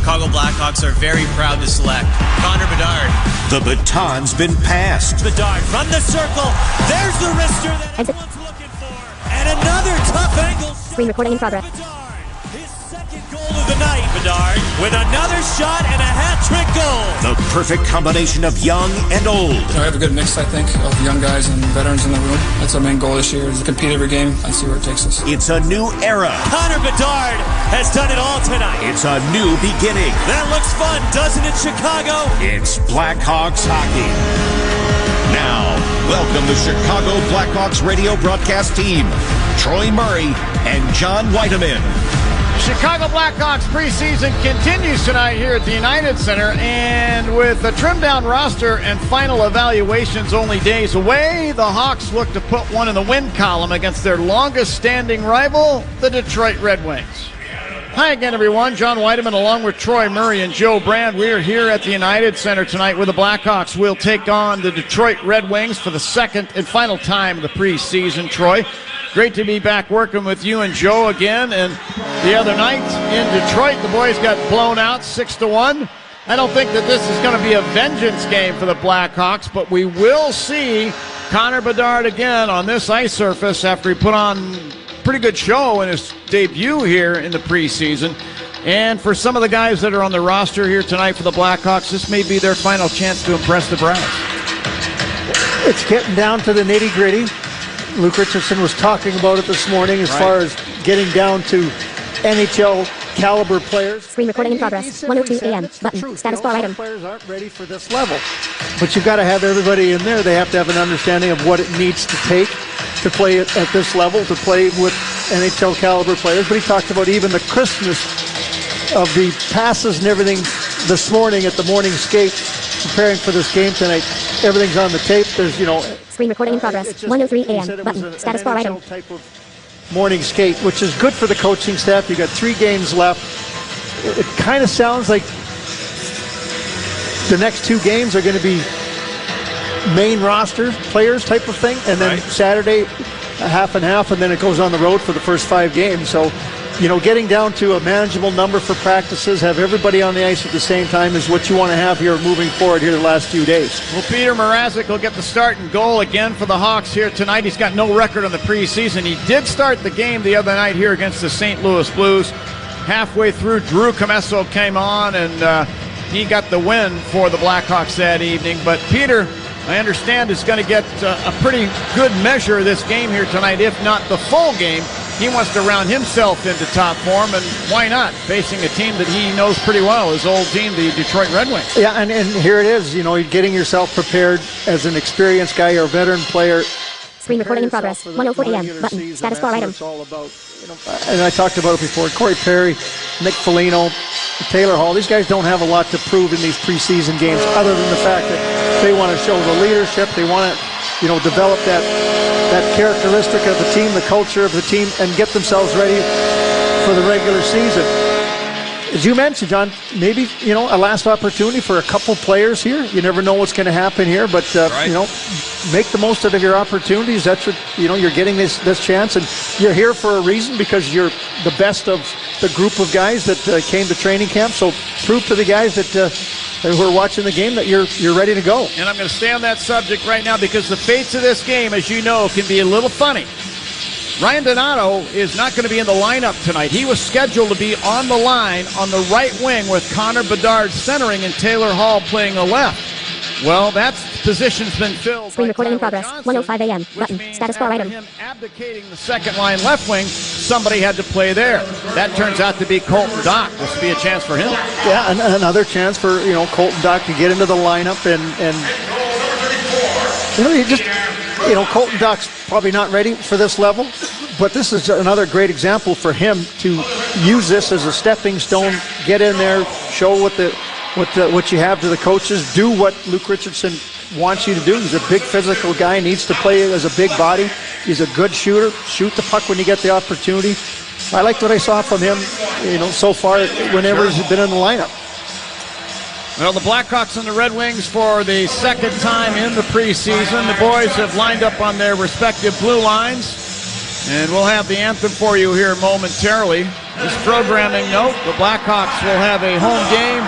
Chicago Blackhawks are very proud to select Connor Bedard. The baton's been passed. Bedard from the circle. There's the wrister that everyone's looking for. And another tough angle. Screen recording in progress. Bedard, his second goal of the night. Bedard with another shot and a hat-trick goal. The perfect combination of young and old. I have a good mix, I think, of young guys and veterans in the room. That's our main goal this year, is to compete every game and see where it takes us. It's a new era. Connor Bedard has done it all tonight. It's a new beginning. That looks fun, doesn't it, Chicago? It's Blackhawks hockey. Now, welcome the Chicago Blackhawks radio broadcast team, Troy Murray and John Whiteman. Chicago Blackhawks preseason continues tonight here at the United Center, and with a trimmed-down roster and final evaluations only days away, the Hawks look to put one in the win column against their longest-standing rival, the Detroit Red Wings. Hi again, everyone. John Whiteman along with Troy Murray and Joe Brand. We are here at the United Center tonight where the Blackhawks will take on the Detroit Red Wings for the second and final time of the preseason. Troy, great to be back working with you and Joe again. And the other night in Detroit, the boys got blown out 6-1. I don't think that this is going to be a vengeance game for the Blackhawks, but we will see Connor Bedard again on this ice surface after he put on pretty good show in his debut here in the preseason. And for some of the guys that are on the roster here tonight for the Blackhawks, this may be their final chance to impress the brass. It's getting down to the nitty-gritty. Luke Richardson was talking about it this morning as far as getting down to NHL caliber players. Screen recording in progress. 1:02 a.m. Button. Status bar item. Players aren't ready for this level. But you've got to have everybody in there. They have to have an understanding of what it needs to take to play at this level, to play with NHL caliber players. But he talked about even the crispness of the passes and everything this morning at the morning skate, preparing for this game tonight. Everything's on the tape. There's, Screen recording in progress. 1:03 a.m. Button. Status bar item. Type of morning skate, which is good for the coaching staff. You got 3 games left. It kind of sounds like the next 2 games are going to be main roster players type of thing, and then Saturday half and half, and then it goes on the road for the first 5 games. So, getting down to a manageable number for practices, have everybody on the ice at the same time is what you want to have here moving forward here the last few days. Well, Peter Mrazek will get the start and goal again for the Hawks here tonight. He's got no record on the preseason. He did start the game the other night here against the St. Louis Blues. Halfway through, Drew Commesso came on, and he got the win for the Blackhawks that evening. But Peter, I understand, is going to get a pretty good measure of this game here tonight, if not the full game. He wants to round himself into top form, and why not? Facing a team that he knows pretty well, his old team, the Detroit Red Wings. Yeah, and here it is. You're getting yourself prepared as an experienced guy or a veteran player. Screen recording in progress. 1:04 a.m. Button. Status bar item. It's all about, and I talked about it before. Corey Perry, Nick Foligno, Taylor Hall. These guys don't have a lot to prove in these preseason games, other than the fact that they want to show the leadership. They want to, develop that characteristic of the team, the culture of the team, and get themselves ready for the regular season. As you mentioned, John, maybe, a last opportunity for a couple players here. You never know what's going to happen here, but, make the most out of your opportunities. That's what, you're getting this chance, and you're here for a reason because you're the best of the group of guys that came to training camp. So prove to the guys that who are watching the game that you're ready to go. And I'm going to stay on that subject right now because the fates of this game, as you know, can be a little funny. Ryan Donato is not going to be in the lineup tonight. He was scheduled to be on the line on the right wing with Connor Bedard centering and Taylor Hall playing the left. Well, that position's been filled. Screen recording in progress. 1:05 a.m. Button. Status bar item. Him abdicating the second line left wing, somebody had to play there. That turns out to be Colton Dach. This will be a chance for him. Yeah, another chance for Colton Dach to get into the lineup and Colton Dach's probably not ready for this level, but this is another great example for him to use this as a stepping stone. Get in there, show what you have to the coaches, do what Luke Richardson wants you to do. He's a big physical guy, needs to play as a big body. He's a good shooter. Shoot the puck when you get the opportunity. I liked what I saw from him, so far whenever he's been in the lineup. Well, the Blackhawks and the Red Wings for the second time in the preseason. The boys have lined up on their respective blue lines, and we'll have the anthem for you here momentarily. This programming note, the Blackhawks will have a home game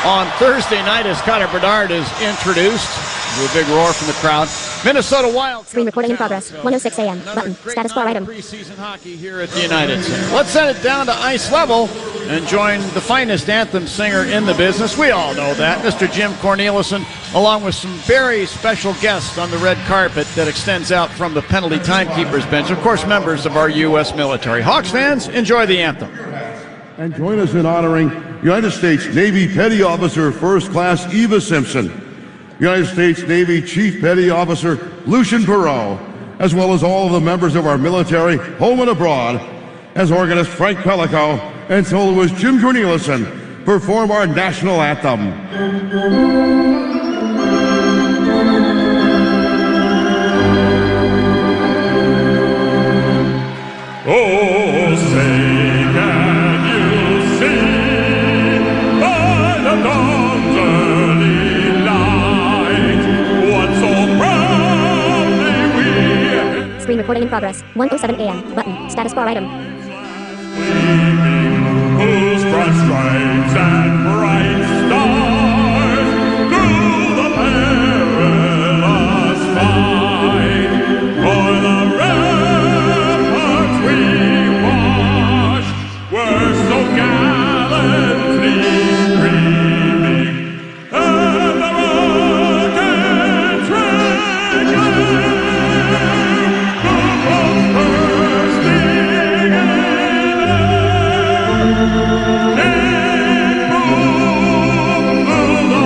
on Thursday night as Connor Bedard is introduced. A big roar from the crowd. Minnesota Wild. Screen recording in progress. 1:06 a.m. Button. Status bar item. Preseason hockey here at the United Center. Let's send it down to ice level and join the finest anthem singer in the business. We all know that, Mr. Jim Cornelison, along with some very special guests on the red carpet that extends out from the penalty timekeepers bench. Of course, members of our U.S. military. Hawks fans, enjoy the anthem. And join us in honoring United States Navy Petty Officer First Class Eva Simpson, United States Navy Chief Petty Officer Lucian Perot, as well as all of the members of our military, home and abroad, as organist Frank Pellico and soloist Jim Cornelison perform our national anthem. Oh, say can you see by the dawn's early light what so proudly we Screen recording in progress. 1:07 a.m. Button. Status bar item. whose broad stripes and bright stars through the perilous fight o'er the ramparts we watched were so gallantly streaming, and the rockets ringing, the bombs bursting in it proved through the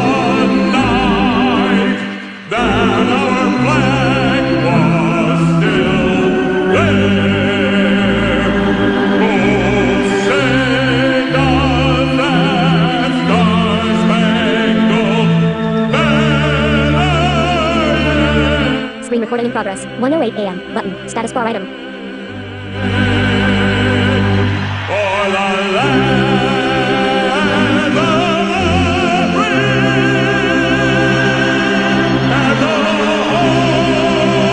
night that our flag was still there. Oh, say does that star-spangled banner yet Screen recording in progress. 1:08 a.m. Button. Status bar item. for the land of the free and the home of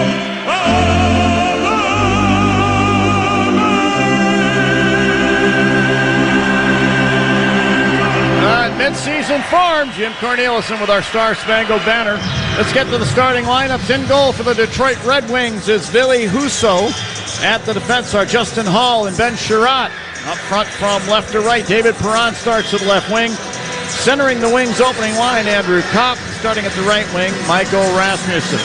Mid-season form, Jim Cornelison with our Star-Spangled Banner. Let's get to the starting lineups. In goal for the Detroit Red Wings is Ville Husso. At the defense are Justin Hall and Ben Sherratt. Up front from left to right, David Perron starts at left wing. Centering the Wings opening line, Andrew Kopp. Starting at the right wing, Michael Rasmussen.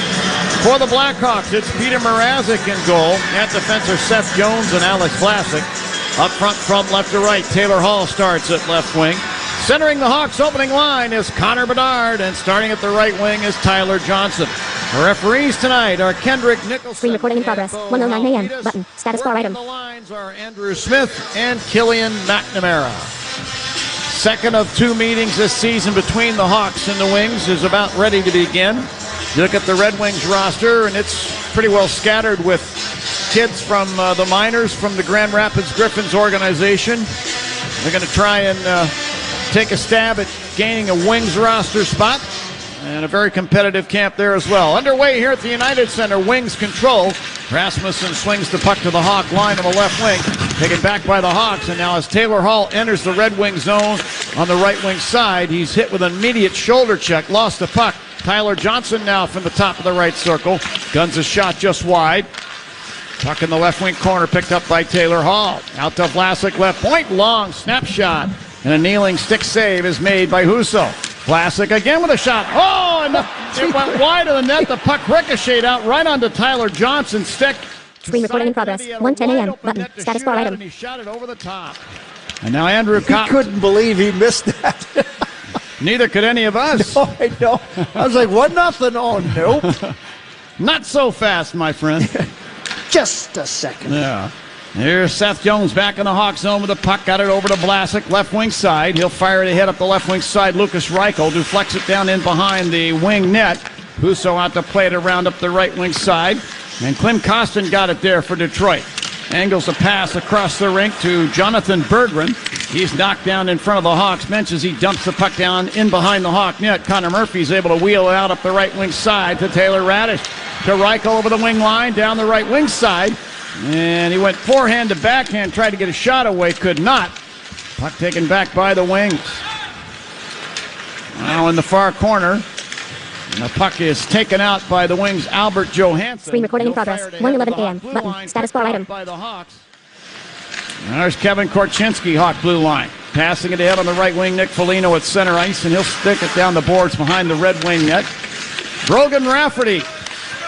For the Blackhawks, it's Peter Mrazek in goal. At defense are Seth Jones and Alex Vlasic. Up front from left to right, Taylor Hall starts at left wing. Centering the Hawks opening line is Connor Bedard, and starting at the right wing is Tyler Johnson. The referees tonight are Kendrick Nicholson. Screen recording in progress. 1:09 a.m. Button. Status bar item. The lines are Andrew Smith and Killian McNamara. Second of two meetings this season between the Hawks and the Wings is about ready to begin. You look at the Red Wings roster, and it's pretty well scattered with kids from the minors from the Grand Rapids Griffins organization. They're going to try and take a stab at gaining a Wings roster spot, and a very competitive camp there as well. Underway here at the United Center, Wings control. Rasmussen swings the puck to the Hawk line on the left wing, taken back by the Hawks, and now as Taylor Hall enters the Red Wing zone on the right wing side, he's hit with an immediate shoulder check, lost the puck. Tyler Johnson now from the top of the right circle, guns a shot just wide. Puck in the left wing corner, picked up by Taylor Hall. Out to Vlasic, left point, long snapshot. And a kneeling stick save is made by Husso. Vlasic again with a shot. Oh, and it went wide of the net. The puck ricocheted out right onto Tyler Johnson's stick. Screen recording in progress. 1:10 a.m. Button. Status bar item. And he shot it over the top. And now Andrew He Kopp. couldn't believe he missed that. Neither could any of us. Oh, I know. I was like, what, nothing? Oh, nope. Not so fast, my friend. Just a second. Yeah. Here's Seth Jones back in the Hawk zone with the puck. Got it over to Vlasic, left wing side. He'll fire it ahead up the left wing side. Lucas Reichel deflects it down in behind the wing net. Husso out to play it around up the right wing side. And Klim Kostin got it there for Detroit. Angles a pass across the rink to Jonathan Berggren. He's knocked down in front of the Hawks bench as he dumps the puck down in behind the Hawk net. Connor Murphy's able to wheel it out up the right wing side to Taylor Radish. To Reichel over the wing line, down the right wing side. And he went forehand to backhand, tried to get a shot away, could not. Puck taken back by the Wings. Now in the far corner. And the puck is taken out by the Wings' Albert Johansson. Screen recording in progress. 1:11 a.m. Button. Status bar item. By the Hawks. There's Kevin Korchinski, Hawk blue line. Passing it ahead on the right wing, Nick Foligno at center ice, and he'll stick it down the boards behind the Red Wing net. Brogan Rafferty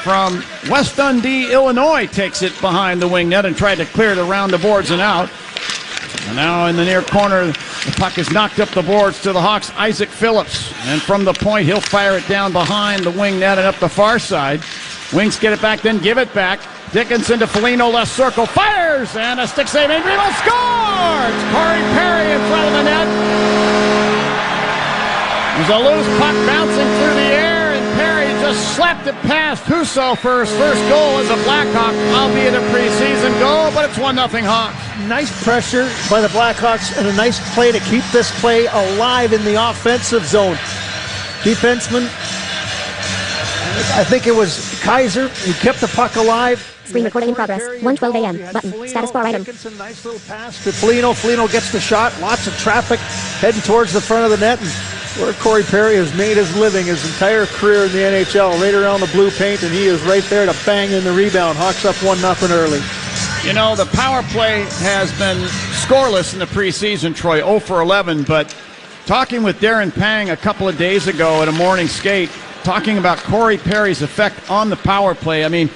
from West Dundee, Illinois, takes it behind the wing net and tried to clear it around the boards and out. And now in the near corner, the puck is knocked up the boards to the Hawks' Isaac Phillips. And from the point, he'll fire it down behind the wing net and up the far side. Wings get it back, then give it back. Dickinson to Foligno, left circle, fires, and a stick save, and Greenwald scores! Corey Perry in front of the net. There's a loose puck bouncing through the air, and Perry just slapped it past Husso for his first goal as a Blackhawk, albeit a preseason goal, but it's 1-0 Hawks. Nice pressure by the Blackhawks and a nice play to keep this play alive in the offensive zone. Defenseman, I think it was Kaiser, he kept the puck alive. Screen recording in progress. 1:12 a.m. Button. Status bar item. Dickinson, nice little pass to Foligno. Foligno gets the shot. Lots of traffic heading towards the front of the net. And where Corey Perry has made his living his entire career in the NHL, right around the blue paint, and he is right there to bang in the rebound. Hawks up 1-0 early. You know, the power play has been scoreless in the preseason, Troy, 0 for 11. But talking with Darren Pang a couple of days ago at a morning skate, talking about Corey Perry's effect on the power play, I mean,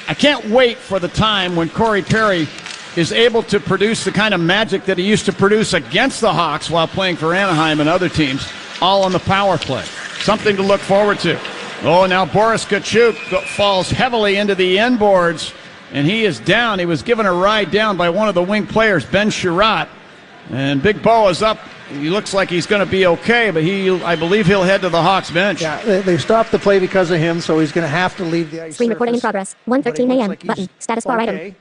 I can't wait for the time when Corey Perry is able to produce the kind of magic that he used to produce against the Hawks while playing for Anaheim and other teams, all on the power play. Something to look forward to. Oh, now Boris Tkachuk falls heavily into the end boards, and he is down. He was given a ride down by one of the wing players, Ben Sherratt. And Big Bo is up. He looks like he's going to be okay, but I believe he'll head to the Hawks bench. Yeah, they stopped the play because of him, so he's going to have to leave the ice. Screen recording in progress. 1:13 a.m. Button. Status bar item.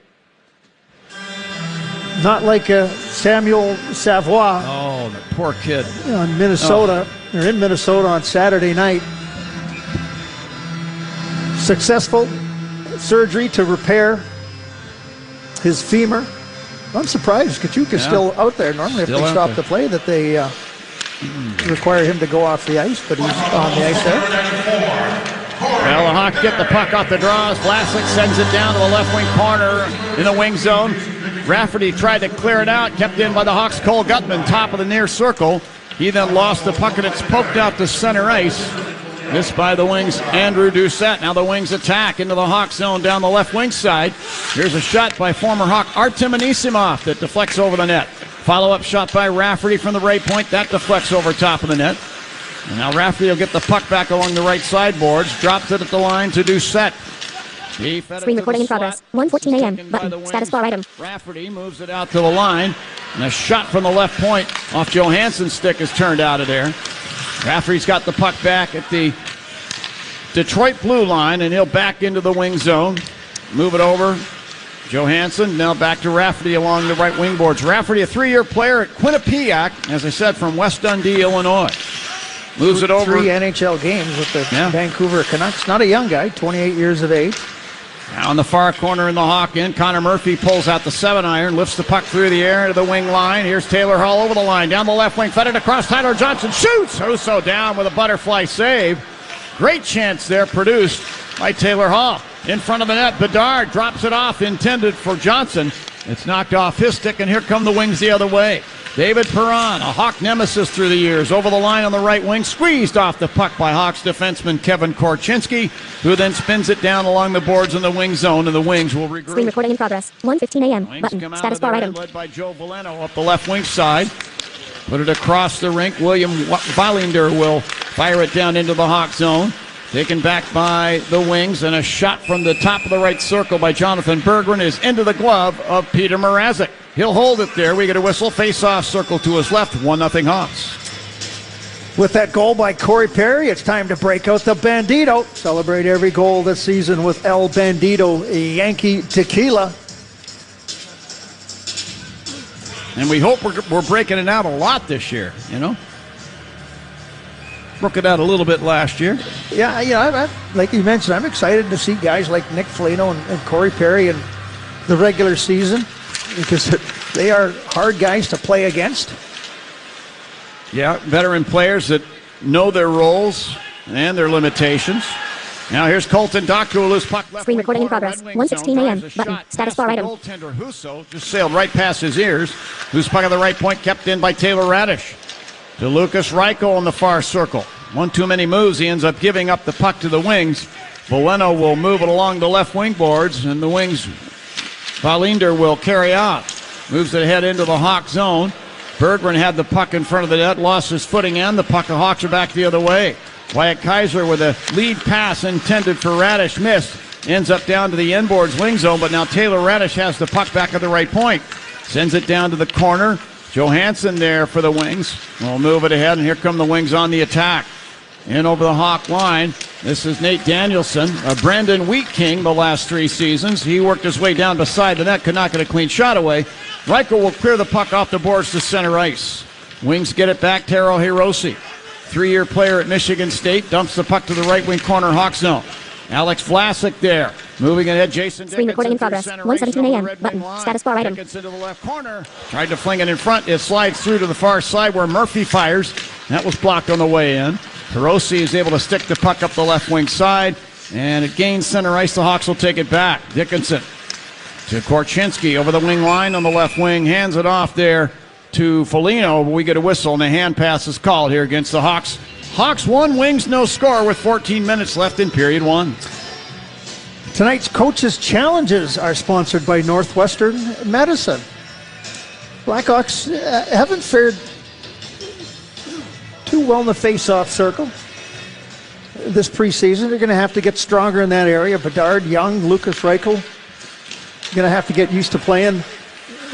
Not like Samuel Savoie. Oh, the poor kid. On Minnesota. They're in Minnesota on Saturday night. Successful surgery to repair his femur. I'm surprised Tkachuk is still out there. Normally, Still if they stop the play, that they require him to go off the ice, but he's on the ice there. Well, the Hawks get the puck off the draws. Vlasic sends it down to the left wing corner in the wing zone. Rafferty tried to clear it out, kept in by the Hawks' Cole Gutman, top of the near circle. He then lost the puck, and it's poked out to center ice. Missed by the Wings, Andrew Doucette. Now the Wings attack into the Hawk zone down the left wing side. Here's a shot by former Hawk Artem Anisimov that deflects over the net. Follow-up shot by Rafferty from the right point. That deflects over top of the net. And now Rafferty will get the puck back along the right sideboards. Drops it at the line to Doucette. Screen recording in progress. 1:14 a.m. Button. Status bar item. Rafferty moves it out to the line. And a shot from the left point off Johansson's stick is turned out of there. Rafferty's got the puck back at the Detroit blue line, and he'll back into the wing zone. Move it over. Johansson now back to Rafferty along the right wing boards. Rafferty, a 3-year player at Quinnipiac, as I said, from West Dundee, Illinois. Moves it over. 3 NHL games with the Vancouver Canucks. Not a young guy, 28 years of age. Now in the far corner in the Hawk end, Connor Murphy pulls out the 7-iron, lifts the puck through the air to the wing line. Here's Taylor Hall over the line, down the left wing, fed it across. Tyler Johnson shoots. Husso down with a butterfly save. Great chance there produced by Taylor Hall. In front of the net, Bedard drops it off, intended for Johnson. It's knocked off his stick, and here come the Wings the other way. David Perron, a Hawk nemesis through the years, over the line on the right wing, squeezed off the puck by Hawks defenseman Kevin Korchinski, who then spins it down along the boards in the wing zone, and the Wings will regroup. Screen recording in progress. 1:15 a.m. Wings Button. Status bar item. Led by Joe Valeno up the left wing side. Put it across the rink. William Weilinder will fire it down into the Hawk zone. Taken back by the Wings, and a shot from the top of the right circle by Jonathan Berggren is into the glove of Peter Mrazek. He'll hold it there. We get a whistle. Face-off circle to his left. 1-0 Hawks. With that goal by Corey Perry, it's time to break out the Bandito. Celebrate every goal this season with El Bandito Yankee Tequila. And we hope we're breaking it out a lot this year, you know? Broke it out a little bit last year. Yeah, you know, like you mentioned, I'm excited to see guys like Nick Foligno and Corey Perry and the regular season because they are hard guys to play against. Yeah, veteran players that know their roles and their limitations. Now here's Colton Dock to a loose puck. Left Screen recording in progress. 1:16 a.m. Button. Status bar item. Goaltender Husso just sailed right past his ears. Loose puck at the right point, kept in by Taylor Radish. To Lucas Reichel on the far circle. One too many moves. He ends up giving up the puck to the wings. Veleno will move it along the left wing boards, and the wings, Wallinder will carry out. Moves it ahead into the Hawk zone. Berggren had the puck in front of the net, lost his footing, and the puck. The Hawks are back the other way. Wyatt Kaiser with a lead pass intended for Radish, missed. Ends up down to the inboards wing zone, but now Taylor Radish has the puck back at the right point. Sends it down to the corner. Johansson there for the Wings. We'll move it ahead, and here come the Wings on the attack. In over the Hawk line. This is Nate Danielson, Brandon Wheat King the last 3 seasons. He worked his way down beside the net, could not get a clean shot away. Reichel will clear the puck off the boards to center ice. Wings get it back, Taro Hiroshi. 3-year player at Michigan State, dumps the puck to the right wing corner Hawk zone. Alex Vlasic there. Moving ahead, Jason Screen recording in progress. 1:17 a.m. Button. Status bar item. Dickinson to the left corner. Tried to fling it in front. It slides through to the far side where Murphy fires. That was blocked on the way in. Hiroshi is able to stick the puck up the left wing side, and it gains center ice. The Hawks will take it back. Dickinson to Korchinski over the wing line on the left wing. Hands it off there to Foligno. We get a whistle, and a hand pass is called here against the Hawks. Hawks 1, Wings no score with 14 minutes left in period 1. Tonight's Coaches Challenges are sponsored by Northwestern Medicine. Blackhawks haven't fared too well in the face-off circle this preseason. They're going to have to get stronger in that area. Bedard, Young, Lucas Reichel going to have to get used to playing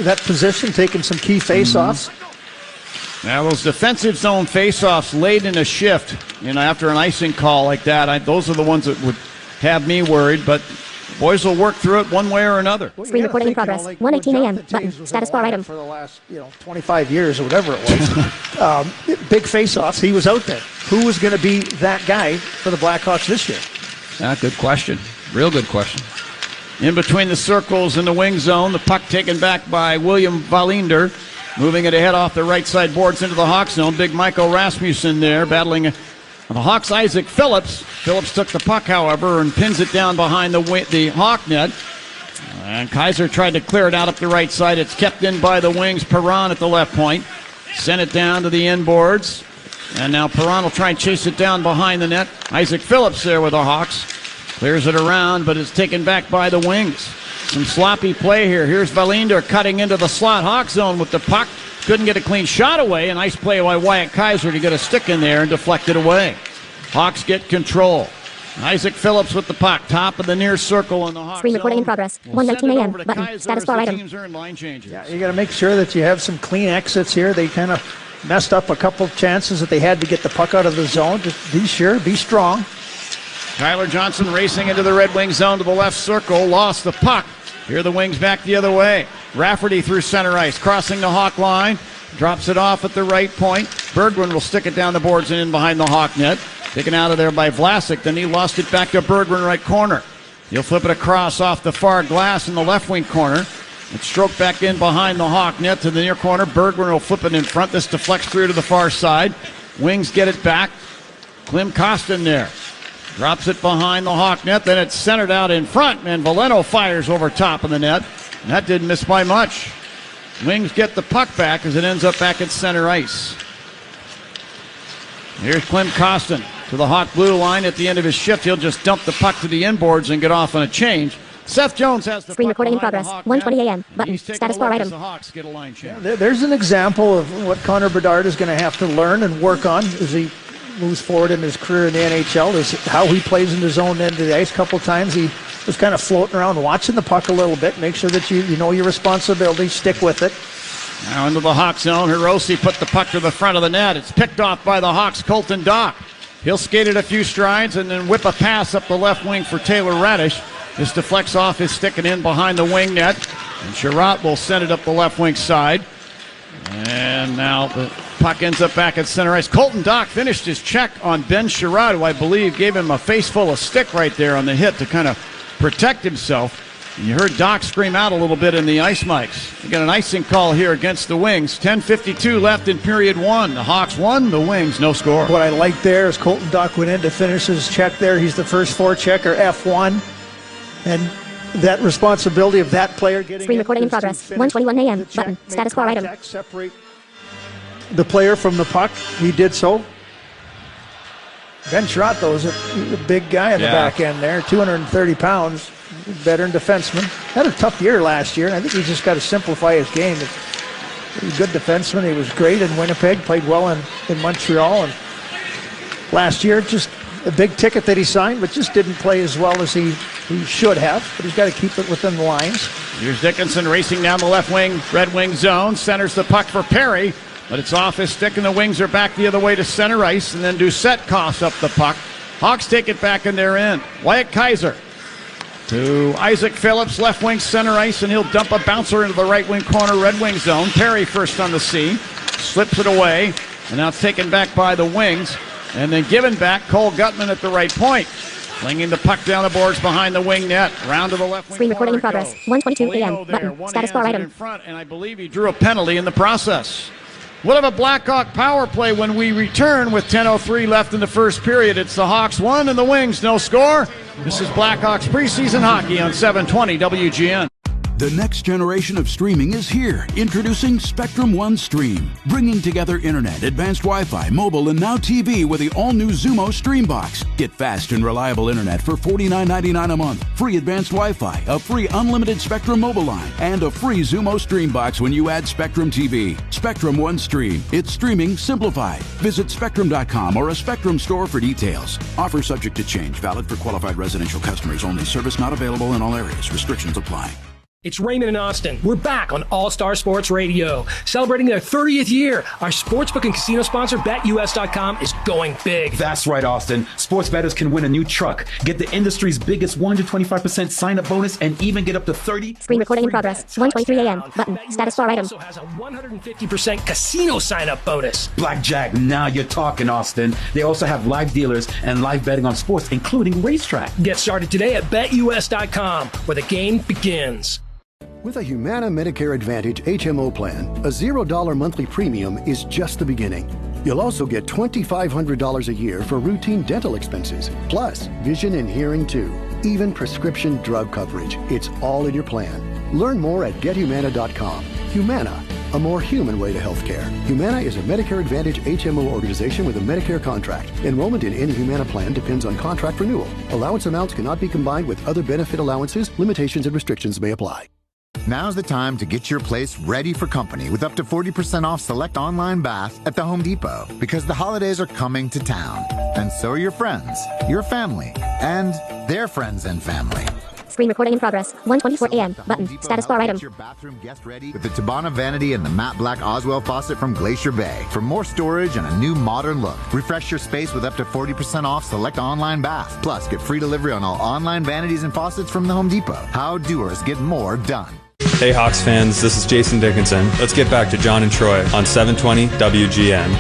that position, taking some key face-offs. Now those defensive zone face-offs late in a shift, after an icing call like that, those are the ones that would have me worried, but boys will work through it one way or another. Screen recording in progress. 1:18 a.m. Button. Status bar item. For the last 25 years or whatever it was. Big face-offs, he was out there. Who was going to be that guy for the Blackhawks this year? Good question. Real good question. In between the circles in the wing zone, the puck taken back by William Wallinder. Moving it ahead off the right side boards into the Hawk zone. Big Michael Rasmussen there battling the Hawks' Isaac Phillips. Phillips took the puck, however, and pins it down behind the Hawk net. And Kaiser tried to clear it out up the right side. It's kept in by the Wings. Perron at the left point. Sent it down to the inboards. And now Perron will try and chase it down behind the net. Isaac Phillips there with the Hawks. Clears it around, but it's taken back by the Wings. Some sloppy play here. Here's Wallinder cutting into the slot Hawk zone with the puck. Couldn't get a clean shot away. A nice play by Wyatt Kaiser to get a stick in there and deflect it away. Hawks get control. Isaac Phillips with the puck. Top of the near circle on the Hawks. Screen recording in progress. 1:19 a.m. Button. Status bar item. Yeah, you got to make sure that you have some clean exits here. They kind of messed up a couple of chances that they had to get the puck out of the zone. Just be sure, be strong. Tyler Johnson racing into the Red Wing zone to the left circle. Lost the puck. Here are the Wings back the other way. Rafferty through center ice, crossing the Hawk line. Drops it off at the right point. Berggren will stick it down the boards and in behind the Hawk net. Taken out of there by Vlasic. Then he lost it back to Berggren right corner. He'll flip it across off the far glass in the left wing corner. It's stroked back in behind the Hawk net to the near corner. Berggren will flip it in front. This deflects through to the far side. Wings get it back. Klim Kostin there. Drops it behind the Hawk net. Then it's centered out in front. And Veleno fires over top of the net. And that didn't miss by much. Wings get the puck back as it ends up back at center ice. Here's Klim Kostin to the Hawk blue line at the end of his shift. He'll just dump the puck to the inboards and get off on a change. Seth Jones has the screen recording in progress. 1:20 a.m. Button. Status bar item. The Hawks get a line change. There's an example of what Connor Bedard is going to have to learn and work on as he moves forward in his career in the NHL. Is how he plays in the zone end of the ice. A couple times he was kind of floating around, watching the puck a little bit. Make sure that you know your responsibility. Stick with it. Now into the Hawk zone. Hiroshi put the puck to the front of the net. It's picked off by the Hawks' Colton Dock. He'll skate it a few strides and then whip a pass up the left wing for Taylor Radish. This deflects off his stick and in behind the wing net. And Sherratt will send it up the left wing side. And now the puck ends up back at center ice. Colton Dock finished his check on Ben Sherratt, who I believe gave him a face full of stick right there on the hit to kind of protect himself. You heard Doc scream out a little bit in the ice mics. We got an icing call here against the Wings. 10:52 left in period one. The Hawks won, the Wings no score. What I like there is Colton Doc went in to finish his check there. He's the first forechecker, F1. And that responsibility of that player getting Screen recording in progress. 1:21 a.m. Button. Status bar item. Separate the player from the puck. He did so. Ben Trotto is a big guy in the back end there, 230 pounds, veteran defenseman. Had a tough year last year, and I think he's just got to simplify his game. He's a good defenseman. He was great in Winnipeg, played well in Montreal, and last year just a big ticket that he signed, but just didn't play as well as he should have. But he's got to keep it within the lines. Here's Dickinson racing down the left wing, Red Wing zone, centers the puck for Perry. But it's off his stick, and the Wings are back the other way to center ice, and then Doucette coughs up the puck. Hawks take it back in their end. Wyatt Kaiser to Isaac Phillips, left wing center ice, and he'll dump a bouncer into the right wing corner, Red Wing zone. Perry first on the C, slips it away, and now taken back by the Wings, and then given back, Cole Gutman at the right point. Flinging the puck down the boards behind the wing net. Round to the left wing. Screen recording in progress. 1:22 a.m. Button. Status bar item. In front, and I believe he drew a penalty in the process. We'll have a Blackhawk power play when we return with 10:03 left in the first period. It's the Hawks 1 and the Wings no score. This is Blackhawks preseason hockey on 720 WGN. The next generation of streaming is here. Introducing Spectrum One Stream, bringing together internet, advanced Wi-Fi, mobile, and now TV with the all-new Xumo Stream Box. Get fast and reliable internet for $49.99 a month, free advanced Wi-Fi, a free unlimited Spectrum mobile line, and a free Xumo Stream Box when you add Spectrum TV. Spectrum One Stream. It's streaming simplified. Visit Spectrum.com or a Spectrum store for details. Offer subject to change. Valid for qualified residential customers only. Service not available in all areas. Restrictions apply. It's Raymond and Austin. We're back on All Star Sports Radio, celebrating their 30th year. Our sportsbook and casino sponsor, BetUS.com, is going big. That's right, Austin. Sports bettors can win a new truck, get the industry's biggest 125% sign-up bonus, and even get up to 30. Screen recording in progress. 1:23 a.m. Button. Status bar item. Also has a 150% casino sign-up bonus. Blackjack, now you're talking, Austin. They also have live dealers and live betting on sports, including racetrack. Get started today at BetUS.com, where the game begins. With a Humana Medicare Advantage HMO plan, a $0 monthly premium is just the beginning. You'll also get $2,500 a year for routine dental expenses, plus vision and hearing too. Even prescription drug coverage. It's all in your plan. Learn more at GetHumana.com. Humana, a more human way to healthcare. Humana is a Medicare Advantage HMO organization with a Medicare contract. Enrollment in any Humana plan depends on contract renewal. Allowance amounts cannot be combined with other benefit allowances. Limitations and restrictions may apply. Now's the time to get your place ready for company with up to 40% off select online bath at the Home Depot, because the holidays are coming to town. And so are your friends, your family, and their friends and family. Screen recording in progress. 1:24 a.m. Button. Status bar item. Get your bathroom guest ready with the Tabana vanity and the matte black Oswell faucet from Glacier Bay. For more storage and a new modern look, refresh your space with up to 40% off select online bath. Plus, get free delivery on all online vanities and faucets from the Home Depot. How doers get more done. Hey Hawks fans, this is Jason Dickinson. Let's get back to John and Troy on 720 WGN.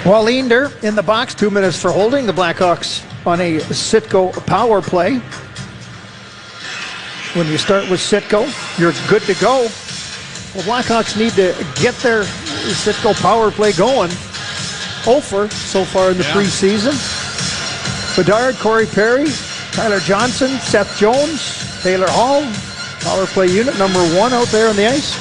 Wallinder in the box, 2 minutes for holding. The Blackhawks on a Sitko power play. When you start with Sitko, you're good to go. Well, Blackhawks need to get their Sitko power play going. 0 so far in the preseason. Bedard, Corey Perry, Tyler Johnson, Seth Jones, Taylor Hall, power play unit number 1 out there on the ice.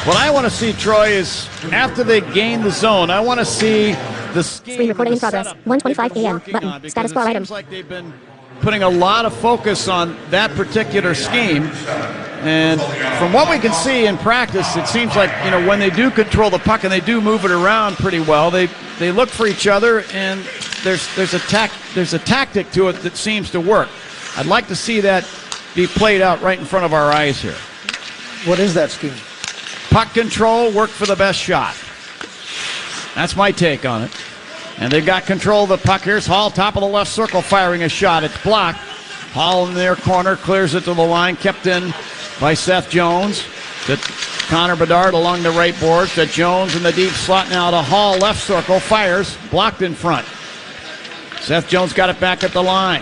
What I want to see, Troy, is after they gain the zone, I want to see the scheme. Screen recording in progress. 1:25 a.m. Button. Status bar item. It seems like they've been putting a lot of focus on that particular scheme. And from what we can see in practice, it seems like, you know, when they do control the puck and they do move it around pretty well, they look for each other, and there's a tactic to it that seems to work. I'd like to see that be played out right in front of our eyes here. What is that scheme? Puck control, work for the best shot. That's my take on it. And they've got control of the puck. Here's Hall, top of the left circle, firing a shot. It's blocked. Hall in their corner, clears it to the line, kept in by Seth Jones. To Connor Bedard along the right boards. To Jones in the deep slot now to Hall, left circle. Fires. Blocked in front. Seth Jones got it back at the line.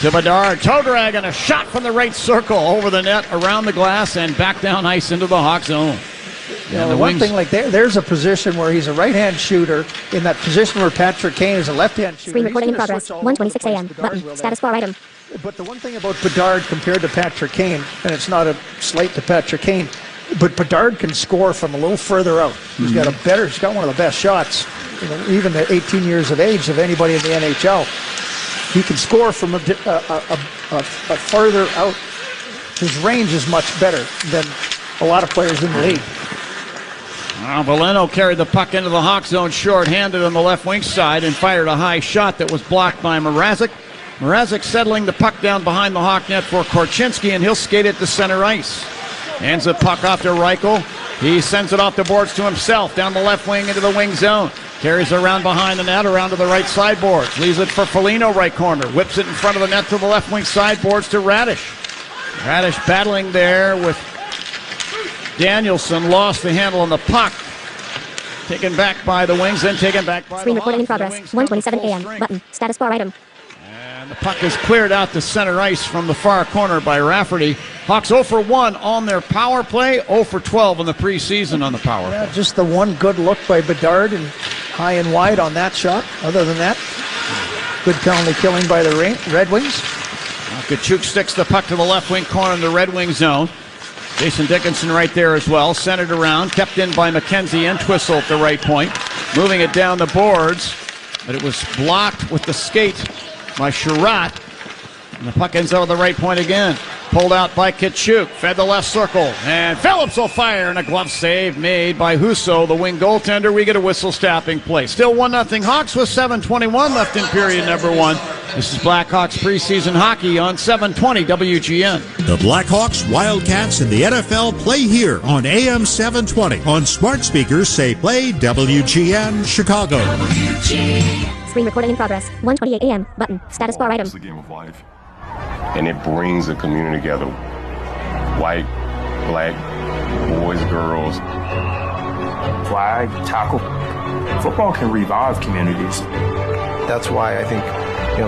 To Bedard. Toe drag and a shot from the right circle over the net, around the glass, and back down ice into the Hawk zone. The one thing, like there's a position where he's a right-hand shooter, in that position where Patrick Kane is a left-hand shooter. Screen recording in progress. 1:26 a.m. Button. Status bar item. But the one thing about Bedard compared to Patrick Kane, and it's not a slight to Patrick Kane, but Bedard can score from a little further out. He's got he's got one of the best shots, even at 18 years of age, of anybody in the NHL. He can score from a further out. His range is much better than a lot of players in the league. Valeno carried the puck into the Hawk zone short-handed on the left wing side and fired a high shot that was blocked by Mrazek. Mrazek settling the puck down behind the Hawk net for Korchinski, and he'll skate it to center ice. Hands the puck off to Reichel. He sends it off the boards to himself, down the left wing into the wing zone. Carries it around behind the net, around to the right sideboards. Leaves it for Foligno, right corner. Whips it in front of the net to the left wing sideboards to Radish. Radish battling there with Danielson. Lost the handle on the puck. Taken back by the wings, then taken back by Screen the recording in Hawks. progress. 1:27 a.m. Button. Status bar item. And the puck is cleared out to center ice from the far corner by Rafferty. Hawks 0 for 1 on their power play, 0 for 12 in the preseason on the power play. Just the one good look by Bedard and high and wide on that shot. Other than that, good penalty killing by the Red Wings. Tkachuk sticks the puck to the left wing corner in the Red Wing zone. Jason Dickinson right there as well. Centered around, kept in by McKenzie and Twistle at the right point. Moving it down the boards, but it was blocked with the skate by Sherratt. And the puck ends up at the right point again. Pulled out by Tkachuk. Fed the left circle. And Phillips will fire, and a glove save made by Husso, the wing goaltender. We get a whistle stopping play. Still 1-0 Hawks with 7:21 left in period number 1. This is Blackhawks preseason hockey on 720 WGN. The Blackhawks, Wildcats, and the NFL play here on AM 720. On smart speakers, say play WGN Chicago. Screen recording in progress. 1:28 a.m. Button. Status bar item. It's the game of life. And it brings the community together. White, black, boys, girls. Flag, tackle. Football can revive communities. That's why I think,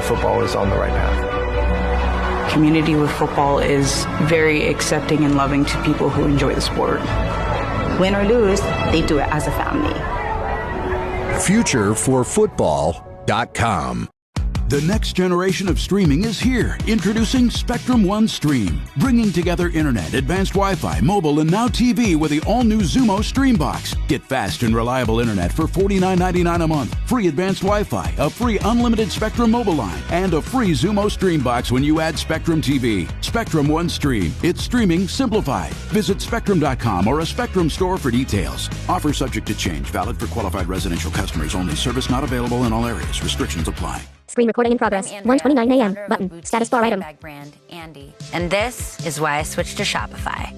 football is on the right path. Community with football is very accepting and loving to people who enjoy the sport. Win or lose, they do it as a family. Futureforfootball.com. The next generation of streaming is here. Introducing Spectrum One Stream, bringing together internet, advanced Wi-Fi, mobile, and now TV with the all-new Xumo Stream Box. Get fast and reliable internet for $49.99 a month, free advanced Wi-Fi, a free unlimited Spectrum mobile line, and a free Xumo Stream Box when you add Spectrum TV. Spectrum One Stream. It's streaming simplified. Visit Spectrum.com or a Spectrum store for details. Offer subject to change. Valid for qualified residential customers only. Service not available in all areas. Restrictions apply. Screen recording in progress. 1:29 a.m. Button. Status bar item. Brand Andy. And this is why I switched to Shopify.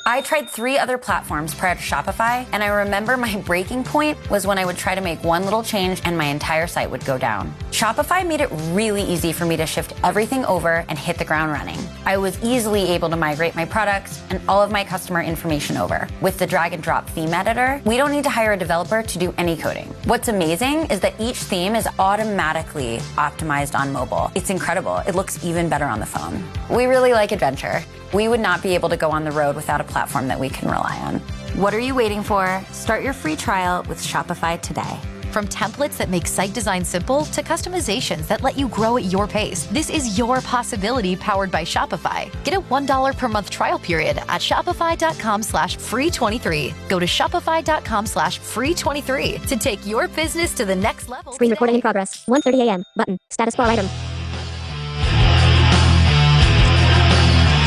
I tried 3 other platforms prior to Shopify, and I remember my breaking point was when I would try to make one little change and my entire site would go down. Shopify made it really easy for me to shift everything over and hit the ground running. I was easily able to migrate my products and all of my customer information over. With the drag and drop theme editor, we don't need to hire a developer to do any coding. What's amazing is that each theme is automatically optimized on mobile. It's incredible. It looks even better on the phone. We really like adventure. We would not be able to go on the road without a platform that we can rely on. What are you waiting for? Start your free trial with Shopify today. From templates that make site design simple to customizations that let you grow at your pace, this is your possibility powered by Shopify. Get a $1 per month trial period at shopify.com/free23. Go to shopify.com/free23 to take your business to the next level. Screen recording in progress. 1:30 a.m. Button. Status bar item.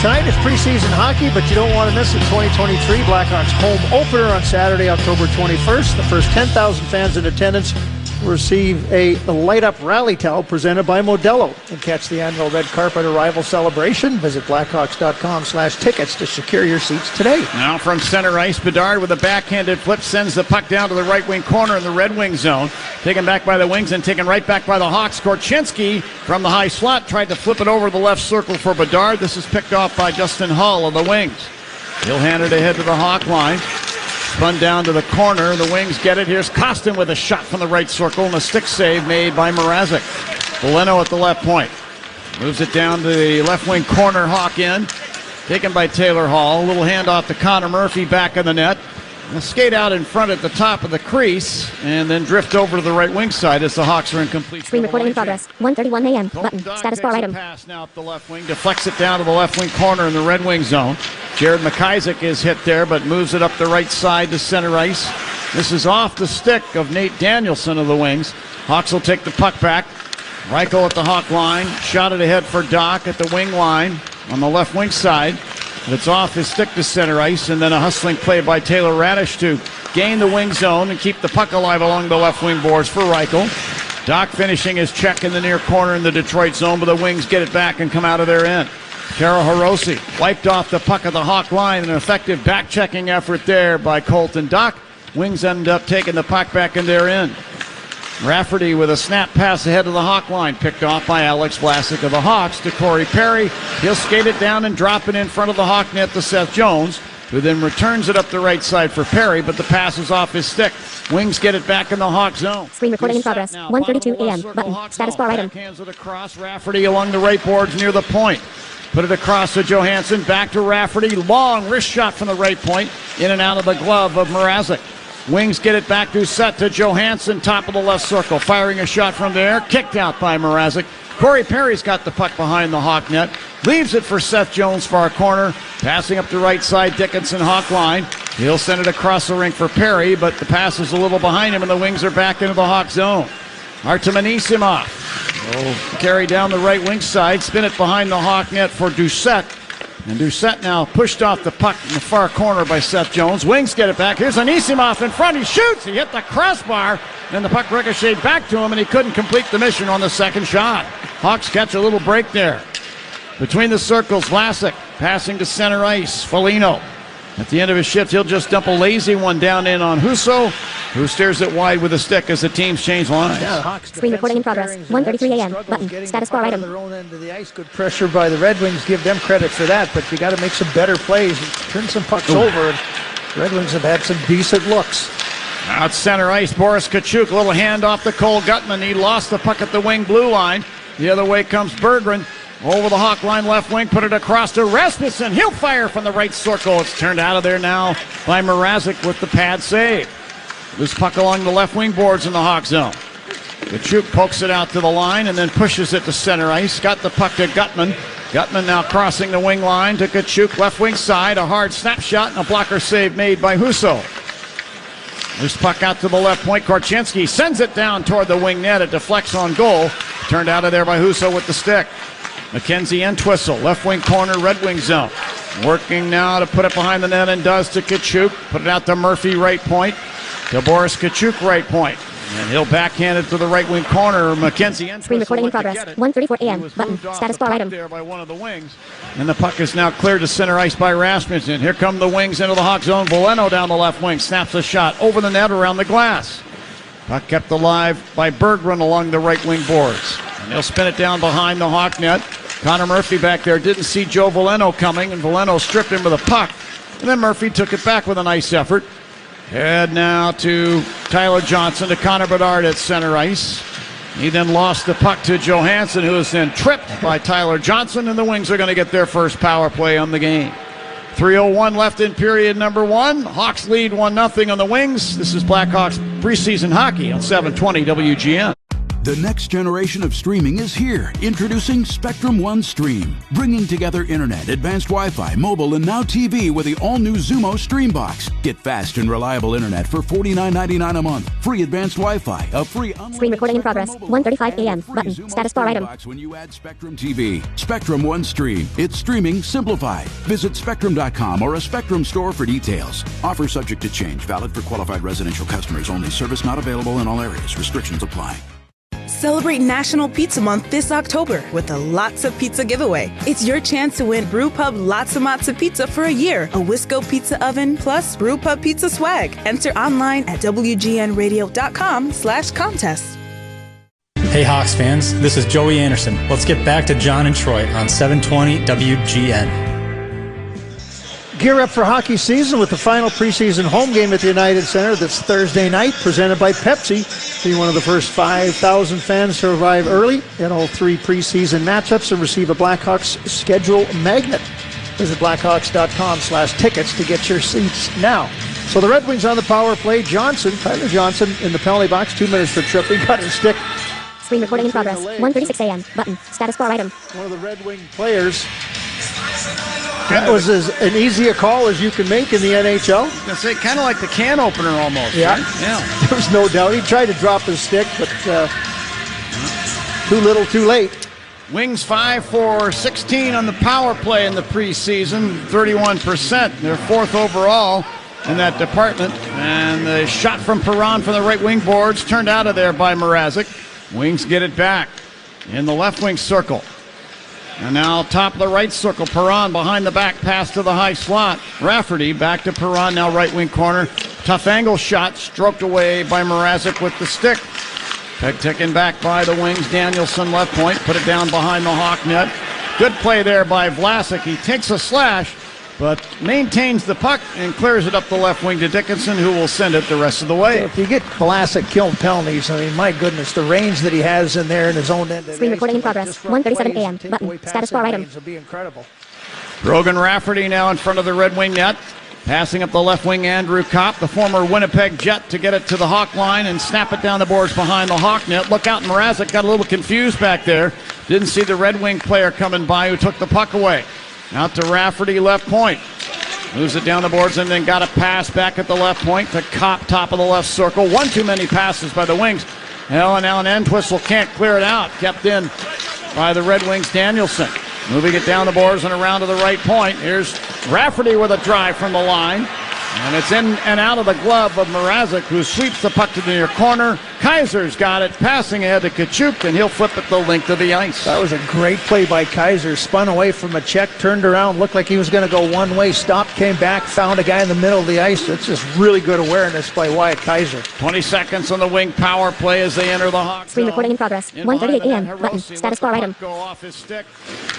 Tonight is preseason hockey, but you don't want to miss the 2023 Blackhawks home opener on Saturday, October 21st. The first 10,000 fans in attendance will receive a light-up rally towel presented by Modelo. And catch the annual red carpet arrival celebration. Visit Blackhawks.com/tickets to secure your seats today. Now from center ice, Bedard with a backhanded flip sends the puck down to the right wing corner in the Red Wing zone. Taken back by the Wings and taken right back by the Hawks. Korchinski from the high slot tried to flip it over the left circle for Bedard. This is picked off by Justin Hull of the Wings. He'll hand it ahead to the Hawk line. Spun down to the corner. The Wings get it. Here's Kostin with a shot from the right circle and a stick save made by Mrazek. Veleno at the left point. Moves it down to the left wing corner. Hawk in. Taken by Taylor Hall. A little handoff to Connor Murphy back in the net. They'll skate out in front at the top of the crease and then drift over to the right wing side as the Hawks are in complete. Screen recording in progress. 1:31 a.m. Button. Status bar item. Pass now up the left wing. Deflects it down to the left wing corner in the Red Wing zone. Jared McIsaac is hit there, but moves it up the right side to center ice. This is off the stick of Nate Danielson of the Wings. Hawks will take the puck back. Reichel at the Hawk line. Shot it ahead for Doc at the wing line on the left wing side. It's off his stick to center ice, and then a hustling play by Taylor Radish to gain the wing zone and keep the puck alive along the left wing boards for Reichel. Doc finishing his check in the near corner in the Detroit zone, but the Wings get it back and come out of their end. Taro Hirose wiped off the puck of the Hawk line. An effective back-checking effort there by Colton Doc. Wings end up taking the puck back in their end. Rafferty with a snap pass ahead of the Hawk line, picked off by Alex Vlasic of the Hawks to Corey Perry. He'll skate it down and drop it in front of the Hawk net to Seth Jones, who then returns it up the right side for Perry, but the pass is off his stick. Wings get it back in the Hawk zone. Screen recording in progress. 1:32 a.m. Button. Status bar item. Hands it across. Rafferty along the right boards near the point. Put it across to Johansson. Back to Rafferty. Long wrist shot from the right point. In and out of the glove of Mrazek. Wings get it back to set to Johansson, top of the left circle. Firing a shot from there. Kicked out by Mrazek. Corey Perry's got the puck behind the Hawk net. Leaves it for Seth Jones, far corner. Passing up the right side, Dickinson, Hawk line. He'll send it across the rink for Perry, but the pass is a little behind him, and the Wings are back into the Hawk zone. Artem Anisimov will carry down the right wing side, spin it behind the Hawk net for Doucette. And Doucette now pushed off the puck in the far corner by Seth Jones. Wings get it back. Here's Anisimov in front. He shoots. He hit the crossbar. And the puck ricocheted back to him, and he couldn't complete the mission on the second shot. Hawks catch a little break there. Between the circles, Vlasic passing to center ice. Foligno. At the end of his shift, he'll just dump a lazy one down in on Husso, who steers it wide with a stick as the teams change lines. Yeah, Screen recording in progress. 1:33 a.m. Button. Status bar item. Their own end of the ice. Good pressure by the Red Wings. Give them credit for that, but you got to make some better plays. Turn some pucks over. And Red Wings have had some decent looks. Out center ice, Boris Kachuk. A little hand off to Cole Gutman. He lost the puck at the wing blue line. The other way comes Berggren. Over the Hawk line, left wing, put it across to Rasmussen. He'll fire from the right circle. It's turned out of there now by Mrazek with the pad save. Loose puck along the left wing boards in the Hawk zone. Kachuk pokes it out to the line and then pushes it to center ice. Got the puck to Gutman. Gutman now crossing the wing line to Kachuk, left wing side. A hard snapshot and a blocker save made by Husso. Loose puck out to the left point. Korchinski sends it down toward the wing net. It deflects on goal. Turned out of there by Husso with the stick. McKenzie Entwistle, left wing corner, Red Wing zone. Working now to put it behind the net and does to Kachuk. Put it out to Murphy, right point. To Boris Kachuk, right point. And he'll backhand it to the right wing corner. McKenzie Entwistle. Screen recording in progress. 1:34 a.m. Button. Status bar item. There by one of the Wings. And the puck is now cleared to center ice by Rasmussen. Here come the Wings into the Hawk zone. Veleno down the left wing. Snaps a shot over the net around the glass. Puck kept alive by Berggren along the right wing boards. And they'll spin it down behind the Hawk net. Connor Murphy back there didn't see Joe Veleno coming, and Veleno stripped him with a puck. And then Murphy took it back with a nice effort. Head now to Tyler Johnson, to Connor Bedard at center ice. He then lost the puck to Johansson, who was then tripped by Tyler Johnson, and the Wings are going to get their first power play on the game. 3:01 left in period number one. Hawks lead 1-0 on the Wings. This is Blackhawks preseason hockey on 720 WGN. The next generation of streaming is here. Introducing Spectrum One Stream, bringing together internet, advanced Wi-Fi, mobile, and now TV with the all-new Zumo Stream Box. Get fast and reliable internet for $49.99 a month. Free advanced Wi-Fi, a free Screen recording in progress. 1:35 a.m. Button. Status bar item. When you add Spectrum TV, Spectrum One Stream. It's streaming simplified. Visit Spectrum.com or a Spectrum store for details. Offer subject to change. Valid for qualified residential customers only. Service not available in all areas. Restrictions apply. Celebrate National Pizza Month this October with a Lots of Pizza giveaway. It's your chance to win Brewpub Lots of Matzo Pizza for a year, a Wisco Pizza Oven, plus Brewpub Pizza swag. Enter online at WGNradio.com/contest. Hey Hawks fans, this is Joey Anderson. Let's get back to John and Troy on 720 WGN. gear up for hockey season with the final preseason home game at the United Center this Thursday night, presented by Pepsi. Be one of the first 5,000 fans to arrive early in all 3 preseason matchups and receive a Blackhawks schedule magnet. Visit blackhawks.com/tickets to get your seats now. So the Red Wings on the power play. Tyler Johnson in the penalty box, 2 minutes for tripping, got his stick. Screen recording in progress. 1:36 a.m. Button. Status bar item. One of the Red Wing players. That was an easy a call as you can make in the NHL. I was going to say, kind of like the can opener almost. Yeah. Right? Yeah. There's no doubt. He tried to drop his stick, but too little, too late. Wings 5 for 16 on the power play in the preseason, 31%. They're 4th overall in that department. And the shot from Perron from the right wing boards turned out of there by Mrazek. Wings get it back in the left wing circle. And now top of the right circle, Perron behind the back pass to the high slot. Rafferty back to Perron, now right wing corner. Tough angle shot, stroked away by Mrazek with the stick. Peg taken back by the Wings. Danielson left point, put it down behind the Hawk net. Good play there by Vlasic. He takes a slash, but maintains the puck and clears it up the left wing to Dickinson, who will send it the rest of the way. If you get Vlasic killing penalties, I mean, my goodness, the range that he has in there in his own end. Screen recording in progress. 1:37 a.m. Button. Status bar item. Would be incredible. Brogan Rafferty now in front of the Red Wing net. Passing up the left wing, Andrew Kopp, the former Winnipeg Jet, to get it to the Hawk line and snap it down the boards behind the Hawk net. Look out, Mrazek got a little confused back there. Didn't see the Red Wing player coming by who took the puck away. Out to Rafferty, left point. Moves it down the boards and then got a pass back at the left point to Kopp, top of the left circle. One too many passes by the Wings. Allen Entwistle can't clear it out. Kept in by the Red Wings, Danielson. Moving it down the boards and around to the right point. Here's Rafferty with a drive from the line. And it's in and out of the glove of Mrazek, who sweeps the puck to the near corner. Kaiser's got it, passing ahead to Kachuk, and he'll flip it the length of the ice. That was a great play by Kaiser. Spun away from a check, turned around, looked like he was going to go one way, stopped, came back, found a guy in the middle of the ice. That's just really good awareness by Wyatt Kaiser. 20 seconds on the Wing power play as they enter the Hawks. Screen recording in progress. 1:38 a.m. Button. Status bar item. Go off his stick.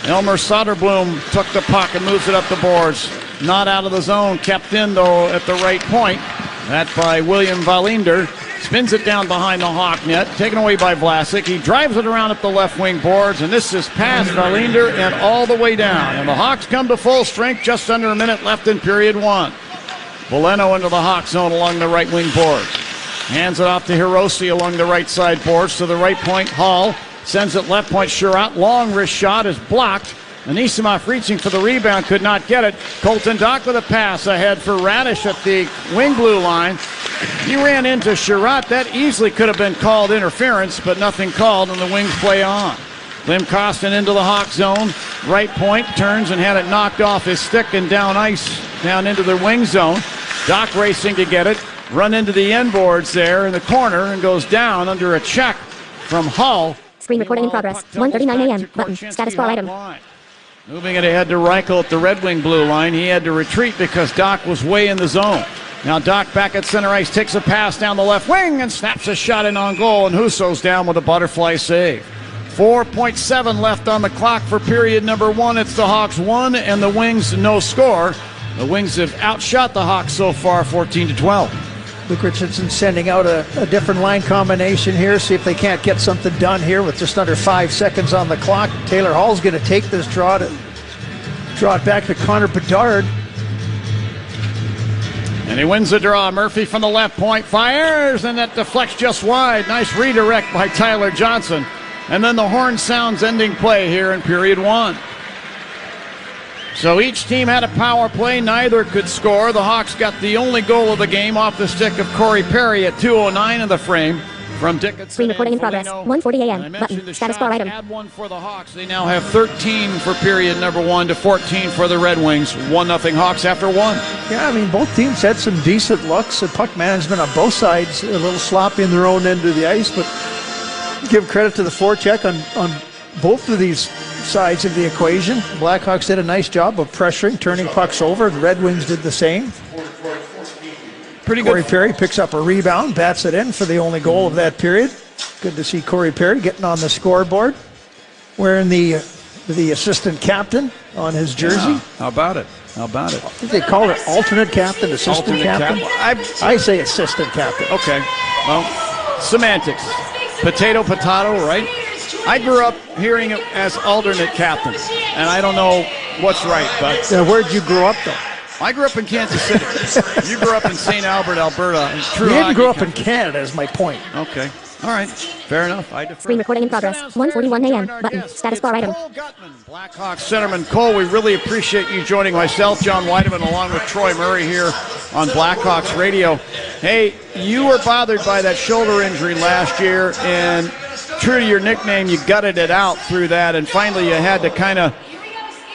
Elmer Soderblom took the puck and moves it up the boards. Not out of the zone, kept in though at the right point. That by William Wallinder. Spins it down behind the Hawk net, taken away by Vlasic. He drives it around up the left wing boards, and this is past Wallinder and all the way down. And the Hawks come to full strength, just under a minute left in period 1. Valeno into the Hawk zone along the right wing boards. Hands it off to Hirose along the right side boards to the right point. Hall sends it left point, Sherratt. Long wrist shot is blocked. Anisimov reaching for the rebound, could not get it. Colton Dach with a pass ahead for Radish at the wing blue line. He ran into Sherratt. That easily could have been called interference, but nothing called, and the Wings play on. Lim Costin into the Hawk zone. Right point, turns and had it knocked off his stick and down ice, down into the wing zone. Dach racing to get it. Run into the end boards there in the corner and goes down under a check from Hull. Screen recording in progress. 1:39 a.m. Button. Status bar item. Moving it ahead to Reichel at the Red Wing blue line. He had to retreat because Dach was way in the zone. Now Dach back at center ice, takes a pass down the left wing and snaps a shot in on goal, and Husso's down with a butterfly save. 4.7 left on the clock for period number 1. It's the Hawks 1 and the Wings no score. The Wings have outshot the Hawks so far 14-12. Luke Richardson sending out a different line combination here, see if they can't get something done here with just under 5 seconds on the clock. Taylor Hall's going to take this draw it back to Connor Bedard. And he wins the draw. Murphy from the left point fires, and that deflects just wide. Nice redirect by Tyler Johnson. And then the horn sounds ending play here in period 1. So each team had a power play. Neither could score. The Hawks got the only goal of the game off the stick of Corey Perry at 2:09 in the frame from Dickinson. Screen recording in progress. 1:40 a.m. Button. Status bar item. Add 1 for the Hawks. They now have 13 for period number 1 to 14 for the Red Wings. 1-0 Hawks after 1. Yeah, I mean, both teams had some decent looks at puck management on both sides. A little sloppy in their own end of the ice, but give credit to the forecheck on both of these sides of the equation. Blackhawks did a nice job of pressuring, turning pucks over. The Red Wings did the same. Pretty good. Corey Perry picks up a rebound, bats it in for the only goal of that period. Good to see Corey Perry getting on the scoreboard, wearing the assistant captain on his jersey. Yeah, how about it? How about it? I think they call it alternate captain, assistant captain. I say assistant captain. Okay. Well, semantics. Potato, right? I grew up hearing it as alternate captain, and I don't know what's right. But where'd you grow up, though? I grew up in Kansas City. You grew up in St. Albert, Alberta. You didn't grow up in Canada, is my point. Okay. All right. Fair enough. I defer. Screen recording in progress. 1:41 a.m. Button. Status bar item. Blackhawks centerman Cole, we really appreciate you joining myself, John Weideman, along with Troy Murray here on Blackhawks Radio. Hey, you were bothered by that shoulder injury last year, and true to your nickname, you gutted it out through that, and finally you had to kind of,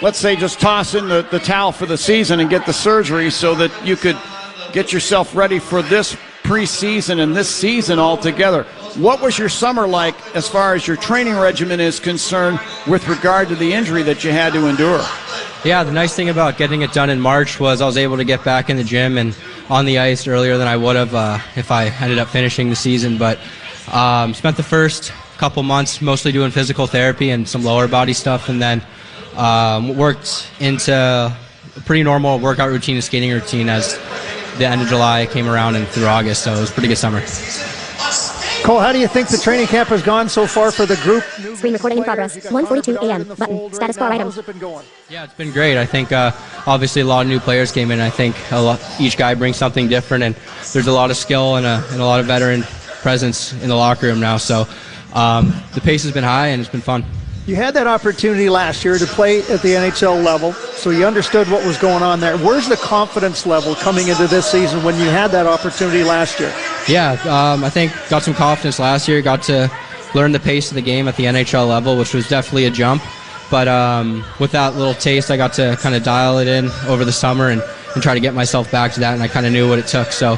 let's say, just toss in the towel for the season and get the surgery so that you could get yourself ready for this preseason and this season altogether. What was your summer like as far as your training regimen is concerned with regard to the injury that you had to endure? Yeah, the nice thing about getting it done in March was I was able to get back in the gym and on the ice earlier than I would have if I ended up finishing the season. But spent the first couple months mostly doing physical therapy and some lower body stuff, and then worked into a pretty normal workout routine and skating routine as the end of July came around and through August, so it was a pretty good summer. Cole, how do you think the training camp has gone so far for the group? Screen recording in progress. 1:42 a.m. Button. Status bar item. Yeah, it's been great. I think obviously a lot of new players came in. I think each guy brings something different, and there's a lot of skill and a lot of veteran presence in the locker room now. So the pace has been high, and it's been fun. You had that opportunity last year to play at the NHL level, so you understood what was going on there. Where's the confidence level coming into this season when you had that opportunity last year? Yeah, I think got some confidence last year, got to learn the pace of the game at the NHL level, which was definitely a jump. But with that little taste, I got to kind of dial it in over the summer and try to get myself back to that, and I kind of knew what it took. So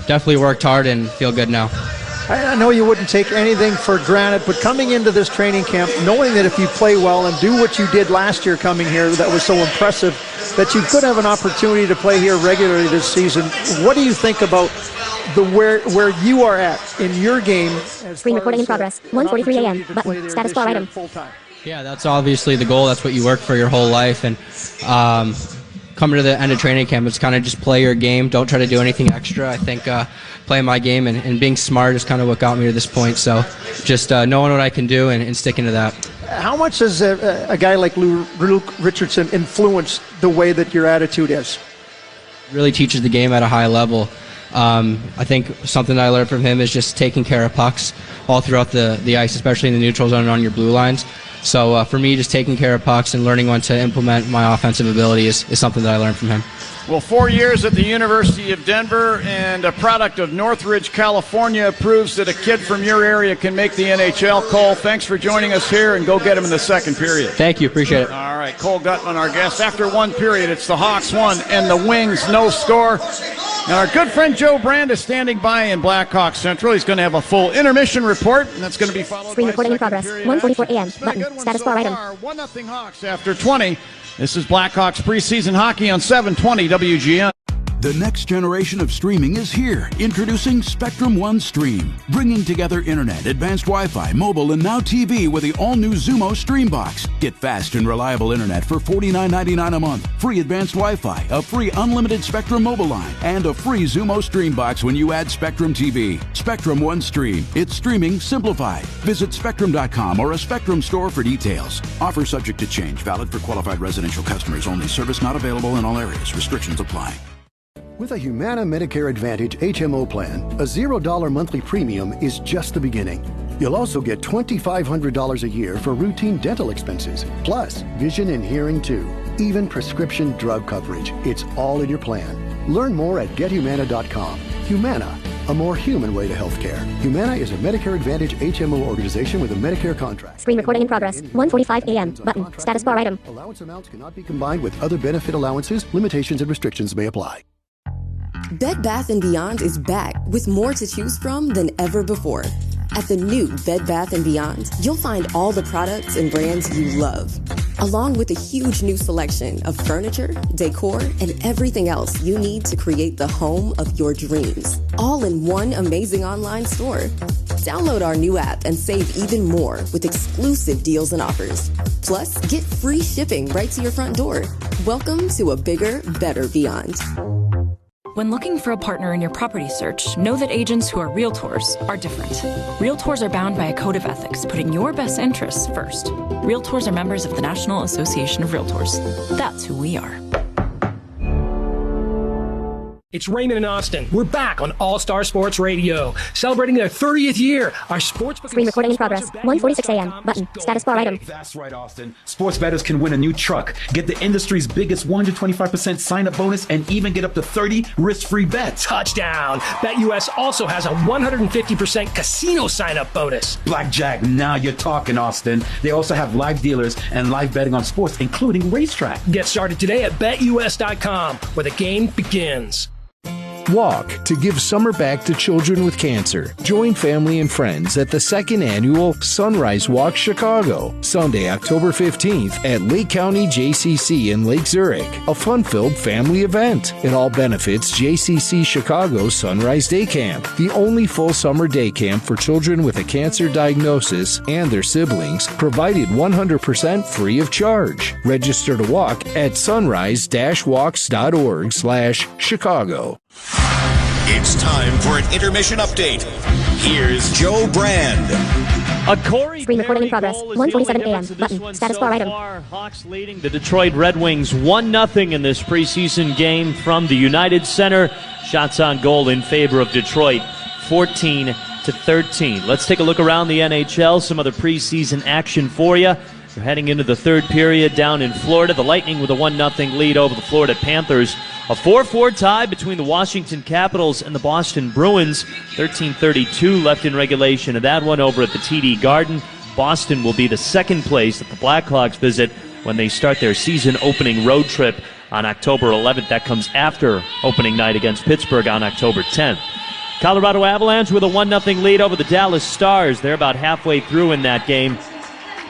definitely worked hard and feel good now. I know you wouldn't take anything for granted, but coming into this training camp, knowing that if you play well and do what you did last year coming here that was so impressive, that you could have an opportunity to play here regularly this season, what do you think about where you are at in your game? Screen recording in progress. 1:43 a.m. Button. Status bar item. Yeah, that's obviously the goal. That's what you work for your whole life. And coming to the end of training camp, it's kind of just play your game. Don't try to do anything extra. I think playing my game and being smart is kind of what got me to this point. So just knowing what I can do and sticking to that. How much does a guy like Luke Richardson influence the way that your attitude is? Really teaches the game at a high level. I think something that I learned from him is just taking care of pucks all throughout the ice, especially in the neutral zone and on your blue lines. So for me, just taking care of pucks and learning when to implement my offensive ability is something that I learned from him. Well, 4 years at the University of Denver and a product of Northridge, California, proves that a kid from your area can make the NHL. Cole, thanks for joining us here, and go get him in the second period. Thank you. Appreciate it. All right, Cole Guttman, our guest. After one period, it's the Hawks 1 and the Wings no score. And our good friend Joe Brand is standing by in Blackhawk Central. He's going to have a full intermission report, and that's going to be followed Screen by recording in progress. 1:44 a.m. Button. Status bar item. 1-0 Hawks after 20. This is Blackhawks preseason hockey on 720 WGN. The next generation of streaming is here. Introducing Spectrum One Stream, bringing together internet, advanced Wi-Fi, mobile, and now TV with the all-new Xumo Stream Box. Get fast and reliable internet for $49.99 a month, free advanced Wi-Fi, a free unlimited Spectrum mobile line, and a free Xumo Stream Box when you add Spectrum TV. Spectrum One Stream. It's streaming simplified. Visit Spectrum.com or a Spectrum store for details. Offer subject to change. Valid for qualified residential customers only. Service not available in all areas. Restrictions apply. With a Humana Medicare Advantage HMO plan, a $0 monthly premium is just the beginning. You'll also get $2,500 a year for routine dental expenses, plus vision and hearing too. Even prescription drug coverage. It's all in your plan. Learn more at GetHumana.com. Humana, a more human way to healthcare. Humana is a Medicare Advantage HMO organization with a Medicare contract. Screen recording in progress. 1:45 a.m. Button. Status bar item. Allowance amounts cannot be combined with other benefit allowances. Limitations and restrictions may apply. Bed Bath & Beyond is back with more to choose from than ever before. At the new Bed Bath & Beyond, you'll find all the products and brands you love, along with a huge new selection of furniture, decor, and everything else you need to create the home of your dreams, all in one amazing online store. Download our new app and save even more with exclusive deals and offers. Plus, get free shipping right to your front door. Welcome to a bigger, better Beyond. When looking for a partner in your property search, know that agents who are realtors are different. Realtors are bound by a code of ethics, putting your best interests first. Realtors are members of the National Association of Realtors. That's who we are. It's Raymond and Austin. We're back on All-Star Sports Radio, celebrating their 30th year. Our sportsbook Screen recording in progress. 1:46 a.m. Button. Status bar item. That's right, Austin. Sports bettors can win a new truck, get the industry's biggest 125% sign-up bonus, and even get up to 30 risk-free bets. Touchdown! BetUS also has a 150% casino sign-up bonus. Blackjack, now you're talking, Austin. They also have live dealers and live betting on sports, including racetrack. Get started today at BetUS.com, where the game begins. Walk to give summer back to children with cancer. Join family and friends at the second annual Sunrise Walk Chicago, Sunday, October 15th at Lake County JCC in Lake Zurich, a fun-filled family event. It all benefits JCC Chicago's Sunrise Day Camp, the only full summer day camp for children with a cancer diagnosis and their siblings, provided 100% free of charge. Register to walk at sunrise-walks.org/Chicago. It's time for an intermission update. Here's Joe Brand. A Corey Screen recording in Perry progress. goal is 1:47 the only a.m. difference in Button. this one Status so bar item. far. Hawks leading the Detroit Red Wings 1-0 in this preseason game from the United Center. Shots on goal in favor of Detroit, 14-13. Let's take a look around the NHL. Some other preseason action for you. We're heading into the third period down in Florida. The Lightning with a 1-0 lead over the Florida Panthers. A 4-4 tie between the Washington Capitals and the Boston Bruins. 13:32 left in regulation of that one over at the TD Garden. Boston will be the second place that the Blackhawks visit when they start their season opening road trip on October 11th. That comes after opening night against Pittsburgh on October 10th. Colorado Avalanche with a 1-0 lead over the Dallas Stars. They're about halfway through in that game,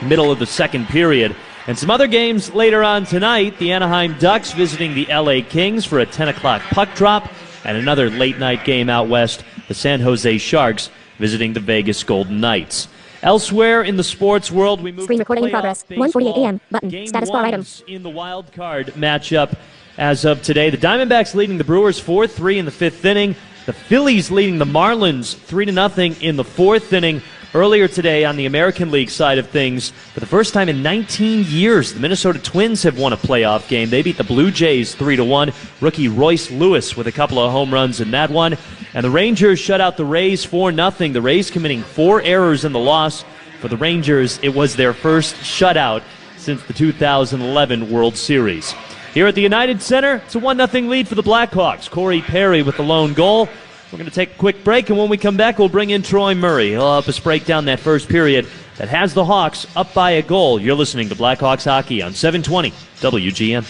middle of the second period. And some other games later on tonight. The Anaheim Ducks visiting the LA Kings for a 10 o'clock puck drop. And another late night game out west. The San Jose Sharks visiting the Vegas Golden Knights. Elsewhere in the sports world, we move Screen to recording in progress. 1:48 a.m. Button. Game Status bar item. in the wild card matchup as of today. The Diamondbacks leading the Brewers 4-3 in the fifth inning. The Phillies leading the Marlins 3-0 in the fourth inning. Earlier today on the American League side of things, for the first time in 19 years, the Minnesota Twins have won a playoff game. They beat the Blue Jays 3-1. Rookie Royce Lewis with a couple of home runs in that one. And the Rangers shut out the Rays 4-0. The Rays committing 4 errors in the loss. For the Rangers, it was their first shutout since the 2011 World Series. Here at the United Center, it's a 1-0 lead for the Blackhawks. Corey Perry with the lone goal. We're going to take a quick break, and when we come back, we'll bring in Troy Murray. He'll help us break down that first period that has the Hawks up by a goal. You're listening to Blackhawks Hockey on 720 WGN.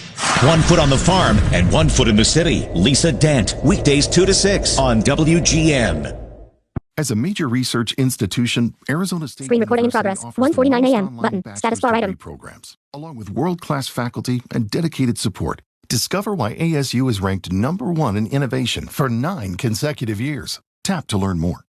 1 foot on the farm and 1 foot in the city. Lisa Dent, weekdays 2 to 6 on WGN. As a major research institution, Arizona State Screen recording in progress. 1:49 a.m. Button. Status bar item. Programs, along with world-class faculty and dedicated support. Discover why ASU is ranked #1 in innovation for 9 consecutive years. Tap to learn more.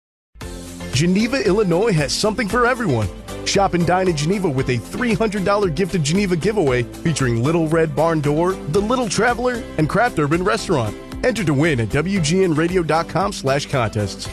Geneva, Illinois has something for everyone. Shop and dine in Geneva with a $300 Gift of Geneva giveaway featuring Little Red Barn Door, The Little Traveler, and Craft Urban Restaurant. Enter to win at WGNradio.com/contests.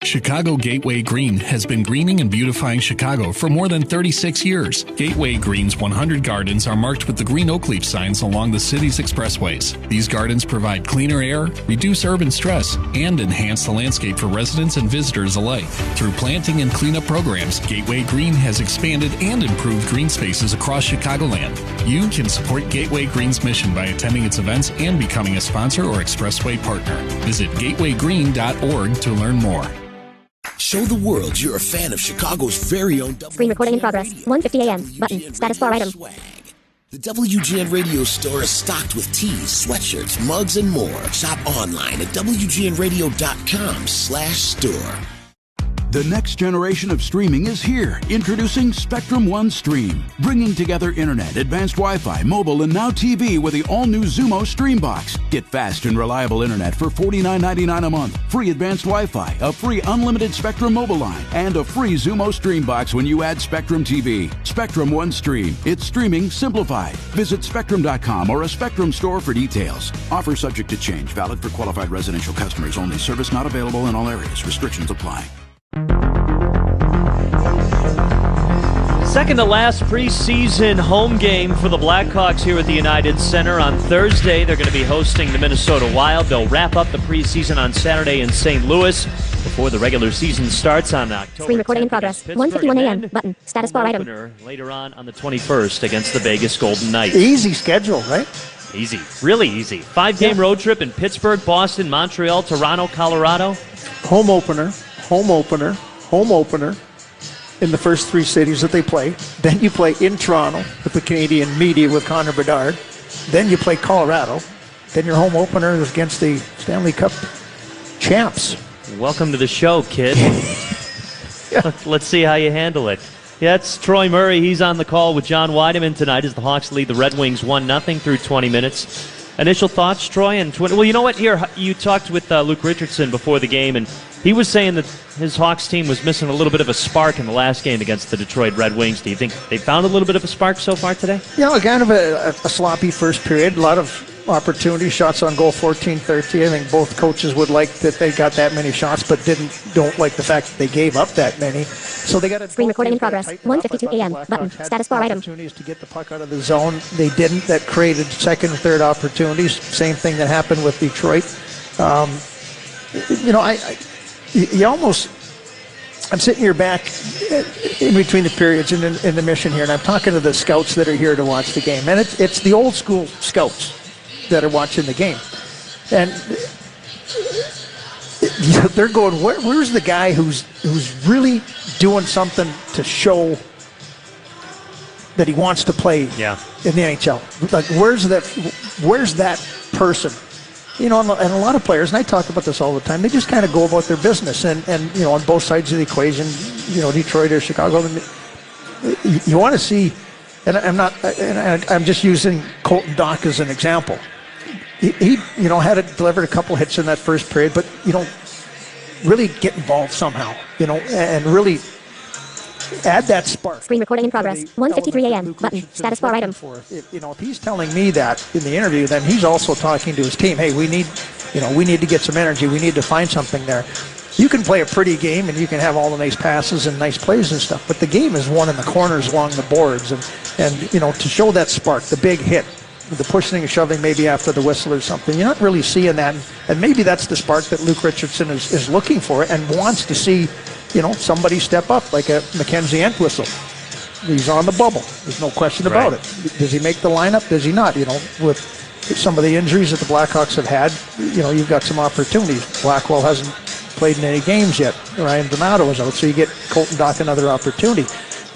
Chicago Gateway Green has been greening and beautifying Chicago for more than 36 years. Gateway Green's 100 gardens are marked with the green oak leaf signs along the city's expressways. These gardens provide cleaner air, reduce urban stress, and enhance the landscape for residents and visitors alike. Through planting and cleanup programs, Gateway Green has expanded and improved green spaces across Chicagoland. You can support Gateway Green's mission by attending its events and becoming a sponsor or expressway partner. Visit gatewaygreen.org to learn more. Show the world you're a fan of Chicago's very own Screen recording in progress. 1:50 a.m. Button. Status bar item. The WGN Radio Store is stocked with tees, sweatshirts, mugs, and more. Shop online at WGNradio.com/store. The next generation of streaming is here. Introducing Spectrum One Stream. Bringing together internet, advanced Wi-Fi, mobile, and now TV with the all-new Zumo Stream Box. Get fast and reliable internet for $49.99 a month. Free advanced Wi-Fi, a free unlimited Spectrum mobile line, and a free Zumo Stream Box when you add Spectrum TV. Spectrum One Stream. It's streaming simplified. Visit Spectrum.com or a Spectrum store for details. Offer subject to change. Valid for qualified residential customers only. Service not available in all areas. Restrictions apply. Second to last preseason home game for the Blackhawks here at the United Center. On Thursday, they're going to be hosting the Minnesota Wild. They'll wrap up the preseason on Saturday in St. Louis before the regular season starts on October. Screen recording in progress. 1:51 a.m. Button. Status bar item. Later on the 21st against the Vegas Golden Knights. Easy schedule, right? Easy. Really easy. 5-game road trip in Pittsburgh, Boston, Montreal, Toronto, Colorado. Home opener, home opener, home opener in the first three cities that they play. Then you play in Toronto with the Canadian media with Connor Bedard. Then you play Colorado. Then your home opener is against the Stanley Cup champs. Welcome to the show, kid. Let's see how you handle it. Yeah, it's Troy Murray. He's on the call with John Weideman tonight as the Hawks lead the Red Wings 1-0 through 20 minutes. Initial thoughts, Troy? And well, you know what? Here, you talked with Luke Richardson before the game, and he was saying that his Hawks team was missing a little bit of a spark in the last game against the Detroit Red Wings. Do you think they found a little bit of a spark so far today? You know, kind of a sloppy first period. A lot of opportunities, shots on goal 14-13. I think both coaches would like that they got that many shots, but don't like the fact that they gave up that many. So they got a screen recording in progress. 1:52 a.m. Button. Status bar item. Opportunities to get the puck out of the zone. They didn't. That created second and third opportunities. Same thing that happened with Detroit. You know, you almost. I'm sitting here back in between the periods in the mission here, and I'm talking to the scouts that are here to watch the game, and it's the old school scouts that are watching the game, and they're going, where's the guy who's really doing something to show that he wants to play in the NHL? Like, where's that person? You know, and a lot of players, and I talk about this all the time, they just kind of go about their business, and you know, on both sides of the equation, you know, Detroit or Chicago, you want to see, and I'm just using Colton Dach as an example. He you know, had delivered a couple hits in that first period, but, you know, really get involved somehow, you know, and really add that spark. Screen recording in progress. 1:53 a.m. Button. Status bar item. You know, if he's telling me that in the interview, then he's also talking to his team. Hey, we need to get some energy. We need to find something there. You can play a pretty game and you can have all the nice passes and nice plays and stuff, but the game is won in the corners along the boards, and you know, to show that spark, the big hit, the pushing and shoving maybe after the whistle or something, you're not really seeing that, and maybe that's the spark that Luke Richardson is looking for and wants to see, you know, somebody step up like a Mackenzie Entwistle. He's on the bubble. There's no question about it. Does he make the lineup? Does he not? You know, with some of the injuries that the Blackhawks have had, you know, you've got some opportunities. Blackwell hasn't played in any games yet. Ryan Donato is out, so you get Colton Dach another opportunity.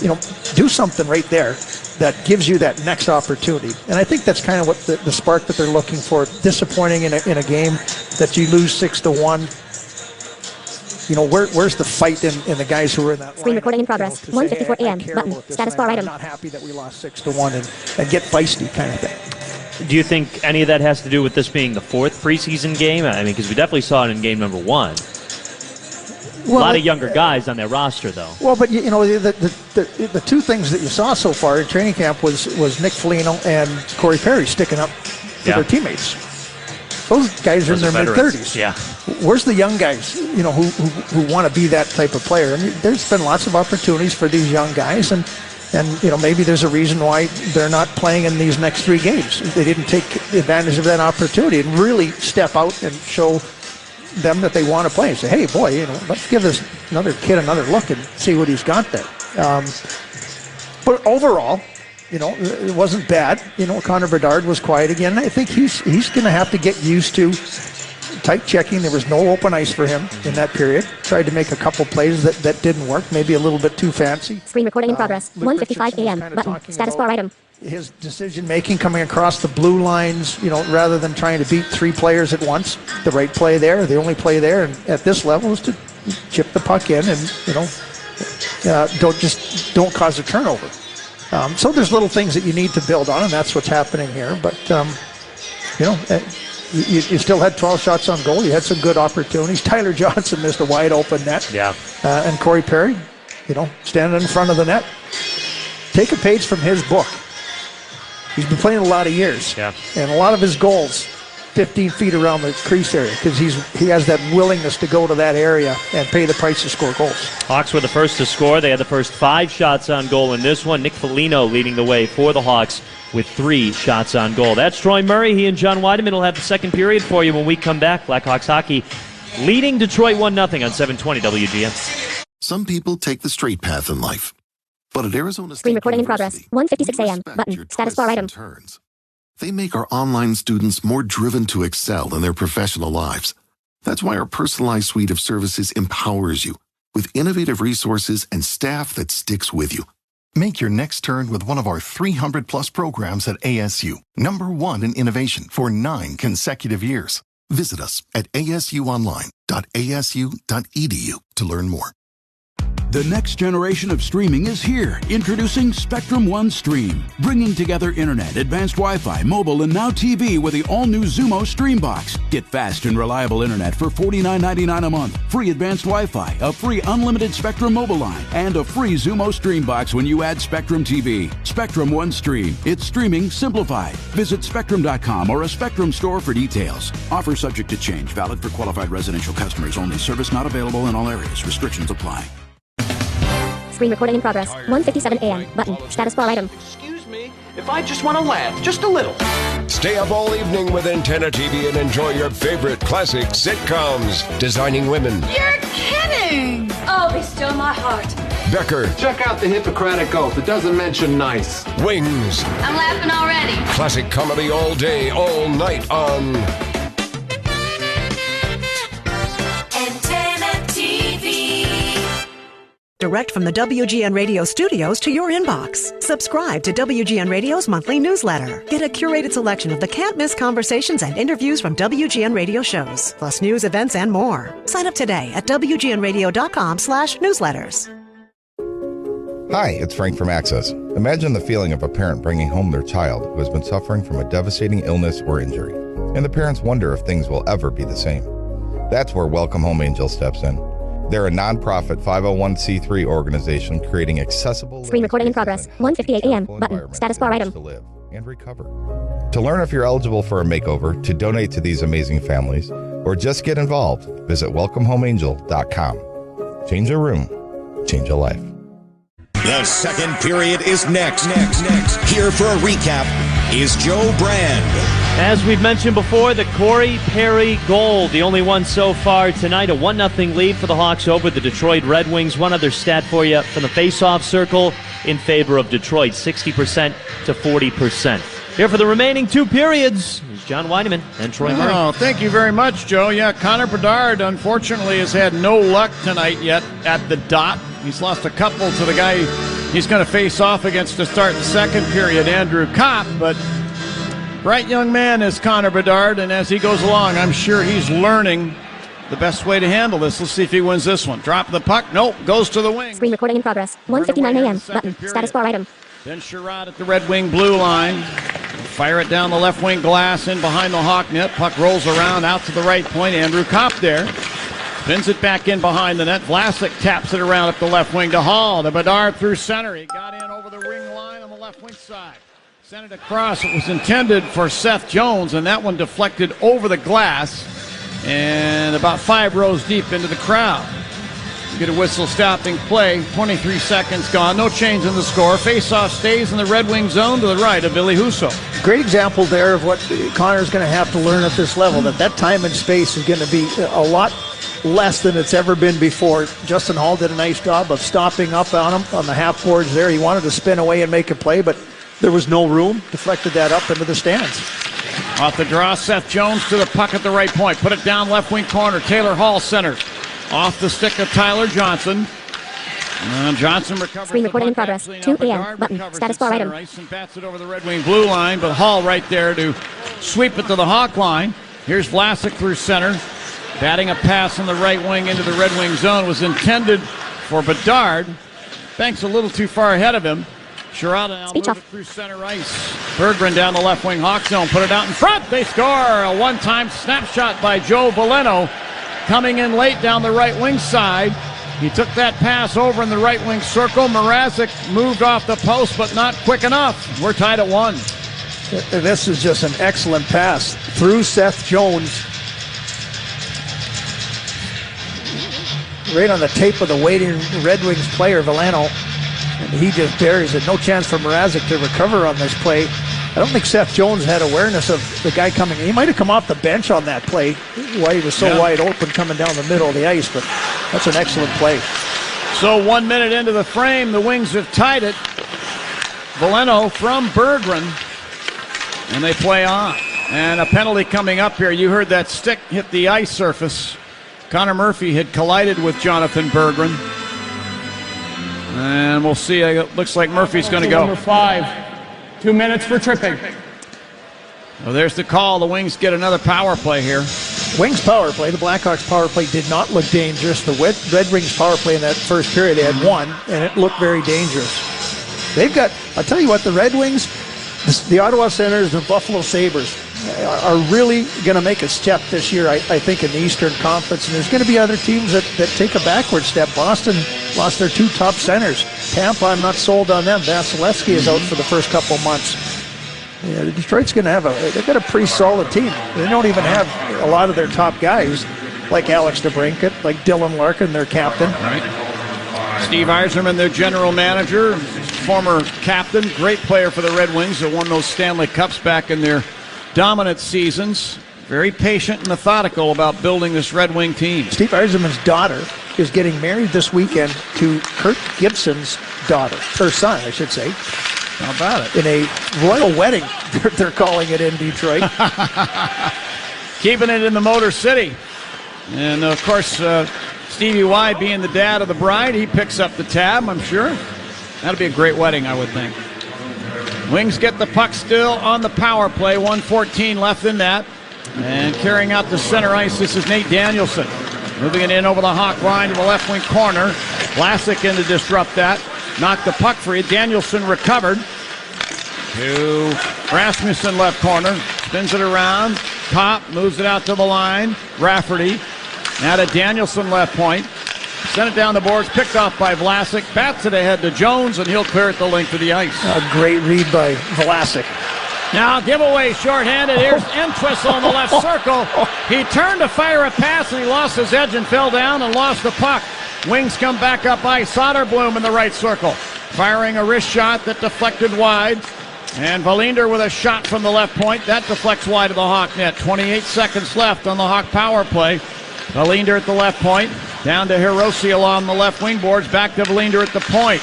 You know, do something right there that gives you that next opportunity. And I think that's kind of what the spark that they're looking for. Disappointing in a game that you lose 6-1. You know, where's the fight in the guys who are in that screen lineup, recording in progress. 1:54 a.m. Button. Status bar item. I'm not happy that we lost 6-1 and get feisty kind of thing. Do you think any of that has to do with this being the fourth preseason game? I mean, because we definitely saw it in game number 1. Well, a lot of younger guys on their roster, though. Well, but you know, the two things that you saw so far in training camp was Nick Foligno and Corey Perry sticking up for their teammates. Those guys are in their mid-30s. Yeah. Where's the young guys, you know, who want to be that type of player? I mean, there's been lots of opportunities for these young guys, and you know, maybe there's a reason why they're not playing in these next 3 games. They didn't take advantage of that opportunity and really step out and show them that they want to play and say, hey, boy, you know, let's give this another kid another look and see what he's got there. But overall, you know, it wasn't bad. You know, Connor Bedard was quiet again. I think he's going to have to get used to tight checking. There was no open ice for him in that period. Tried to make a couple plays that didn't work, maybe a little bit too fancy. Screen recording in progress. 1:55 a.m. Button. Status bar item. His decision-making coming across the blue lines, you know, rather than trying to beat 3 players at once. The right play there, the only play there, and at this level is to chip the puck in and, don't cause a turnover. So there's little things that you need to build on, and that's what's happening here. But, you still had 12 shots on goal. You had some good opportunities. Tyler Johnson missed a wide open net. Yeah. And Corey Perry, standing in front of the net. Take a page from his book. He's been playing a lot of years. Yeah. And a lot of his goals, 15 feet around the crease area, because he has that willingness to go to that area and pay the price to score goals. Hawks were the first to score. They had the first 5 shots on goal in this one. Nick Foligno leading the way for the Hawks with 3 shots on goal. That's Troy Murray. He and John Weideman will have the second period for you when we come back. Blackhawks hockey leading Detroit 1-0 on 720 WGN. Some people take the straight path in life. But at Arizona State Screen recording in progress. 1:56 a.m. Button. Status bar item. They make our online students more driven to excel in their professional lives. That's why our personalized suite of services empowers you with innovative resources and staff that sticks with you. Make your next turn with one of our 300-plus programs at ASU, #1 in innovation for 9 consecutive years. Visit us at asuonline.asu.edu to learn more. The next generation of streaming is here. Introducing Spectrum One Stream, bringing together internet, advanced Wi-Fi, mobile, and now TV with the all-new Xumo Stream Box. Get fast and reliable internet for $49.99 a month, free advanced Wi-Fi, a free unlimited Spectrum mobile line, and a free Xumo Stream Box when you add Spectrum TV. Spectrum One Stream. It's streaming simplified. Visit Spectrum.com or a Spectrum store for details. Offer subject to change. Valid for qualified residential customers only. Service not available in all areas. Restrictions apply. Screen recording in progress. 1:57 a.m. Button. Status bar item. Excuse me, if I just want to laugh, just a little. Stay up all evening with Antenna TV and enjoy your favorite classic sitcoms. Designing Women. You're kidding! Oh, they stole my heart. Becker. Check out the Hippocratic Oath. It doesn't mention nice. Wings. I'm laughing already. Classic comedy all day, all night on Antenna TV. Direct from the WGN Radio studios to your inbox. Subscribe to WGN Radio's monthly newsletter. Get a curated selection of the can't-miss conversations and interviews from WGN Radio shows, plus news, events, and more. Sign up today at WGNradio.com/newsletters. Hi, it's Frank from Access. Imagine the feeling of a parent bringing home their child who has been suffering from a devastating illness or injury, and the parents wonder if things will ever be the same. That's where Welcome Home Angel steps in. They're a nonprofit 501c3 organization creating accessible Screen recording in progress. 1:58 a.m. Button. Status bar item. To live and recover. To learn if you're eligible for a makeover, to donate to these amazing families, or just get involved, visit welcomehomeangel.com. Change a room, change a life. The second period is next. Here for a recap is Joe Brand. As we've mentioned before, the Corey Perry goal, the only one so far tonight, a 1-0 lead for the Hawks over the Detroit Red Wings. One other stat for you from the face-off circle in favor of Detroit, 60% to 40%. Here for the remaining 2 periods is John Weideman and Troy Murray. Oh, thank you very much, Joe. Yeah, Connor Bedard, unfortunately, has had no luck tonight yet at the dot. He's lost a couple to the guy he's going to face off against to start the second period, Andrew Kopp, but bright young man is Connor Bedard, and as he goes along, I'm sure he's learning the best way to handle this. Let's see if he wins this one. Drop the puck. Nope. Goes to the wing. Screen recording in progress. 1:59 a.m. Button. Status bar item. Ben Sherrod at the Red Wing blue line. Fire it down the left wing glass in behind the Hawk net. Puck rolls around out to the right point. Andrew Kopp there. Spins it back in behind the net. Vlasic taps it around up the left wing to Hall. To Bedard through center. He got in over the wing line on the left wing side. Sent it across. It was intended for Seth Jones, and that one deflected over the glass and about 5 rows deep into the crowd. Get a whistle stopping play. 23 seconds gone. No change in the score. Face-off stays in the Red Wing zone to the right of Billy Husso. Great example there of what Connor's going to have to learn at this level, that time and space is going to be a lot less than it's ever been before. Justin Hall did a nice job of stopping up on him on the half boards there. He wanted to spin away and make a play, but there was no room. Deflected that up into the stands. Off the draw, Seth Jones to the puck at the right point. Put it down left wing corner. Taylor Hall center. Off the stick of Tyler Johnson. Johnson recovers. Screen recording in progress. 2 a.m. Button. Status bar item. And bats it over the Red Wing blue line, but Hall right there to sweep it to the Hawk line. Here's Vlasic through center. Batting a pass on the right wing into the Red Wing zone was intended for Bedard. Banks a little too far ahead of him. Sherrod now move it through center ice. Berggren down the left wing Hawk zone, put it out in front. They score. A one-time snapshot by Joe Veleno coming in late down the right wing side. He took that pass over in the right wing circle. Mrazek moved off the post, but not quick enough. We're tied at 1. This is just an excellent pass through Seth Jones. Right on the tape of the waiting Red Wings player, Veleno. And he just buries it. No chance for Mrazek to recover on this play. I don't think Seth Jones had awareness of the guy coming. He might have come off the bench on that play, why he was so wide open coming down the middle of the ice, but that's an excellent play. So 1 minute into the frame, the Wings have tied it. Veleno from Berggren, and they play on. And a penalty coming up here. You heard that stick hit the ice surface. Connor Murphy had collided with Jonathan Berggren. And we'll see. It looks like Murphy's going to go. Number 5. 2 minutes for tripping. Well, there's the call. The Wings get another power play here. Wings power play. The Blackhawks power play did not look dangerous. The Red Wings power play in that first period, they had one, and it looked very dangerous. They've got, I'll tell you what, the Red Wings, the Ottawa Senators, the Buffalo Sabres are really going to make a step this year, I think, in the Eastern Conference. And there's going to be other teams that take a backward step. Boston lost their 2 top centers. Tampa, I'm not sold on them. Vasilevsky is out for the first couple months. Yeah, Detroit's going to have they've got a pretty solid team. They don't even have a lot of their top guys, like Alex DeBrincat, like Dylan Larkin, their captain. Right. Steve Yzerman, their general manager, former captain, great player for the Red Wings that won those Stanley Cups back in their dominant seasons. Very patient and methodical about building this Red Wing team. Steve Yzerman's daughter is getting married this weekend to Kirk Gibson's daughter, her son, I should say. How about it? In a royal wedding, they're calling it in Detroit. Keeping it in the Motor City. And, of course, Stevie Y being the dad of the bride, he picks up the tab, I'm sure. That'll be a great wedding, I would think. Wings get the puck still on the power play. 1:14 left in that. And carrying out the center ice, this is Nate Danielson. Moving it in over the Hawk line to the left wing corner. Vlasic in to disrupt that. Knocked the puck free. Danielson recovered. To Rasmussen left corner. Spins it around. Top moves it out to the line. Rafferty. Now to Danielson left point. Sent it down the boards, picked off by Vlasic, bats it ahead to Jones, and he'll clear it the length of the ice. A great read by Vlasic. Now giveaway shorthanded. Here's Entwistle in the left circle. He turned to fire a pass, and he lost his edge and fell down and lost the puck. Wings come back up by Soderblom in the right circle. Firing a wrist shot that deflected wide. And Verlinder with a shot from the left point. That deflects wide of the Hawk net. 28 seconds left on the Hawk power play. Verlinder at the left point. Down to Hirose along the left wing boards. Back to Verlinder at the point.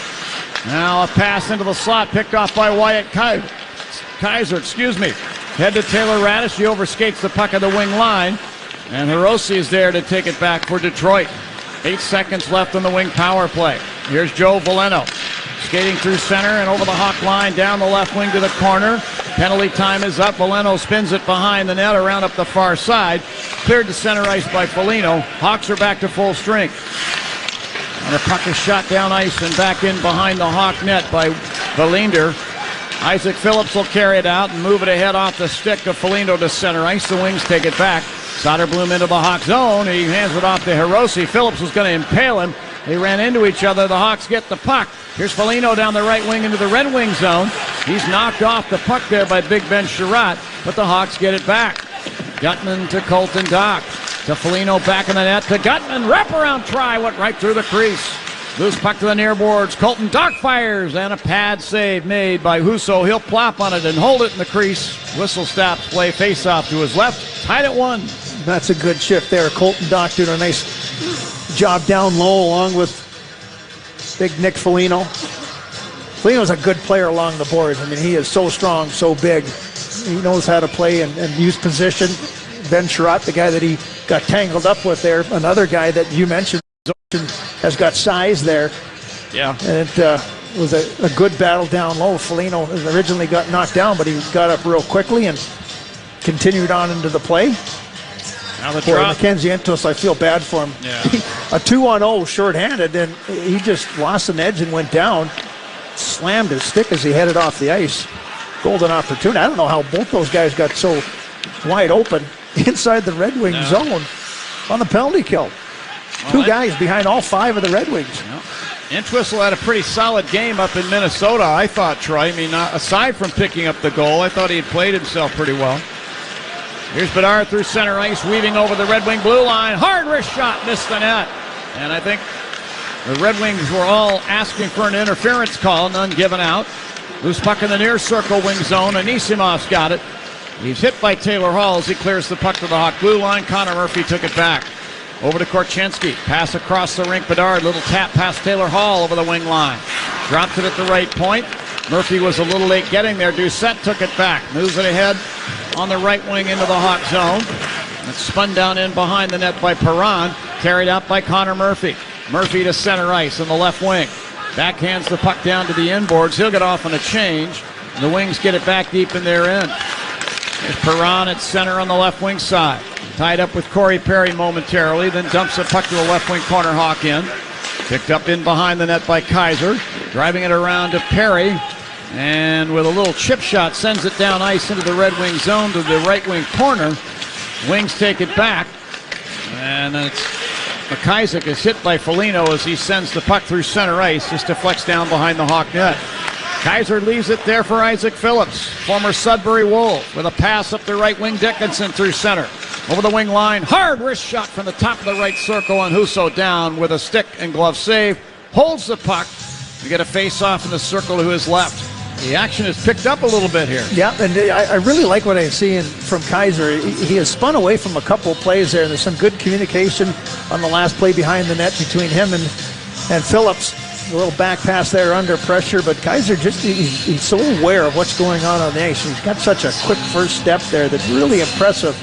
Now a pass into the slot picked off by Wyatt Kaiser. Head to Taylor Radish. He overskates the puck of the wing line. And Hirose is there to take it back for Detroit. 8 seconds left on the wing power play. Here's Joe Veleno. Skating through center and over the Hawk line, down the left wing to the corner. Penalty time is up. Veleno spins it behind the net, around up the far side. Cleared to center ice by Foligno. Hawks are back to full strength. And the puck is shot down ice and back in behind the Hawk net by Verlinder. Isaac Phillips will carry it out and move it ahead off the stick of Foligno to center ice. The Wings take it back. Soderblom into the Hawk zone. He hands it off to Hirose. Phillips was going to impale him. They ran into each other. The Hawks get the puck. Here's Foligno down the right wing into the Red Wing zone. He's knocked off the puck there by Big Ben Sherratt, but the Hawks get it back. Gutman to Colton Dach. To Foligno back in the net to Gutman. Wraparound try went right through the crease. Loose puck to the near boards. Colton Dach fires, and a pad save made by Husso. He'll plop on it and hold it in the crease. Whistle stops play. Face off to his left. Tied at 1. That's a good shift there. Colton Dach doing a nice job down low along with big Nick Foligno. Foligno's a good player along the boards. I mean, he is so strong, so big. He knows how to play and use position. Ben Sherratt, the guy that he got tangled up with there, another guy that you mentioned has got size there. Yeah. And it was a good battle down low. Foligno originally got knocked down, but he got up real quickly and continued on into the play. Now the Boy, drop. Mackenzie Entwistle, I feel bad for him. Yeah. A 2-on-0 shorthanded, and he just lost an edge and went down. Slammed his stick as he headed off the ice. Golden opportunity. I don't know how both those guys got so wide open inside the Red Wing zone on the penalty kill. Two guys behind all 5 of the Red Wings. Entwistle had a pretty solid game up in Minnesota, I thought, Troy. I mean, aside from picking up the goal, I thought he had played himself pretty well. Here's Bedard through center ice, weaving over the Red Wing blue line. Hard wrist shot, missed the net. And I think the Red Wings were all asking for an interference call, none given out. Loose puck in the near circle wing zone. Anisimov's got it. He's hit by Taylor Hall as he clears the puck to the Hawk blue line. Connor Murphy took it back. Over to Korchinski. Pass across the rink. Bedard, little tap past Taylor Hall over the wing line. Dropped it at the right point. Murphy was a little late getting there. Doucette took it back. Moves it ahead on the right wing into the Hawk zone. It's spun down in behind the net by Perron. Carried out by Connor Murphy. Murphy to center ice on the left wing. Backhands the puck down to the inboards. He'll get off on a change. The Wings get it back deep in their end. There's Perron at center on the left wing side. Tied up with Corey Perry momentarily, then dumps the puck to the left wing corner. Hawk in. Picked up in behind the net by Kaiser. Driving it around to Perry. And with a little chip shot, sends it down ice into the Red Wing zone to the right wing corner. Wings take it back. And it's McIsaac is hit by Foligno as he sends the puck through center ice. Just deflects down behind the Hawk net. Kaiser leaves it there for Isaac Phillips, former Sudbury Wolf, with a pass up the right wing. Dickinson through center. Over the wing line. Hard wrist shot from the top of the right circle, and Husso down with a stick and glove save. Holds the puck to get a face-off in the circle to his left. The action is picked up a little bit here. Yeah, and I really like what I'm seeing from Kaiser. He has spun away from a couple of plays there, and there's some good communication on the last play behind the net between him and Phillips. A little back pass there under pressure, but Kaiser he's so aware of what's going on the ice. He's got such a quick first step there that's really impressive.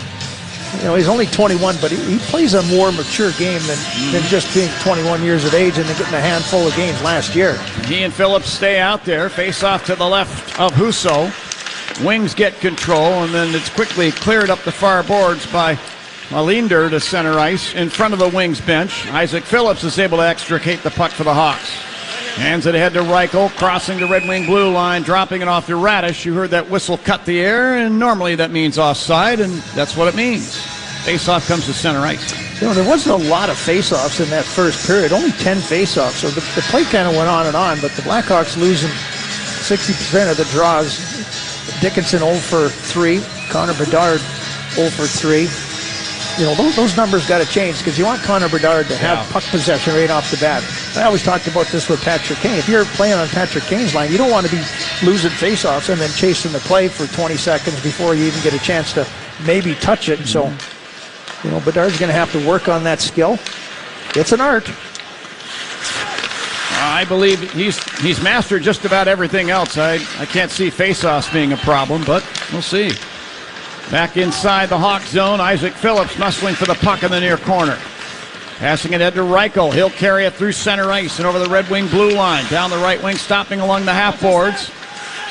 You know, he's only 21, but he plays a more mature game than just being 21 years of age and then getting a handful of games last year. He and Phillips stay out there. Face off to the left of Husso. Wings get control, and then it's quickly cleared up the far boards by Malinder to center ice in front of the Wings bench. Isaac Phillips is able to extricate the puck for the Hawks. Hands it ahead to Reichel, crossing the Red Wing blue line, dropping it off to Radish. You heard that whistle cut the air, and normally that means offside, and that's what it means. Face-off comes to center ice. You know, there wasn't a lot of face-offs in that first period, only 10 face-offs, so the play kind of went on, but the Blackhawks losing 60% of the draws. Dickinson 0 for 3, Connor Bedard 0 for 3. You know, those numbers got to change because you want Connor Bedard to have puck possession right off the bat. I always talked about this with Patrick Kane. If you're playing on Patrick Kane's line, you don't want to be losing faceoffs and then chasing the play for 20 seconds before you even get a chance to maybe touch it. So, you know, Bedard's going to have to work on that skill. It's an art. I believe he's mastered just about everything else. I can't see faceoffs being a problem, but we'll see. Back inside the Hawk zone, Isaac Phillips muscling for the puck in the near corner. Passing it ahead to Reichel. He'll carry it through center ice and over the Red Wing blue line. Down the right wing, stopping along the half boards.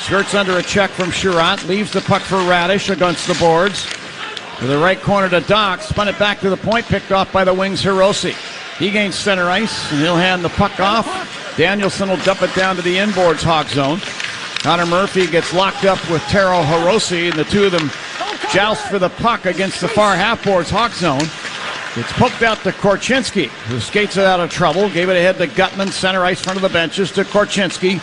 Skirts under a check from Sherratt. Leaves the puck for Radish against the boards. To the right corner to Doc. Spun it back to the point. Picked off by the Wings' Hirose. He gains center ice and he'll hand the puck off. Danielson will dump it down to the inboards Hawk zone. Connor Murphy gets locked up with Taro Hirose, and the two of them joust for the puck against the far half boards Hawk zone. It's poked out to Korchinski, who skates it out of trouble. Gave it ahead to Gutman, center ice front of the benches to Korchinski.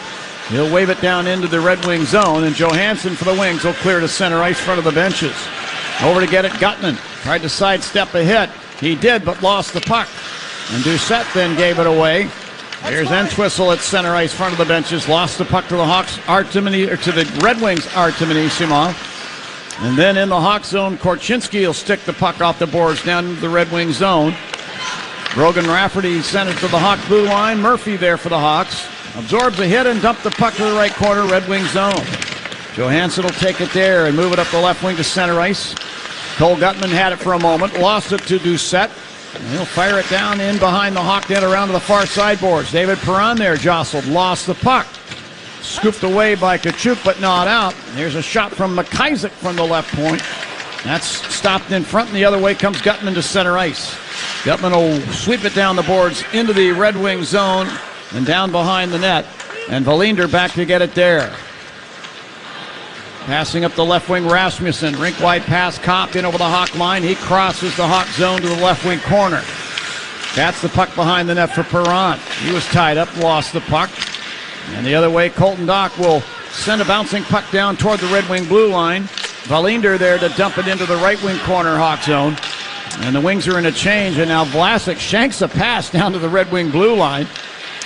He'll wave it down into the Red Wing zone, and Johansson for the Wings will clear to center ice front of the benches. Over to get it, Gutman. Tried to sidestep a hit. He did, but lost the puck. And Doucette then gave it away. Here's Entwistle at center ice front of the benches. Lost the puck to the Hawks, to the Red Wings, Artem Anisimov. And then in the Hawk zone, Korchinski will stick the puck off the boards down into the Red Wing zone. Brogan Rafferty sent it to the Hawk blue line. Murphy there for the Hawks. Absorbs a hit and dumped the puck to the right corner, Red Wing zone. Johansson will take it there and move it up the left wing to center ice. Cole Gutman had it for a moment, lost it to Doucette. And he'll fire it down in behind the Hawk net around to the far sideboards. David Perron there jostled, lost the puck. Scooped away by Kachuk, but not out. There's a shot from McIsaac from the left point. That's stopped in front, and the other way comes Gutman to center ice. Gutman will sweep it down the boards into the Red Wing zone and down behind the net. And Verlinder back to get it there. Passing up the left wing, Rasmussen. Rink-wide pass, Kopp in over the Hawk line. He crosses the Hawk zone to the left wing corner. That's the puck behind the net for Perron. He was tied up, lost the puck. And the other way, Colton Dach will send a bouncing puck down toward the Red Wing blue line. Verlinder there to dump it into the right wing corner Hawk zone. And the Wings are in a change, and now Vlasic shanks a pass down to the Red Wing blue line.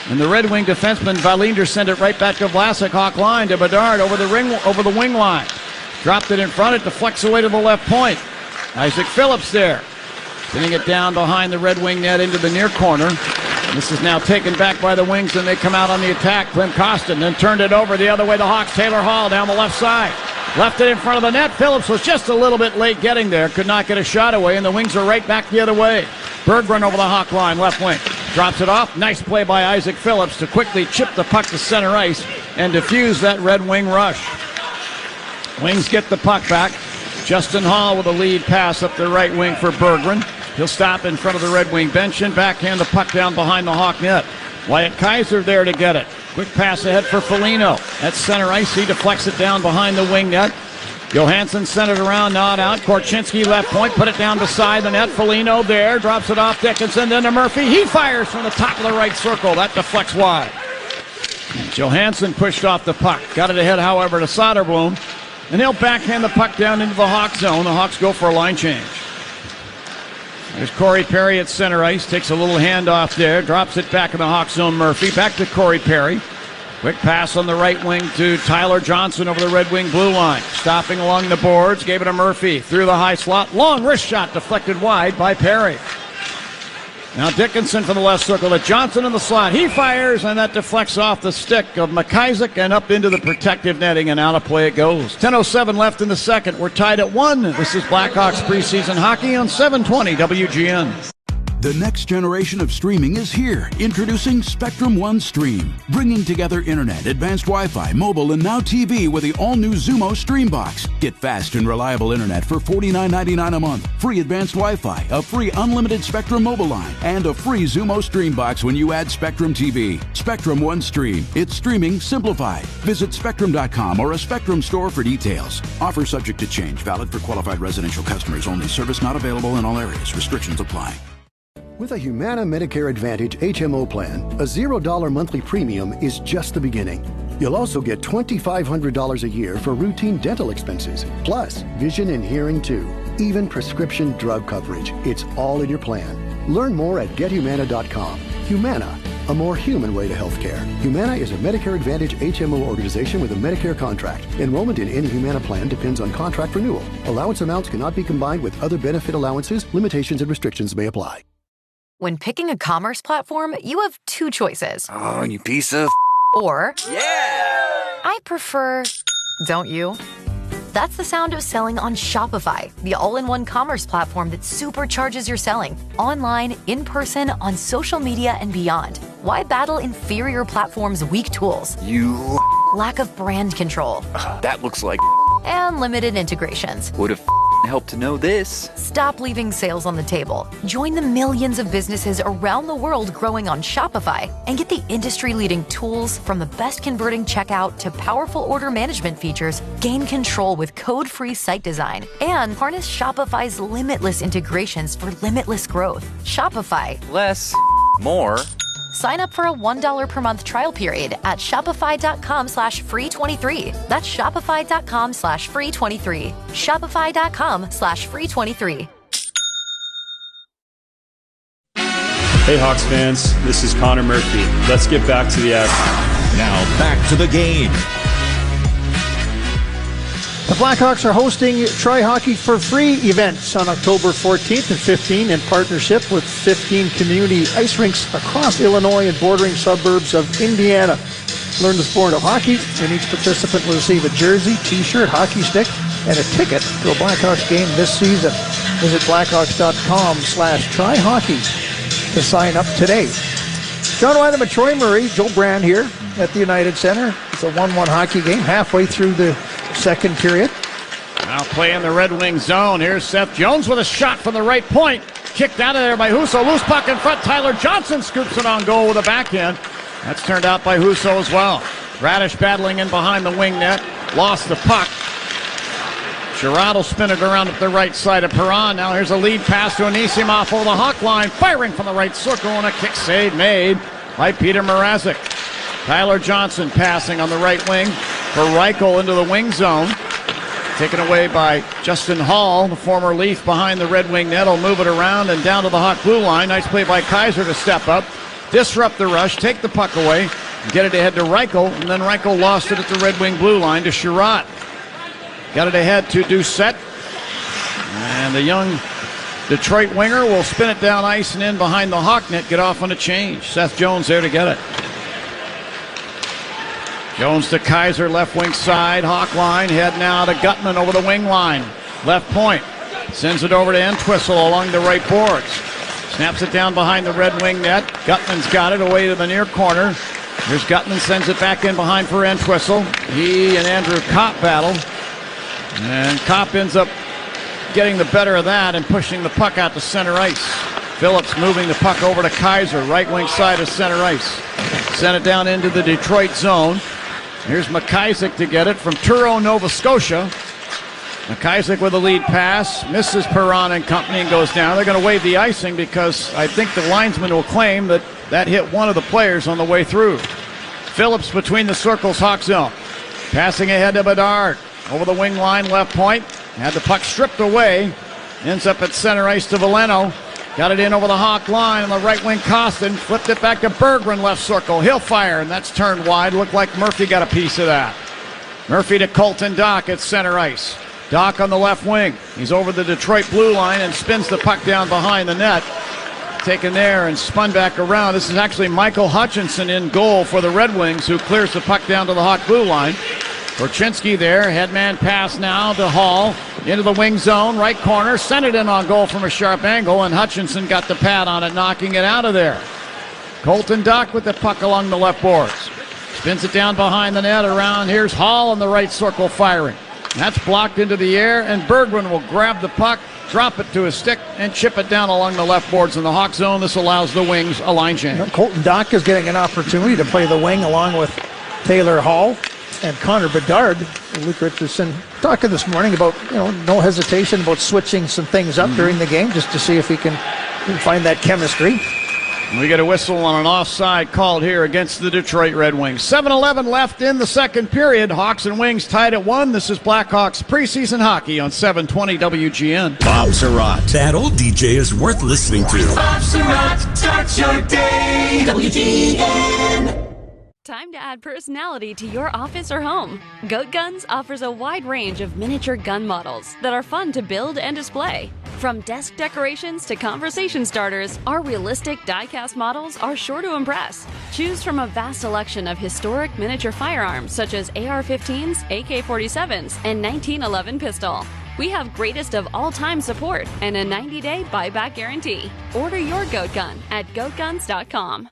And the Red Wing defenseman Verlinder sent it right back to Vlasic, Hawk line to Bedard over the wing line. Dropped it in front, it deflects away to the left point. Isaac Phillips there, sending it down behind the Red Wing net into the near corner. And this is now taken back by the Wings, and they come out on the attack. Klim Kostin then turned it over the other way. The Hawks, Taylor Hall down the left side. Left it in front of the net. Phillips was just a little bit late getting there. Could not get a shot away, and the Wings are right back the other way. Berggren over the Hawk line, left wing. Drops it off. Nice play by Isaac Phillips to quickly chip the puck to center ice and defuse that Red Wing rush. Wings get the puck back. Justin Hall with a lead pass up the right wing for Berggren. He'll stop in front of the Red Wing bench and backhand the puck down behind the Hawk net. Wyatt Kaiser there to get it. Quick pass ahead for Foligno. At center ice, he deflects it down behind the wing net. Johansson sent it around, not out. Korchinski left point, put it down beside the net. Foligno there, drops it off Dickinson, then to Murphy. He fires from the top of the right circle. That deflects wide. Johansson pushed off the puck. Got it ahead, however, to Soderblom. And he'll backhand the puck down into the Hawk zone. The Hawks go for a line change. There's Corey Perry at center ice. Takes a little handoff there. Drops it back in the Hawk zone. Murphy back to Corey Perry. Quick pass on the right wing to Tyler Johnson over the Red Wing blue line. Stopping along the boards. Gave it to Murphy. Through the high slot. Long wrist shot deflected wide by Perry. Now Dickinson from the left circle to Johnson in the slot. He fires, and that deflects off the stick of McIsaac and up into the protective netting, and out of play it goes. 10:07 left in the second. We're tied at 1. This is Blackhawks preseason hockey on 720 WGN. The next generation of streaming is here. Introducing Spectrum One Stream, bringing together internet, advanced Wi-Fi, mobile, and now TV with the all-new Xumo Stream Box. Get fast and reliable internet for $49.99 a month, free advanced Wi-Fi, a free unlimited Spectrum mobile line, and a free Xumo Stream Box when you add Spectrum TV. Spectrum One Stream. It's streaming simplified. Visit Spectrum.com or a Spectrum store for details. Offer subject to change. Valid for qualified residential customers only. Service not available in all areas. Restrictions apply. With a Humana Medicare Advantage HMO plan, a $0 monthly premium is just the beginning. You'll also get $2,500 a year for routine dental expenses, plus vision and hearing too. Even prescription drug coverage. It's all in your plan. Learn more at GetHumana.com. Humana, a more human way to healthcare. Humana is a Medicare Advantage HMO organization with a Medicare contract. Enrollment in any Humana plan depends on contract renewal. Allowance amounts cannot be combined with other benefit allowances. Limitations and restrictions may apply. When picking a commerce platform, you have two choices. Oh, you piece of... Or... Yeah! I prefer... Don't you? That's the sound of selling on Shopify, the all-in-one commerce platform that supercharges your selling. Online, in person, on social media, and beyond. Why battle inferior platforms' weak tools? You... Lack of brand control. That looks like... And limited integrations. Would have helped to know this. Stop leaving sales on the table. Join the millions of businesses around the world growing on Shopify and get the industry-leading tools from the best converting checkout to powerful order management features. Gain control with code-free site design and harness Shopify's limitless integrations for limitless growth. Shopify. Less. More. Sign up for a $1 per month trial period at shopify.com/free23. That's shopify.com/free23. Shopify.com/free23. Hey Hawks fans, this is Connor Murphy. Let's get back to the action. Now back to the game. The Blackhawks are hosting Try Hockey for Free events on October 14th and 15th in partnership with 15 community ice rinks across Illinois and bordering suburbs of Indiana. Learn the sport of hockey, and each participant will receive a jersey, t-shirt, hockey stick, and a ticket to a Blackhawks game this season. Visit blackhawks.com/tryhockey to sign up today. John Wyndham and Troy Murray, Joe Brand here at the United Center. It's a 1-1 hockey game halfway through the second period. Now play in the Red Wing zone. Here's Seth Jones with a shot from the right point. Kicked out of there by Husso. Loose puck in front. Tyler Johnson scoops it on goal with a backhand. That's turned out by Husso as well. Radish battling in behind the wing net. Lost the puck. Sherrod will spin it around at the right side of Perron. Now here's a lead pass to Anisimov over the Hawk line. Firing from the right circle and a kick save made by Peter Mrazek. Tyler Johnson passing on the right wing for Reichel into the wing zone. Taken away by Justin Hall, the former Leaf behind the Red Wing net. Will move it around and down to the Hawk blue line. Nice play by Kaiser to step up, disrupt the rush, take the puck away, get it ahead to Reichel, and then Reichel lost it at the Red Wing blue line to Sherratt. Got it ahead to Doucette, and the young Detroit winger will spin it down ice and in behind the Hawk net, get off on a change. Seth Jones there to get it. Jones to Kaiser, left wing side, Hawk line, head now to Gutman over the wing line. Left point, sends it over to Entwistle along the right boards. Snaps it down behind the Red Wing net. Gutman's got it away to the near corner. Here's Gutman, sends it back in behind for Entwistle. He and Andrew Kopp battle. And Kopp ends up getting the better of that and pushing the puck out to center ice. Phillips moving the puck over to Kaiser, right wing side of center ice. Sent it down into the Detroit zone. Here's McIsaac to get it from Truro, Nova Scotia. McIsaac with a lead pass, misses Perron and company and goes down. They're going to waive the icing because I think the linesman will claim that that hit one of the players on the way through. Phillips between the circles, Hawk zone. Passing ahead to Bedard. Over the wing line, left point. Had the puck stripped away. Ends up at center ice to Veleno. Got it in over the Hawk line on the right wing. Costin flipped it back to Berggren, left circle. He'll fire, and that's turned wide. Looked like Murphy got a piece of that. Murphy to Colton Dock at center ice. Dock on the left wing. He's over the Detroit blue line and spins the puck down behind the net. Taken there and spun back around. This is actually Michael Hutchinson in goal for the Red Wings, who clears the puck down to the Hawk blue line. Korchinski there, headman pass now to Hall, into the wing zone, right corner, sent it in on goal from a sharp angle, and Hutchinson got the pad on it, knocking it out of there. Colton Dock with the puck along the left boards. Spins it down behind the net, around, here's Hall in the right circle firing. That's blocked into the air, and Berggren will grab the puck, drop it to his stick, and chip it down along the left boards in the Hawk zone. This allows the Wings a line change. Colton Dock is getting an opportunity to play the wing along with Taylor Hall and Connor Bedard. Luke Richardson talking this morning about, no hesitation about switching some things up during the game just to see if he can find that chemistry. We get a whistle on an offside called here against the Detroit Red Wings. 7:11 left in the second period. Hawks and Wings tied at 1. This is Blackhawks preseason hockey on 720 WGN. Bob Surratt. That old DJ is worth listening to. Bob Surratt starts your day. WGN. Time to add personality to your office or home. Goat Guns offers a wide range of miniature gun models that are fun to build and display. From desk decorations to conversation starters, our realistic die-cast models are sure to impress. Choose from a vast selection of historic miniature firearms such as AR-15s, AK-47s, and 1911 pistol. We have greatest of all-time support and a 90-day buyback guarantee. Order your Goat Gun at goatguns.com.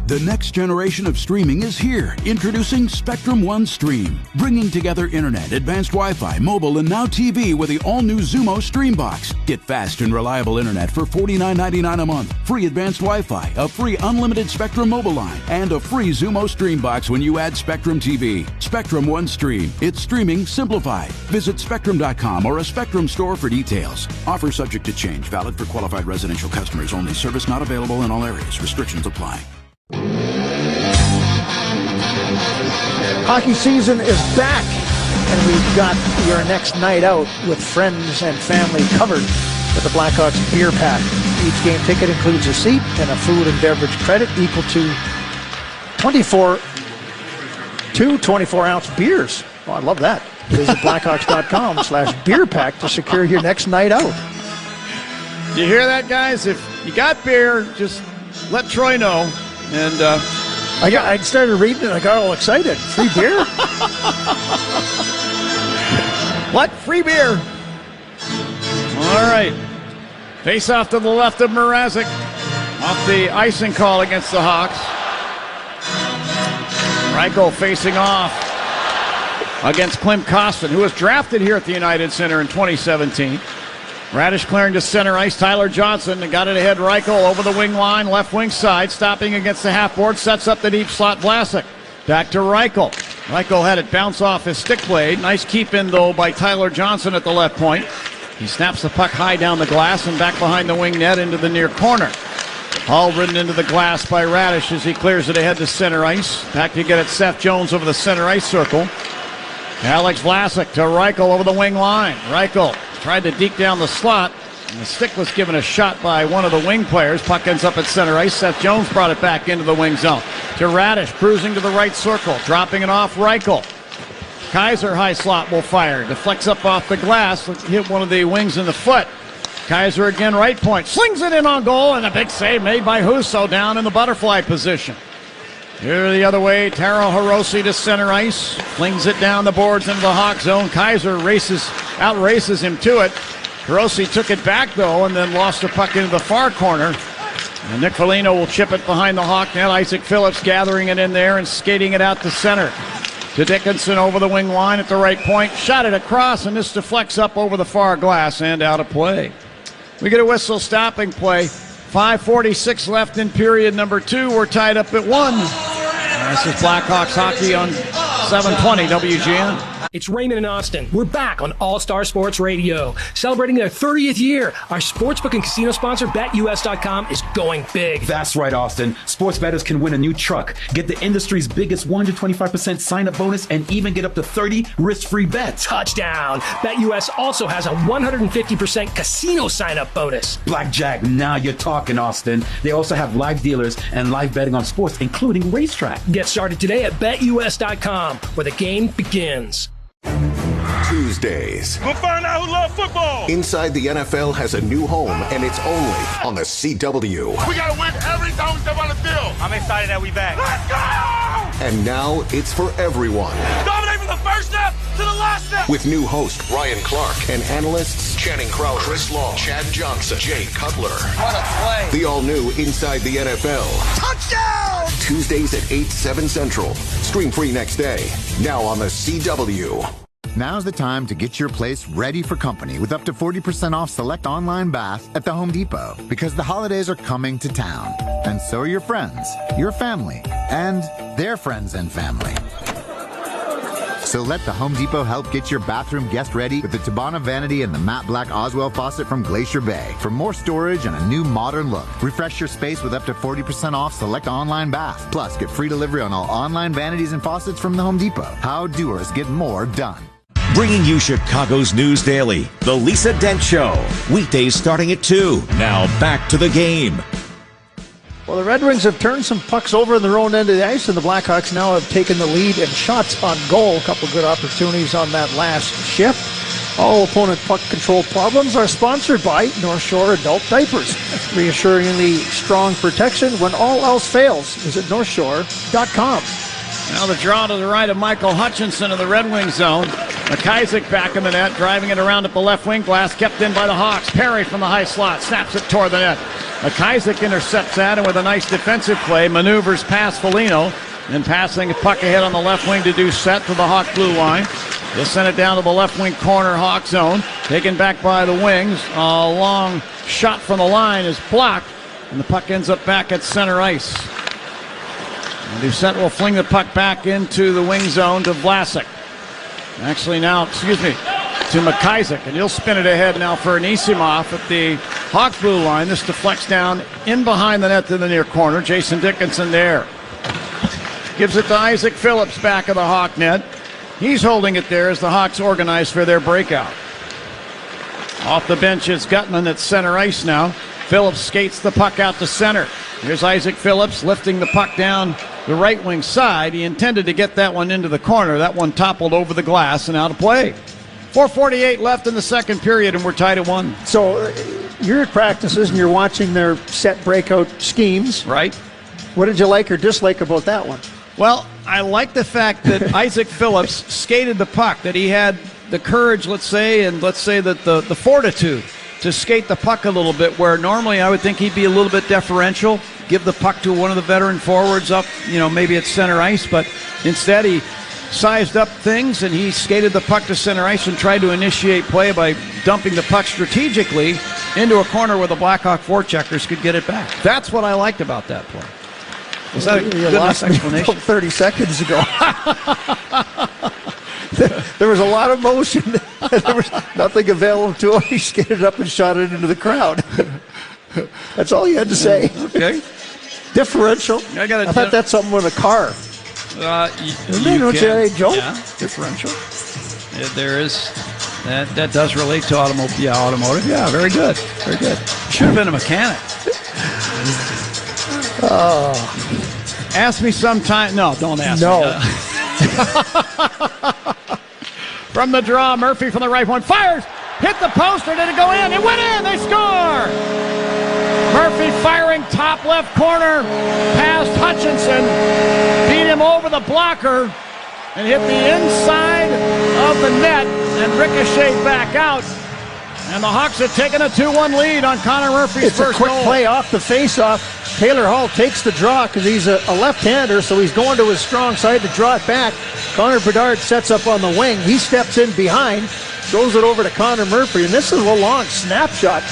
The next generation of streaming is here. Introducing Spectrum One Stream. Bringing together internet, advanced Wi-Fi, mobile, and now TV with the all-new Xumo Stream Box. Get fast and reliable internet for $49.99 a month. Free advanced Wi-Fi, a free unlimited Spectrum mobile line, and a free Xumo Stream Box when you add Spectrum TV. Spectrum One Stream. It's streaming simplified. Visit Spectrum.com or a Spectrum store for details. Offer subject to change. Valid for qualified residential customers only. Service not available in all areas. Restrictions apply. Hockey season is back, and we've got your next night out with friends and family covered with the Blackhawks beer pack. Each game ticket includes a seat and a food and beverage credit equal to 24-ounce beers. Oh, I love that. Visit Blackhawks.com/beer pack to secure your next night out. You hear that, guys? If you got beer, just let Troy know. And I started reading it. I got all excited. Free beer? What? Free beer? All right. Face off to the left of Mrazek. Off the icing call against the Hawks. Reichel facing off. against Klim Kostin, who was drafted here at the United Center in 2017. Radish clearing to center ice. Tyler Johnson got it ahead. Reichel over the wing line, left wing side, stopping against the half board, sets up the deep slot. Vlasic back to Reichel. Reichel had it bounce off his stick blade. Nice keep in, though, by Tyler Johnson at the left point. He snaps the puck high down the glass and back behind the wing net into the near corner. All ridden into the glass by Radish as he clears it ahead to center ice. Back to get it Seth Jones over the center ice circle. Alex Vlasic to Reichel over the wing line. Reichel tried to deke down the slot, and the stick was given a shot by one of the wing players. Puck ends up at center ice. Seth Jones brought it back into the wing zone. To Radish, cruising to the right circle, dropping it off Reichel. Kaiser high slot will fire. Deflects up off the glass, hit one of the wings in the foot. Kaiser again, right point, slings it in on goal, and a big save made by Husso down in the butterfly position. Here the other way, Taro Hirose to center ice, flings it down the boards into the Hawk zone. Kaiser outraces him to it. Hirose took it back, though, and then lost the puck into the far corner. And Nick Foligno will chip it behind the Hawk net. Isaac Phillips gathering it in there and skating it out to center. To Dickinson over the wing line at the right point. Shot it across, and this deflects up over the far glass and out of play. We get a whistle stopping play. 5:46 left in period number 2. We're tied up at 1. This is Blackhawks hockey on 720 WGN. It's Raymond and Austin. We're back on All-Star Sports Radio. Celebrating their 30th year, our sportsbook and casino sponsor, BetUS.com, is going big. That's right, Austin. Sports bettors can win a new truck, get the industry's biggest 125% sign-up bonus, and even get up to 30 risk-free bets. Touchdown! BetUS also has a 150% casino sign-up bonus. Blackjack, now you're talking, Austin. They also have live dealers and live betting on sports, including racetrack. Get started today at BetUS.com, where the game begins. Tuesdays. We'll find out who loves football. Inside the NFL has a new home, and it's only on the CW. We gotta win every time we step on the field. I'm excited that we back. Let's go! And now it's for everyone. Dominate from the first snap to the last snap. With new host Ryan Clark and analysts Channing Crowder, Chris Long, Chad Johnson, Jay Cutler. What a play. The all-new Inside the NFL. Touchdown! Tuesdays at 8, 7 Central. Stream free next day. Now on the CW. Now's the time to get your place ready for company with up to 40% off select online bath at the Home Depot, because the holidays are coming to town. And so are your friends, your family, and their friends and family. So let the Home Depot help get your bathroom guest ready with the Tabana Vanity and the matte black Oswell faucet from Glacier Bay. For more storage and a new modern look, refresh your space with up to 40% off select online bath. Plus, get free delivery on all online vanities and faucets from the Home Depot. How doers get more done. Bringing you Chicago's news daily, The Lisa Dent Show. Weekdays starting at 2. Now back to the game. Well, the Red Wings have turned some pucks over in their own end of the ice, and the Blackhawks now have taken the lead in shots on goal. A couple good opportunities on that last shift. All opponent puck control problems are sponsored by North Shore Adult Diapers. Reassuringly strong protection when all else fails. Visit NorthShore.com. Now the draw to the right of Michael Hutchinson in the Red Wing zone. McIsaac back in the net, driving it around at the left wing. Glass kept in by the Hawks. Perry from the high slot snaps it toward the net. McIsaac intercepts that, and with a nice defensive play, maneuvers past Foligno. Then passing a puck ahead on the left wing to do set to the Hawk blue line. He'll send it down to the left wing corner Hawk zone. Taken back by the Wings. A long shot from the line is blocked, and the puck ends up back at center ice. And Doucette will fling the puck back into the wing zone to Vlasic. Actually now, to McIsaac, and he'll spin it ahead now for Anisimov at the Hawks blue line. This deflects down in behind the net to the near corner. Jason Dickinson there. Gives it to Isaac Phillips back of the Hawk net. He's holding it there as the Hawks organize for their breakout. Off the bench is Gutman at center ice now. Phillips skates the puck out to center. Here's Isaac Phillips lifting the puck down the right wing side. He intended to get that one into the corner. That one toppled over the glass and out of play. 4:48 left in the second period, and we're tied at 1. So you're at practices and you're watching their set breakout schemes. Right. What did you like or dislike about that one? Well, I like the fact that Isaac Phillips skated the puck, that he had the courage, let's say, and let's say that the fortitude to skate the puck a little bit, where normally I would think he'd be a little bit deferential, give the puck to one of the veteran forwards up, maybe at center ice, but instead he sized up things, and he skated the puck to center ice and tried to initiate play by dumping the puck strategically into a corner where the Blackhawk forecheckers could get it back. That's what I liked about that play. Was that a good enough explanation? 30 seconds ago. There was a lot of motion. There was nothing available to him. He skated up and shot it into the crowd. That's all you had to say. Okay. Differential. I thought that's something with a car. Joe? Yeah, differential. There is. That does relate to automotive. Yeah, automotive. Yeah, very good. Very good. Should have been a mechanic. Ask me sometime. No, don't ask me. From the draw, Murphy from the right point. Fires! Hit the poster. Did it go in? It went in. They score! Murphy firing top left corner past Hutchinson. Beat him over the blocker and hit the inside of the net and ricocheted back out. And the Hawks have taken a 2-1 lead on Connor Murphy's first goal. It's a quick play off the faceoff. Taylor Hall takes the draw because he's a left-hander, so he's going to his strong side to draw it back. Connor Bedard sets up on the wing. He steps in behind, throws it over to Connor Murphy, and this is a long snapshot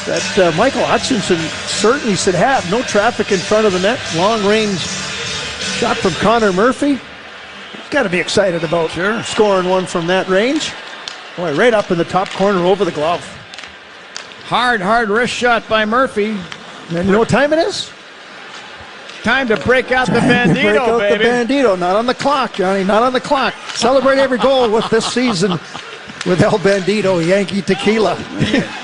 that Michael Hutchinson certainly should have. No traffic in front of the net. Long-range shot from Connor Murphy. He's got to be excited about scoring one from that range. Boy, right up in the top corner over the glove. Hard wrist shot by Murphy. And you know what time it is? Time to break out the Bandito, break out baby. The Bandito. Not on the clock, Johnny. Not on the clock. Celebrate every goal with this season with El Bandito, Yankee Tequila.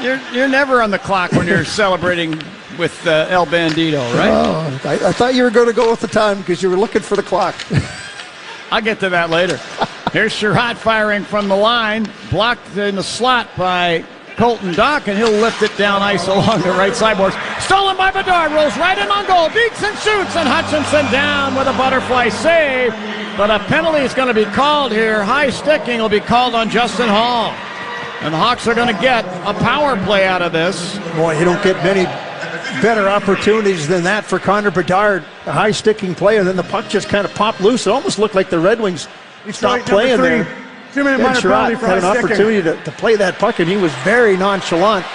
You're never on the clock when you're celebrating with El Bandito, right? Oh, I thought you were going to go with the time because you were looking for the clock. I'll get to that later. Here's Sherratt firing from the line. Blocked in the slot by Colton Dock, and he'll lift it down ice along the right sideboards. Stolen by Bedard, rolls right in on goal, beats and shoots, and Hutchinson down with a butterfly save. But a penalty is going to be called here. High sticking will be called on Justin Hall. And the Hawks are going to get a power play out of this. Boy, you don't get many better opportunities than that for Connor Bedard. A high sticking play, and then the puck just kind of popped loose. It almost looked like the Red Wings stopped playing there. 2-minute minor penalty for had an opportunity to play that puck, and he was very nonchalant.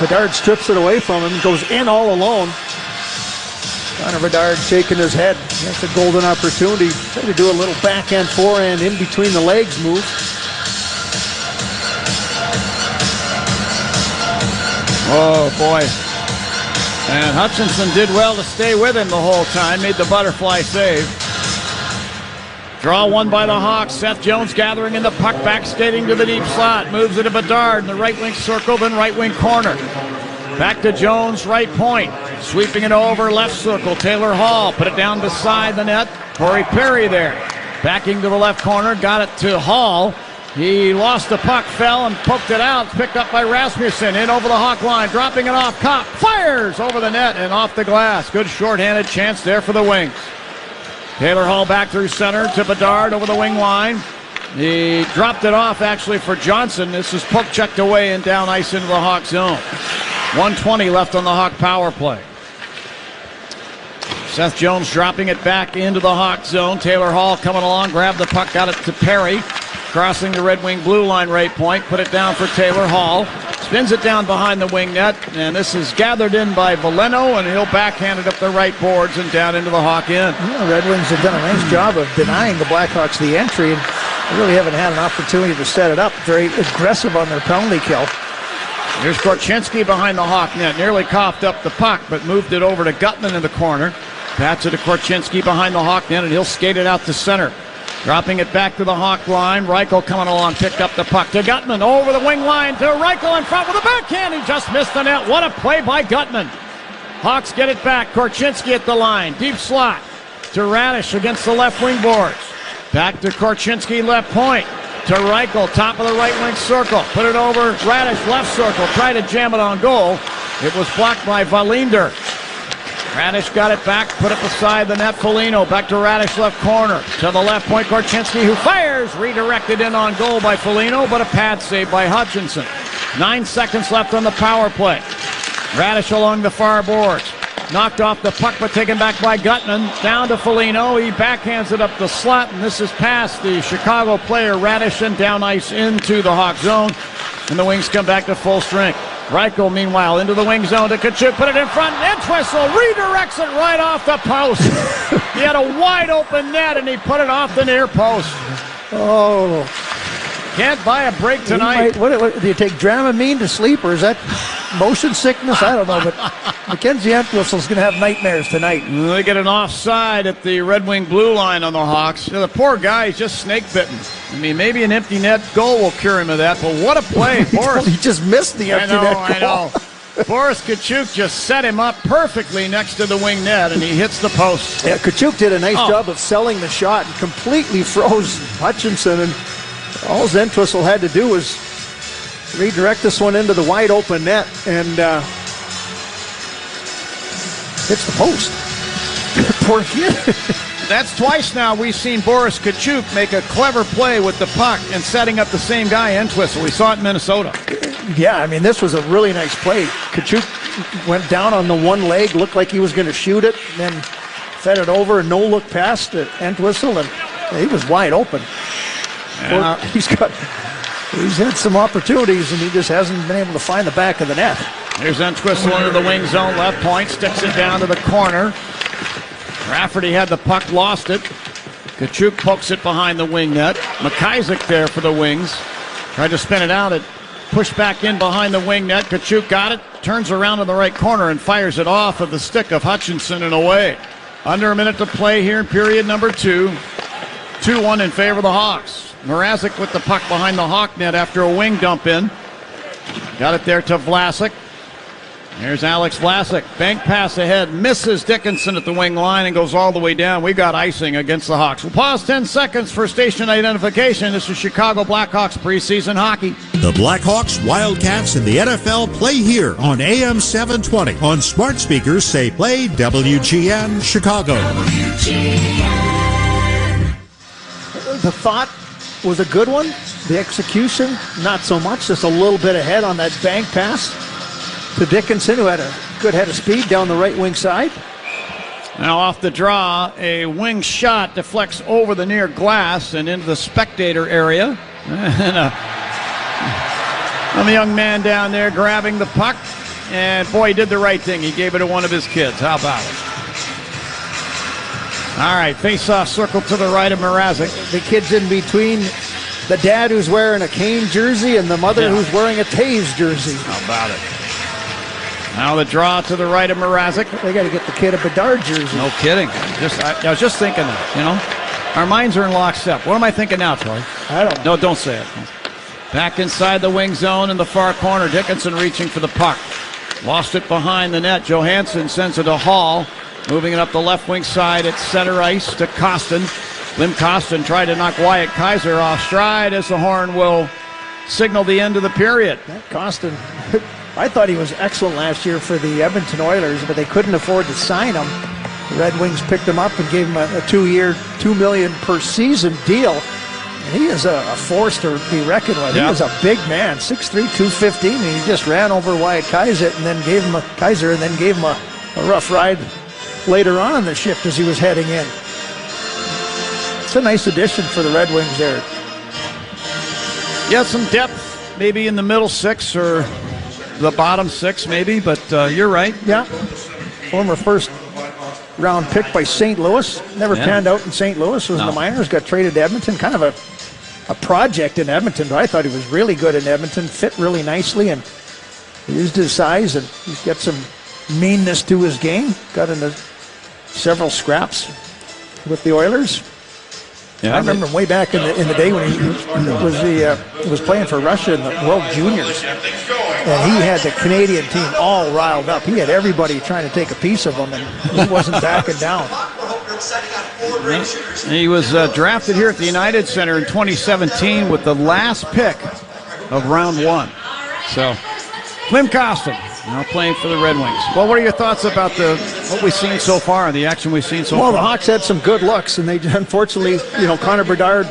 Bedard strips it away from him, goes in all alone. Connor Bedard shaking his head. That's a golden opportunity. Try to do a little backhand, forehand, in between the legs move. Oh, boy. And Hutchinson did well to stay with him the whole time, made the butterfly save. Draw one by the Hawks. Seth Jones gathering in the puck, back skating to the deep slot. Moves it to Bedard in the right wing circle, then right wing corner. Back to Jones, right point. Sweeping it over, left circle. Taylor Hall put it down beside the net. Corey Perry there. Backing to the left corner, got it to Hall. He lost the puck, fell, and poked it out. Picked up by Rasmussen, in over the Hawk line, dropping it off. Kopp fires over the net and off the glass. Good shorthanded chance there for the Wings. Taylor Hall back through center to Bedard over the wing line. He dropped it off actually for Johnson. This is poke checked away and down ice into the Hawk zone. 1:20 left on the Hawk power play. Seth Jones dropping it back into the Hawk zone. Taylor Hall coming along, grabbed the puck, got it to Perry. Crossing the Red Wing blue line right point, put it down for Taylor Hall. Spins it down behind the wing net, and this is gathered in by Veleno, and he'll backhand it up the right boards and down into the Hawk end. The Red Wings have done a nice job of denying the Blackhawks the entry, and they really haven't had an opportunity to set it up. Very aggressive on their penalty kill. Here's Korchinski behind the Hawk net, nearly coughed up the puck, but moved it over to Gutman in the corner. Pats it to Korchinski behind the Hawk net, and he'll skate it out to center. Dropping it back to the Hawk line. Reichel coming along, picked up the puck to Gutman. Over the wing line to Reichel in front with a backhand. He just missed the net. What a play by Gutman. Hawks get it back. Korchinski at the line. Deep slot to Radish against the left wing boards. Back to Korchinski, left point. To Reichel, top of the right wing circle. Put it over Radish, left circle. Tried to jam it on goal. It was blocked by Wallinder. Radish got it back, put it beside the net. Foligno back to Radish, left corner. To the left point, Korchinski, who fires. Redirected in on goal by Foligno, but a pad save by Hutchinson. 9 seconds left on the power play. Radish along the far boards. Knocked off the puck, but taken back by Gutman. Down to Foligno. He backhands it up the slot, and this is past the Chicago player Radishin, down ice into the Hawk zone. And the Wings come back to full strength. Reichel, meanwhile, into the wing zone to Tkachuk. Put it in front. Entwistle redirects it right off the post. He had a wide open net, and he put it off the near post. Oh. Can't buy a break tonight. What, do you take Dramamine to sleep, or is that motion sickness? I don't know, but Mackenzie Entwistle's going to have nightmares tonight. They get an offside at the Red Wing blue line on the Hawks. The poor guy is just snake bitten. I mean, maybe an empty net goal will cure him of that, but what a play. Boris. He just missed the empty net goal. I know. Boris Tkachuk just set him up perfectly next to the wing net, and he hits the post. Yeah, Tkachuk did a nice job of selling the shot and completely froze Hutchinson, and all Entwistle had to do was redirect this one into the wide open net and hits the post. Poor kid. That's twice now we've seen Boris Tkachuk make a clever play with the puck and setting up the same guy, Entwistle. We saw it in Minnesota. Yeah, I mean, this was a really nice play. Tkachuk went down on the one leg, looked like he was going to shoot it, and then fed it over, no look pass to Entwistle, and he was wide open. Yeah. He's had some opportunities, and he just hasn't been able to find the back of the net. Here's Entwistle into the wing zone, left point, sticks it down to the corner. Rafferty had the puck, lost it. Tkachuk pokes it behind the wing net. McIsaac there for the Wings. Tried to spin it out. It pushed back in behind the wing net. Tkachuk got it, turns around in the right corner and fires it off of the stick of Hutchinson and away. Under a minute to play here in period number 2. 2-1 in favor of the Hawks. Mrazek with the puck behind the Hawk net after a wing dump in. Got it there to Vlasic. There's Alex Vlasic. Bank pass ahead. Misses Dickinson at the wing line and goes all the way down. We got icing against the Hawks. We'll pause 10 seconds for station identification. This is Chicago Blackhawks preseason hockey. The Blackhawks, Wildcats, and the NFL play here on AM 720. On smart speakers, say play WGN Chicago. The thought was a good one. The execution, not so much. Just a little bit ahead on that bank pass to Dickinson, who had a good head of speed down the right wing side. Now off the draw, a wing shot deflects over the near glass and into the spectator area. And the young man down there grabbing the puck. And boy, he did the right thing. He gave it to one of his kids. How about it? All right, face-off circle to the right of Mrazek. The kid's in between the dad who's wearing a Kane jersey and the mother who's wearing a Taves jersey. How about it? Now the draw to the right of Mrazek. They got to get the kid a Bedard jersey. No kidding. I was just thinking that, you know. Our minds are in lockstep. What am I thinking now, Troy? I don't No, know. don't say it. Back inside the wing zone in the far corner. Dickinson reaching for the puck. Lost it behind the net. Johansson sends it to Hall. Moving it up the left wing side at center ice to Kostin. Lim Kostin tried to knock Wyatt Kaiser off stride as the horn will signal the end of the period. Kostin, I thought he was excellent last year for the Edmonton Oilers, but they couldn't afford to sign him. The Red Wings picked him up and gave him a 2-year, $2 million per season deal. And he is a force to be reckoned with. He was a big man, 6'3", 215, and he just ran over Wyatt Kaiser and then gave him a rough ride later on in the shift as he was heading in. It's a nice addition for the Red Wings there. Yeah, some depth maybe in the middle six or the bottom six maybe, but you're right. Yeah. Former first-round pick by St. Louis. Never panned out in St. Louis. Was in the minors, got traded to Edmonton. Kind of a project in Edmonton, but I thought he was really good in Edmonton. Fit really nicely and used his size, and he's got some meanness to his game. Got into several scraps with the Oilers. Yeah, I remember way back in the day when he was playing for Russia in the World Juniors, and he had the Canadian team all riled up. He had everybody trying to take a piece of him, and he wasn't backing down. He was drafted here at the United Center in 2017 with the last pick of round 1. So, Lim Kostin now playing for the Red Wings. Well, what are your thoughts about what we've seen so far, the action we've seen so far? Well, the Hawks had some good looks, and they unfortunately, Connor Bedard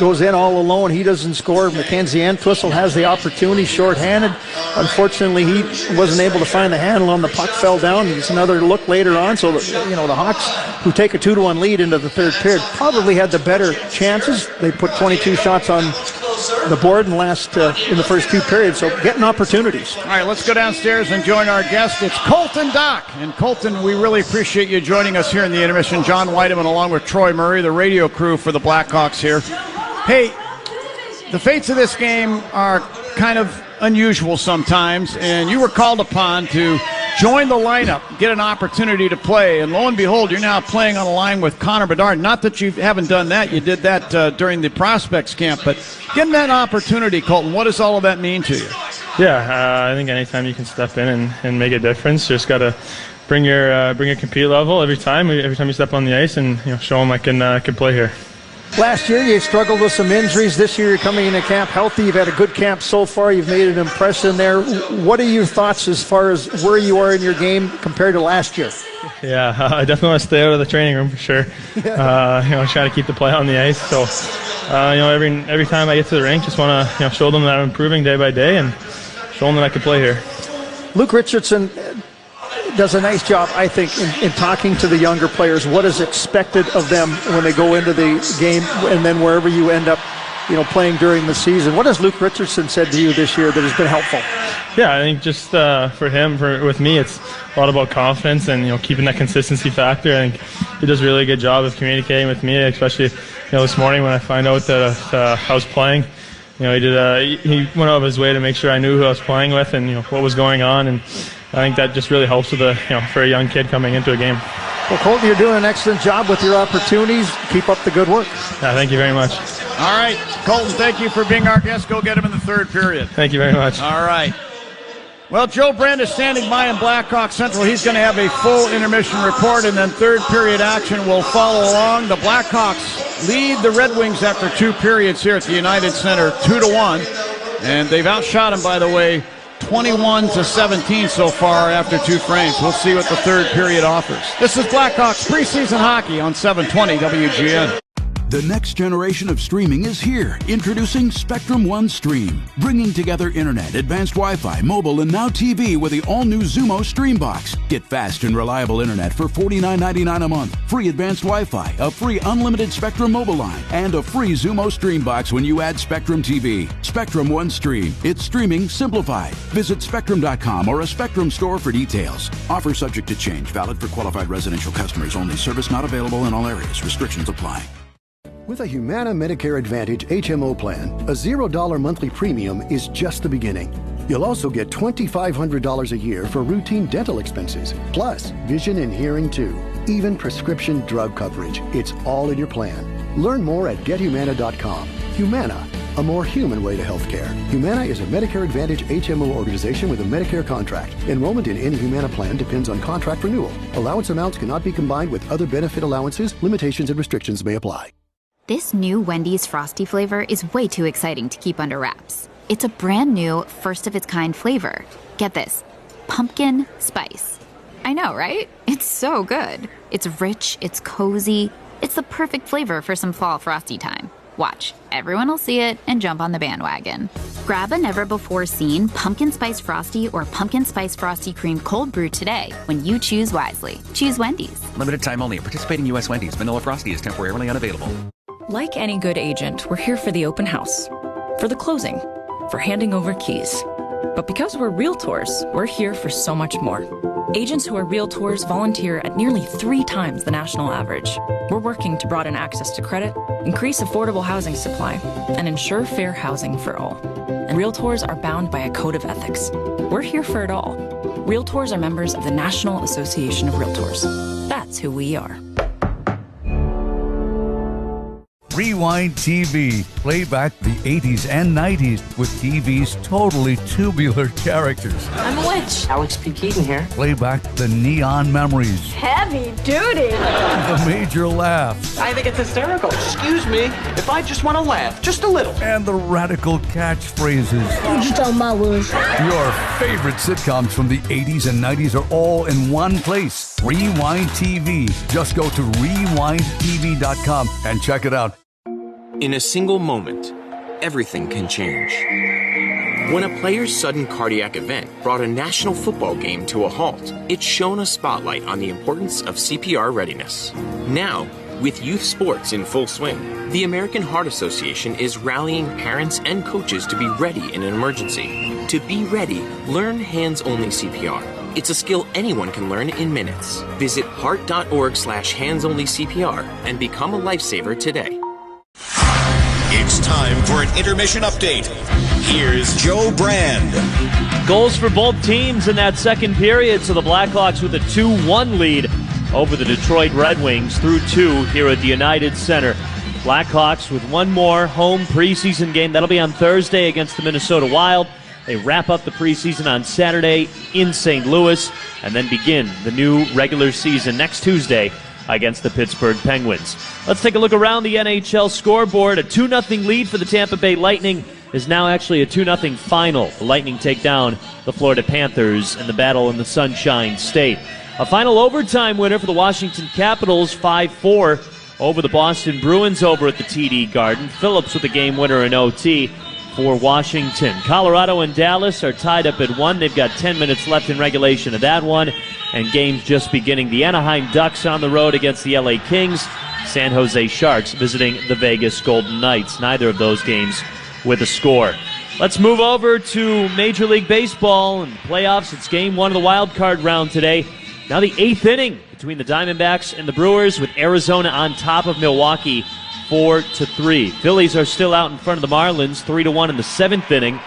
goes in all alone. He doesn't score. Mackenzie Entwistle has the opportunity, short-handed. Unfortunately, he wasn't able to find the handle on the puck, fell down. It's another look later on. So, the Hawks, who take a 2-1 lead into the third period, probably had the better chances. They put 22 shots on the board in the first two periods, so getting opportunities. All right, let's go downstairs and join our guest. It's Colton Dock. And Colton, we really appreciate you joining us here in the intermission. John Weideman along with Troy Murray, the radio crew for the Blackhawks here. Hey, the fates of this game are kind of unusual sometimes, and you were called upon to join the lineup, get an opportunity to play, and lo and behold, you're now playing on a line with Connor Bedard. Not that you haven't done that. You did that during the prospects camp, but getting that opportunity, Colton, what does all of that mean to you? Yeah, I think anytime you can step in and make a difference, you just got to bring your compete level every time you step on the ice, and show them I can play here. Last year, you struggled with some injuries. This year, you're coming into camp healthy. You've had a good camp so far. You've made an impression there. What are your thoughts as far as where you are in your game compared to last year? Yeah, I definitely want to stay out of the training room for sure. Try to keep the play on the ice. So, every time I get to the rink, just want to show them that I'm improving day by day and show them that I can play here. Luke Richardson does a nice job, I think, in talking to the younger players, what is expected of them when they go into the game and then wherever you end up, playing during the season. What has Luke Richardson said to you this year that has been helpful? Yeah, I think just for him, with me, it's a lot about confidence and, keeping that consistency factor. I think he does a really good job of communicating with me, especially, this morning when I find out that I was playing. He went out of his way to make sure I knew who I was playing with and, what was going on, and I think that just really helps with for a young kid coming into a game. Well, Colton, you're doing an excellent job with your opportunities. Keep up the good work. Yeah, thank you very much. All right, Colton, thank you for being our guest. Go get him in the third period. Thank you very much. All right. Well, Joe Brand is standing by in Blackhawk Central. He's going to have a full intermission report, and then third period action will follow along. The Blackhawks lead the Red Wings after two periods here at the United Center, 2-1. And they've outshot them, by the way, 21-17 so far after two frames. We'll see what the third period offers. This is Blackhawks preseason hockey on 720 WGN. The next generation of streaming is here. Introducing Spectrum One Stream, bringing together internet, advanced Wi-Fi, mobile, and now TV with the all-new Xumo Stream Box. Get fast and reliable internet for $49.99 a month, free advanced Wi-Fi, a free unlimited Spectrum mobile line, and a free Xumo Stream Box when you add Spectrum TV. Spectrum One Stream. It's streaming simplified. Visit Spectrum.com or a Spectrum store for details. Offer subject to change. Valid for qualified residential customers only. Service not available in all areas. Restrictions apply. With a Humana Medicare Advantage HMO plan, a $0 monthly premium is just the beginning. You'll also get $2,500 a year for routine dental expenses, plus vision and hearing too. Even prescription drug coverage. It's all in your plan. Learn more at GetHumana.com. Humana, a more human way to healthcare. Humana is a Medicare Advantage HMO organization with a Medicare contract. Enrollment in any Humana plan depends on contract renewal. Allowance amounts cannot be combined with other benefit allowances. Limitations and restrictions may apply. This new Wendy's Frosty flavor is way too exciting to keep under wraps. It's a brand new, first-of-its-kind flavor. Get this, pumpkin spice. I know, right? It's so good. It's rich, it's cozy. It's the perfect flavor for some fall Frosty time. Watch, everyone will see it and jump on the bandwagon. Grab a never-before-seen Pumpkin Spice Frosty or Pumpkin Spice Frosty Cream Cold Brew today when you choose wisely. Choose Wendy's. Limited time only. Participating U.S. Wendy's. Vanilla Frosty is temporarily unavailable. Like any good agent, we're here for the open house, for the closing, for handing over keys. But because we're realtors, we're here for so much more. Agents who are realtors volunteer at nearly 3 times the national average. We're working to broaden access to credit, increase affordable housing supply, and ensure fair housing for all. And realtors are bound by a code of ethics. We're here for it all. Realtors are members of the National Association of Realtors. That's who we are. Rewind TV. Play back the 80s and 90s with TV's totally tubular characters. I'm a witch. Alex P. Keaton here. Play back the neon memories. Heavy duty. The major laughs. I think it's hysterical. Excuse me, if I just want to laugh, just a little. And the radical catchphrases. What you talking about, Wiz? Your favorite sitcoms from the 80s and 90s are all in one place. Rewind TV. Just go to rewindtv.com and check it out. In a single moment, everything can change. When a player's sudden cardiac event brought a national football game to a halt, it shone a spotlight on the importance of CPR readiness. Now, with youth sports in full swing, the American Heart Association is rallying parents and coaches to be ready in an emergency. To be ready, learn hands-only CPR. It's a skill anyone can learn in minutes. Visit heart.org/hands-only-CPR and become a lifesaver today. It's time for an intermission update. Here's Joe Brand. Goals for both teams in that second period, so the Blackhawks with a 2-1 lead over the Detroit Red Wings through 2 here at the United Center. Blackhawks with one more home preseason game. That'll be on Thursday against the Minnesota Wild. They wrap up the preseason on Saturday in St. Louis and then begin the new regular season next Tuesday against the Pittsburgh Penguins. Let's take a look around the NHL scoreboard. A 2-0 lead for the Tampa Bay Lightning is now actually a 2-0 final. The Lightning take down the Florida Panthers in the battle in the Sunshine State. A final overtime winner for the Washington Capitals, 5-4 over the Boston Bruins over at the TD Garden. Phillips with the game winner in OT for Washington. Colorado and Dallas are tied up at 1. They've got 10 minutes left in regulation of that one, and games just beginning. The Anaheim Ducks on the road against the LA Kings. San Jose Sharks visiting the Vegas Golden Knights. Neither of those games with a score. Let's move over to Major League Baseball and playoffs. It's game 1 of the wild card round today. Now the 8th inning between the Diamondbacks and the Brewers, with Arizona on top of Milwaukee 4-3. Phillies are still out in front of the Marlins 3-1 in the 7th inning.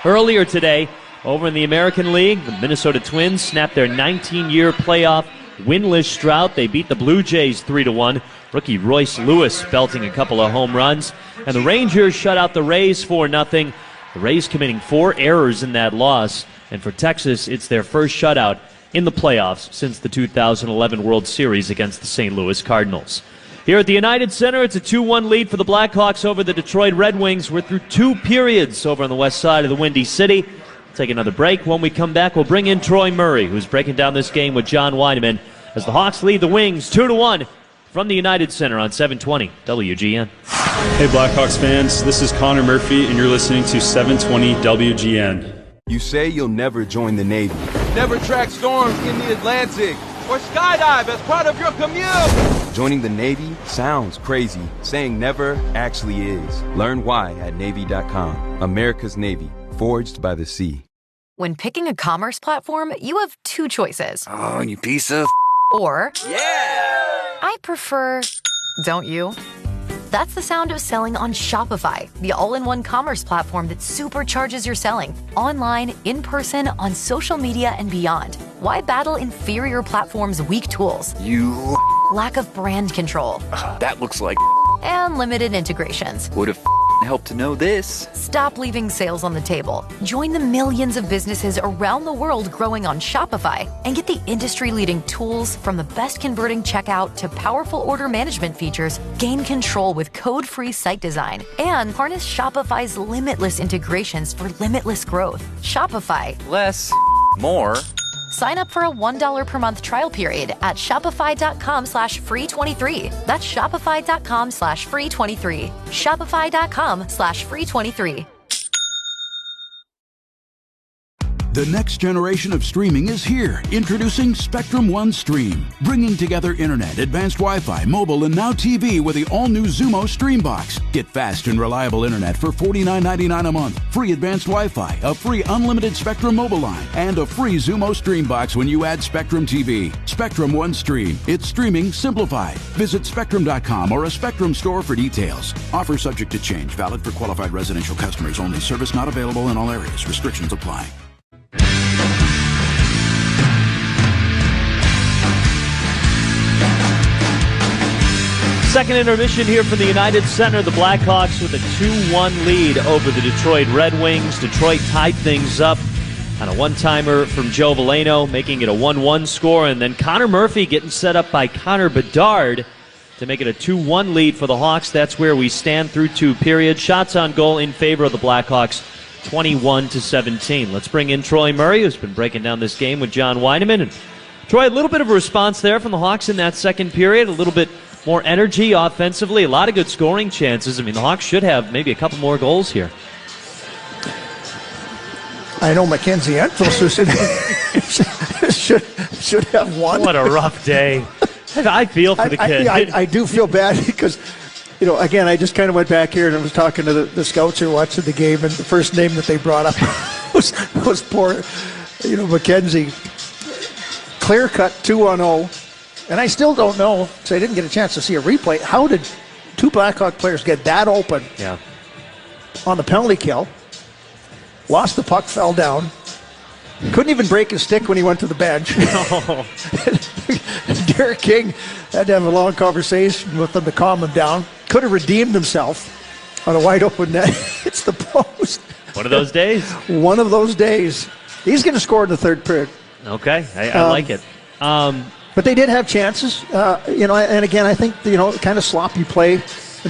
Earlier today, over in the American League, the Minnesota Twins snapped their 19-year playoff winless drought. They beat the Blue Jays 3-1. Rookie Royce Lewis belting a couple of home runs. And the Rangers shut out the Rays 4-0. The Rays committing 4 errors in that loss. And for Texas, it's their first shutout in the playoffs since the 2011 World Series against the St. Louis Cardinals. Here at the United Center, it's a 2-1 lead for the Blackhawks over the Detroit Red Wings. We're through 2 periods over on the west side of the Windy City. We'll take another break. When we come back, we'll bring in Troy Murray, who's breaking down this game with John Weineman, as the Hawks lead the Wings 2-1 from the United Center on 720 WGN. Hey Blackhawks fans, this is Connor Murphy, and you're listening to 720 WGN. You say you'll never join the Navy. Never track storms in the Atlantic or skydive as part of your commute. Joining the Navy sounds crazy. Saying never actually is. Learn why at Navy.com. America's Navy, forged by the sea. When picking a commerce platform, you have 2 choices. Oh, you piece of... Or... Yeah! I prefer... Don't you? That's the sound of selling on Shopify, the all-in-one commerce platform that supercharges your selling. Online, in person, on social media, and beyond. Why battle inferior platforms' weak tools? You... Lack of brand control. That looks like... And limited integrations. Would have helped to know this. Stop leaving sales on the table. Join the millions of businesses around the world growing on Shopify and get the industry-leading tools, from the best converting checkout to powerful order management features. Gain control with code-free site design and harness Shopify's limitless integrations for limitless growth. Shopify. Less. More. Sign up for a $1 per month trial period at shopify.com/free23. That's shopify.com/free23. Shopify.com/free23. The next generation of streaming is here. Introducing Spectrum One Stream, bringing together internet, advanced Wi-Fi, mobile, and now TV with the all-new Xumo Stream Box. Get fast and reliable internet for $49.99 a month, free advanced Wi-Fi, a free unlimited Spectrum mobile line, and a free Xumo Stream Box when you add Spectrum TV. Spectrum One Stream. It's streaming simplified. Visit Spectrum.com or a Spectrum store for details. Offer subject to change. Valid for qualified residential customers only. Service not available in all areas. Restrictions apply. Second intermission here from the United Center. The Blackhawks with a 2-1 lead over the Detroit Red Wings. Detroit tied things up on a one-timer from Joe Veleno, making it a 1-1 score. And then Connor Murphy getting set up by Connor Bedard to make it a 2-1 lead for the Hawks. That's where we stand through 2 periods. Shots on goal in favor of the Blackhawks, 21-17. Let's bring in Troy Murray, who's been breaking down this game with John Weineman. And Troy, a little bit of a response there from the Hawks in that second period, a little bit more energy offensively, a lot of good scoring chances. I mean, the Hawks should have maybe a couple more goals here. I know Mackenzie Entwistle should have won. What a rough day. I feel for the kid. I do feel bad because, again, I just kind of went back here and I was talking to the scouts who were watching the game, and the first name that they brought up was poor, Mackenzie. Clear cut 2-on-0, and I still don't know, because I didn't get a chance to see a replay. How did two Blackhawk players get that open on the penalty kill? Lost the puck, fell down. Couldn't even break his stick when he went to the bench. Derek King had to have a long conversation with him to calm him down. Could have redeemed himself on a wide open net. It's the post. One of those days. One of those days. He's going to score in the third period. Okay, I like it. But they did have chances, and again, I think, kind of sloppy play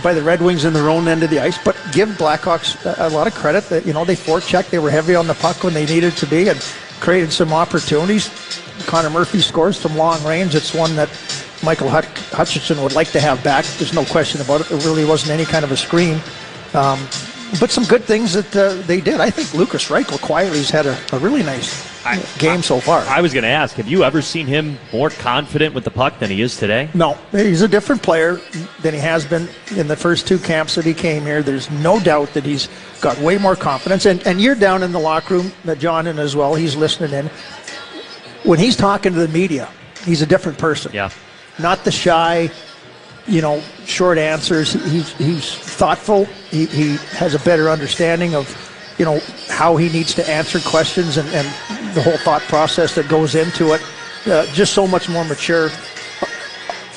by the Red Wings in their own end of the ice, but give Blackhawks a lot of credit that, they forechecked, they were heavy on the puck when they needed to be and created some opportunities. Connor Murphy scores from long range. It's one that Michael Hutchinson would like to have back. There's no question about it. There really wasn't any kind of a screen. But some good things that they did. I think Lukas Reichel quietly has had a really nice game so far. I was going to ask, have you ever seen him more confident with the puck than he is today? No. He's a different player than he has been in the first two camps that he came here. There's no doubt that he's got way more confidence. And you're down in the locker room, John, and as well, he's listening in. When he's talking to the media, he's a different person. Yeah. Not the shy, short answers. He's thoughtful. He has a better understanding of, how he needs to answer questions and the whole thought process that goes into it. Just so much more mature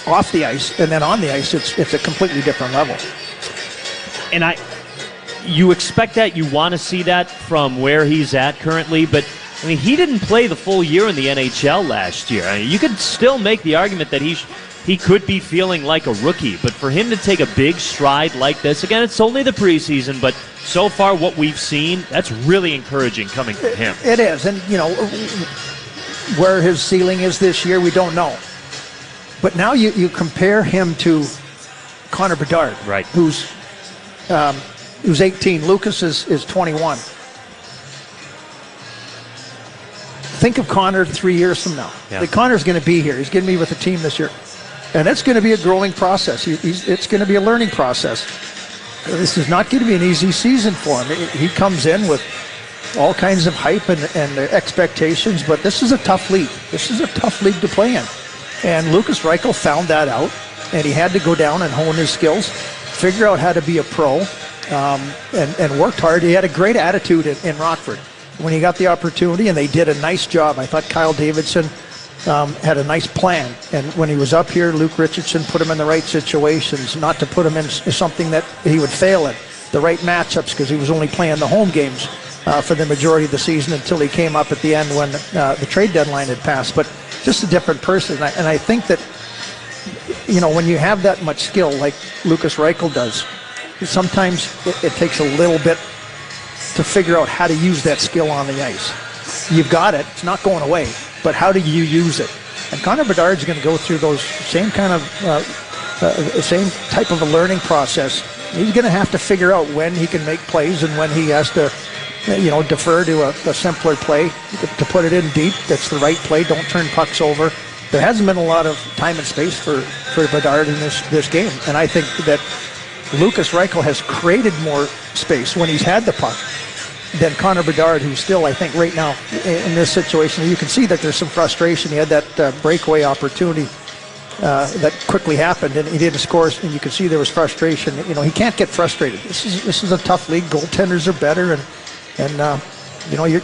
off the ice, and then on the ice, it's a completely different level. And you expect that, you want to see that from where he's at currently, but I mean, he didn't play the full year in the NHL last year. I mean, you could still make the argument that he could be feeling like a rookie, but for him to take a big stride like this, again, it's only the preseason, but so far what we've seen, that's really encouraging coming from him. It is, and where his ceiling is this year, we don't know. But now you compare him to Connor Bedard, right? Who's 18. Lucas is 21. Think of Connor 3 years from now. Yeah. Connor's going to be here. He's going to be with the team this year. And it's going to be a growing process. It's going to be a learning process. This is not going to be an easy season for him. He comes in with all kinds of hype and expectations, but this is a tough league. This is a tough league to play in. And Lukas Reichel found that out, and he had to go down and hone his skills, figure out how to be a pro, and worked hard. He had a great attitude in Rockford when he got the opportunity, and they did a nice job. I thought Kyle Davidson had a nice plan, and when he was up here, Luke Richardson put him in the right situations, not to put him in something that he would fail at, the right matchups, because he was only playing the home games for the majority of the season until he came up at the end when the trade deadline had passed. But just a different person, and I think that when you have that much skill like Lukas Reichel does, sometimes it takes a little bit to figure out how to use that skill on the ice. You've got it. It's not going away. But how do you use it? And Connor Bedard's going to go through those same type of a learning process. He's going to have to figure out when he can make plays and when he has to, defer to a simpler play, to put it in deep. That's the right play. Don't turn pucks over. There hasn't been a lot of time and space for Bedard in this game. And I think that Lukas Reichel has created more space when he's had the puck than Connor Bedard, who's still, I think, right now in this situation. You can see that there's some frustration. He had that breakaway opportunity that quickly happened, and he didn't score, and you can see there was frustration. He can't get frustrated. This is a tough league. Goaltenders are better, and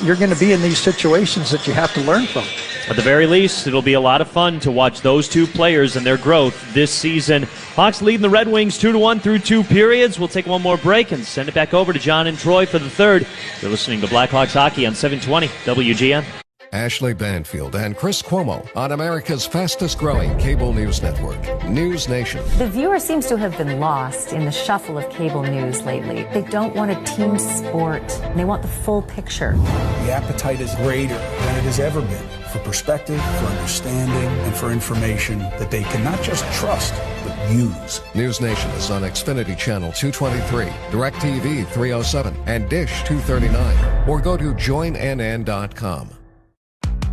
you're going to be in these situations that you have to learn from. At the very least, it'll be a lot of fun to watch those two players and their growth this season. Hawks leading the Red Wings 2-1 through 2 periods. We'll take one more break and send it back over to John and Troy for the third. You're listening to Blackhawks Hockey on 720 WGN. Ashley Banfield and Chris Cuomo on America's fastest-growing cable news network, News Nation. The viewer seems to have been lost in the shuffle of cable news lately. They don't want a team sport. They want the full picture. The appetite is greater than it has ever been for perspective, for understanding, and for information that they can not just trust, but use. News Nation is on Xfinity Channel 223, DirecTV 307, and Dish 239. Or go to joinnn.com.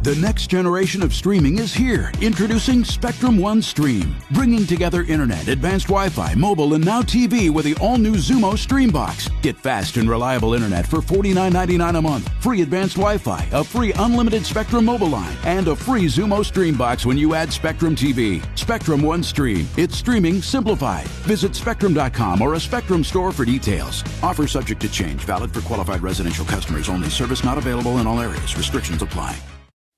The next generation of streaming is here. Introducing Spectrum One Stream, bringing together internet, advanced Wi-Fi, mobile, and now TV with the all-new Xumo Stream Box. Get fast and reliable internet for $49.99 a month, free advanced Wi-Fi, a free unlimited Spectrum mobile line, and a free Xumo Stream Box when you add Spectrum TV. Spectrum One Stream. It's streaming simplified. Visit Spectrum.com or a Spectrum store for details. Offer subject to change. Valid for qualified residential customers only. Service not available in all areas. Restrictions apply.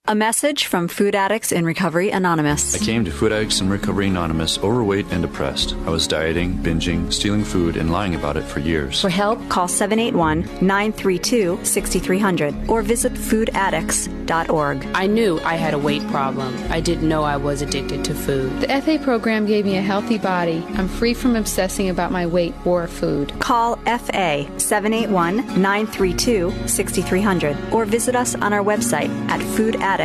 A message from Food Addicts in Recovery Anonymous. I came to Food Addicts in Recovery Anonymous overweight and depressed. I was dieting, binging, stealing food, and lying about it for years. For help, call 781-932-6300 or visit foodaddicts.org. I knew I had a weight problem. I didn't know I was addicted to food. The FA program gave me a healthy body. I'm free from obsessing about my weight or food. Call FA 781-932-6300 or visit us on our website at foodaddicts.org.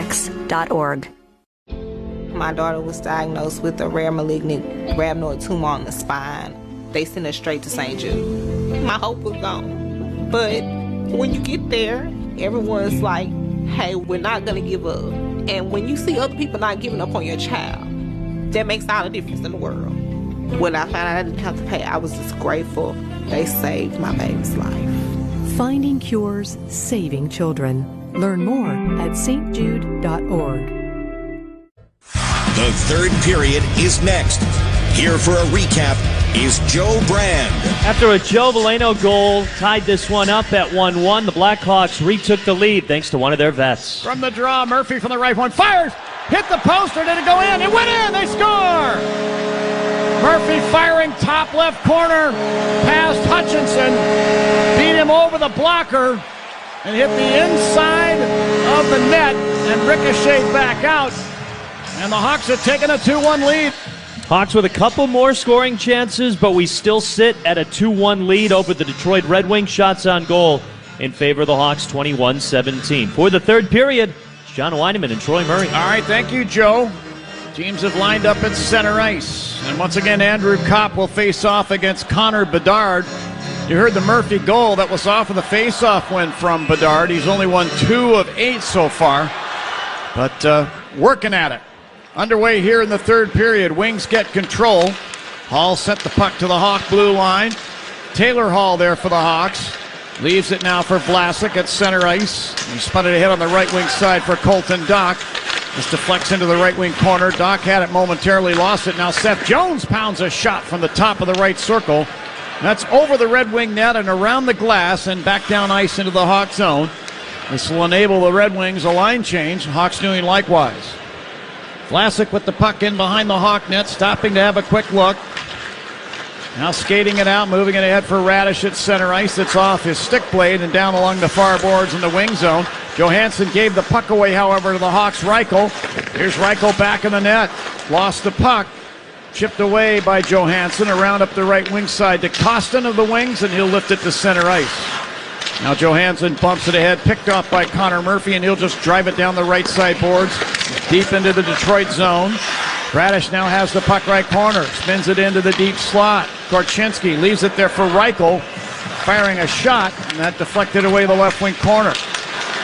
My daughter was diagnosed with a rare malignant rhabdoid tumor on the spine. They sent her straight to St. Jude. My hope was gone. But when you get there, everyone's like, hey, we're not going to give up. And when you see other people not giving up on your child, that makes all the difference in the world. When I found out I didn't have to pay, I was just grateful. They saved my baby's life. Finding cures, saving children. Learn more at stjude.org. The third period is next. Here for a recap is Joe Brand. After a Joe Valeno goal tied this one up at 1-1, the Blackhawks retook the lead thanks to one of their vets. From the draw, Murphy from the right point fires, hit the poster, did it go in? It went in, they score! Murphy firing top left corner past Hutchinson, beat him over the blocker, and hit the inside of the net and ricocheted back out. And the Hawks have taken a 2-1 lead. Hawks with a couple more scoring chances, but we still sit at a 2-1 lead over the Detroit Red Wings. Shots on goal in favor of the Hawks, 21-17. For the third period, it's John Weineman and Troy Murray. All right, thank you, Joe. Teams have lined up at center ice. And once again, Andrew Kopp will face off against Connor Bedard. You heard the Murphy goal that was off of the face-off win from Bedard. He's only won 2 of 8 so far, but working at it. Underway here in the third period. Wings get control. Hall sent the puck to the Hawk blue line. Taylor Hall there for the Hawks. Leaves it now for Vlasic at center ice. He spun it ahead on the right wing side for Colton Dach. This deflects into the right wing corner. Dach had it momentarily, lost it. Now Seth Jones pounds a shot from the top of the right circle. That's over the Red Wing net and around the glass and back down ice into the Hawk zone. This will enable the Red Wings a line change. Hawks doing likewise. Vlasic with the puck in behind the Hawk net, stopping to have a quick look. Now skating it out, moving it ahead for Radish at center ice. It's off his stick blade and down along the far boards in the wing zone. Johansson gave the puck away, however, to the Hawks' Reichel. Here's Reichel back in the net. Lost the puck. Chipped away by Johansson around up the right wing side to Costin of the Wings, and he'll lift it to center ice. Now Johansson bumps it ahead, picked off by Connor Murphy, and he'll just drive it down the right side boards, deep into the Detroit zone. Radish now has the puck right corner, spins it into the deep slot. Korchinski leaves it there for Reichel, firing a shot, and that deflected away the left wing corner.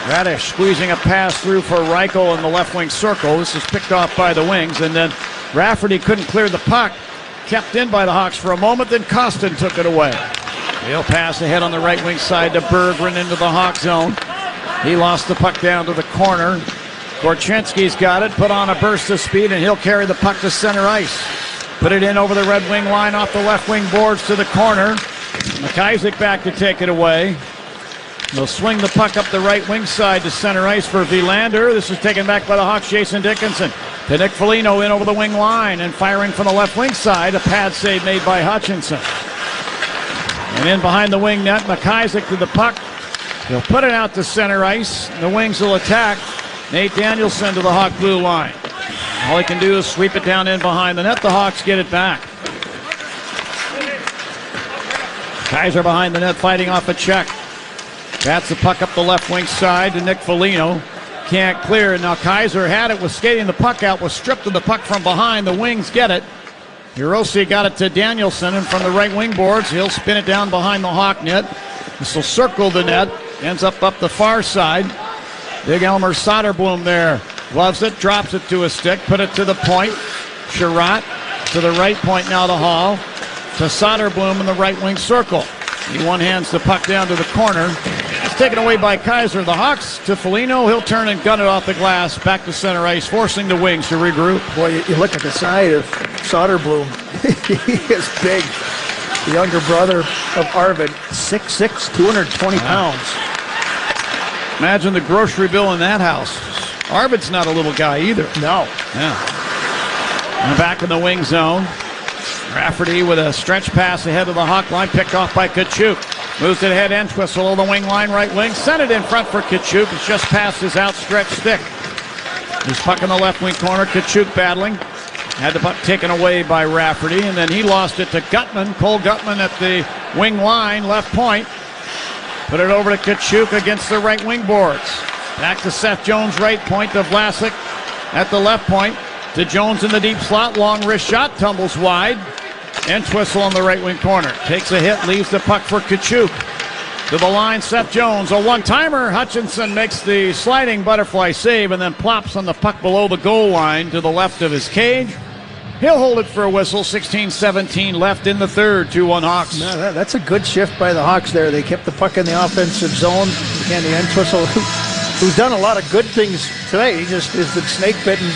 Radish squeezing a pass through for Reichel in the left wing circle. This is picked off by the Wings, and then Rafferty couldn't clear the puck. Kept in by the Hawks for a moment, then Costin took it away. He'll pass ahead on the right wing side to Berggren into the Hawk zone. He lost the puck down to the corner. Korchinski's got it, put on a burst of speed, and he'll carry the puck to center ice. Put it in over the Red Wing line off the left wing boards to the corner. McIsaac back to take it away. They'll swing the puck up the right wing side to center ice for Vilander. This is taken back by the Hawks, Jason Dickinson. To Nick Foligno in over the wing line and firing from the left wing side. A pad save made by Hutchinson. And in behind the wing net, McIsaac to the puck. He'll put it out to center ice. The Wings will attack. Nate Danielson to the Hawk blue line. All he can do is sweep it down in behind the net. The Hawks get it back. Kaiser behind the net fighting off a check. Bats the puck up the left wing side to Nick Foligno. can't clear. Now Kaiser had it, was skating the puck out, was stripped of the puck from behind. The Wings get it. Hirose got it to Danielson, and from the right wing boards, he'll spin it down behind the Hawk net. This will circle the net, ends up the far side. Big Elmer Soderblom there. Gloves it, drops it to a stick, put it to the point. Sherratt to the right point now to Hall. To Soderblom in the right wing circle. He one-hands the puck down to the corner. It's taken away by Kaiser. The Hawks to Foligno. He'll turn and gun it off the glass. Back to center ice, forcing the Wings to regroup. Boy, you look at the side of Soderblom. He is big. The younger brother of Arvid, 6'6", 220 pounds. Imagine the grocery bill in that house. Arvid's not a little guy either. No. Yeah. And back in the wing zone. Rafferty with a stretch pass ahead of the Hawk line, picked off by Tkachuk. Moves it ahead, Entwistle on the wing line, right wing. Sent it in front for Tkachuk. It's just past his outstretched stick. There's puck in the left wing corner. Tkachuk battling. Had the puck taken away by Rafferty, and then he lost it to Gutman. Cole Gutman at the wing line, left point. Put it over to Tkachuk against the right wing boards. Back to Seth Jones, right point, to Vlasic at the left point. To Jones in the deep slot, long wrist shot, tumbles wide. Entwistle on the right wing corner. Takes a hit, leaves the puck for Tkachuk. To the line, Seth Jones, a one-timer. Hutchinson makes the sliding butterfly save and then plops on the puck below the goal line to the left of his cage. He'll hold it for a whistle. 16-17 left in the third. 2-1 Hawks. No, that's a good shift by the Hawks there. They kept the puck in the offensive zone. Again, the Entwistle, who's done a lot of good things today. He just has been snake-bitten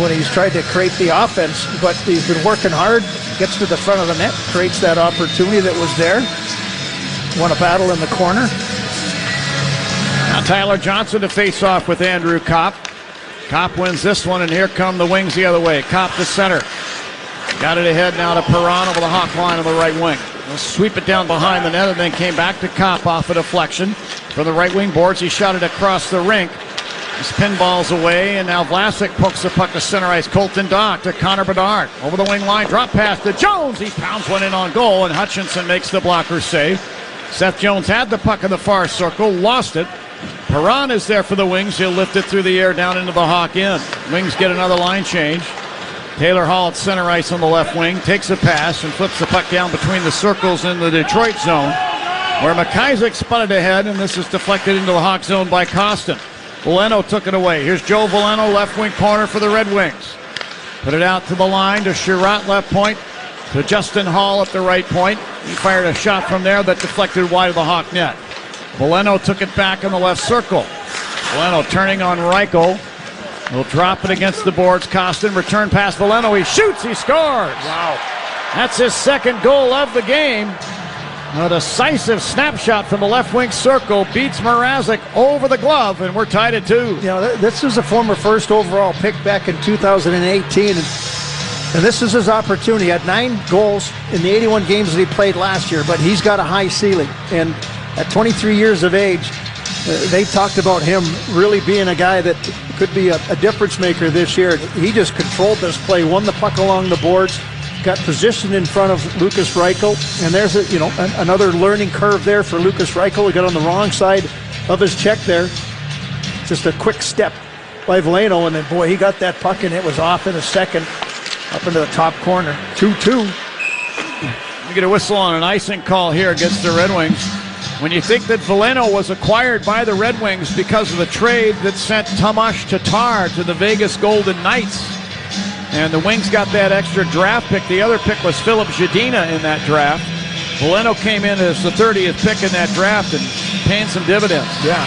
when he's tried to create the offense, but he's been working hard, gets to the front of the net, creates that opportunity that was there. Won a battle in the corner. Now Tyler Johnson to face off with Andrew Kopp. Kopp wins this one, and here come the Wings the other way. Kopp to center. Got it ahead now to Perron over the Hawk line on the right wing. He'll sweep it down behind the net and then came back to Kopp off a deflection. From the right wing boards, he shot it across the rink. His pinball's away, and now Vlasic pokes the puck to center ice. Colton Dock to Connor Bedard. Over the wing line, drop pass to Jones. He pounds one in on goal, and Hutchinson makes the blocker save. Seth Jones had the puck in the far circle, lost it. Perron is there for the Wings. He'll lift it through the air down into the Hawk end. Wings get another line change. Taylor Hall at center ice on the left wing, takes a pass and flips the puck down between the circles in the Detroit zone, where McIsaac spun it ahead, and this is deflected into the Hawk zone by Kostin. Veleno took it away. Here's Joe Veleno, left wing corner for the Red Wings. Put it out to the line to Sherratt, left point, to Justin Hall at the right point. He fired a shot from there that deflected wide of the Hawk net. Veleno took it back in the left circle. Veleno turning on Reichel. He'll drop it against the boards. Kostin, return pass Veleno. He shoots, he scores. Wow. That's his second goal of the game. A decisive snapshot from the left wing circle beats Mrazek over the glove, and we're tied at 2. You know, this is a former first overall pick back in 2018, and this is his opportunity. He had 9 goals in the 81 games that he played last year, but he's got a high ceiling. And at 23 years of age, they talked about him really being a guy that could be a difference maker this year. He just controlled this play, won the puck along the boards, got positioned in front of Lukas Reichel, and there's another learning curve there for Lukas Reichel. He got on the wrong side of his check there. Just a quick step by Veleno, and then boy, he got that puck and it was off in a second, up into the top corner. 2-2. You get a whistle on an icing call here against the Red Wings. When you think that Veleno was acquired by the Red Wings because of the trade that sent Tomas Tatar to the Vegas Golden Knights, and the Wings got that extra draft pick. The other pick was Philip Zadina in that draft. Veleno came in as the 30th pick in that draft and paying some dividends. Yeah,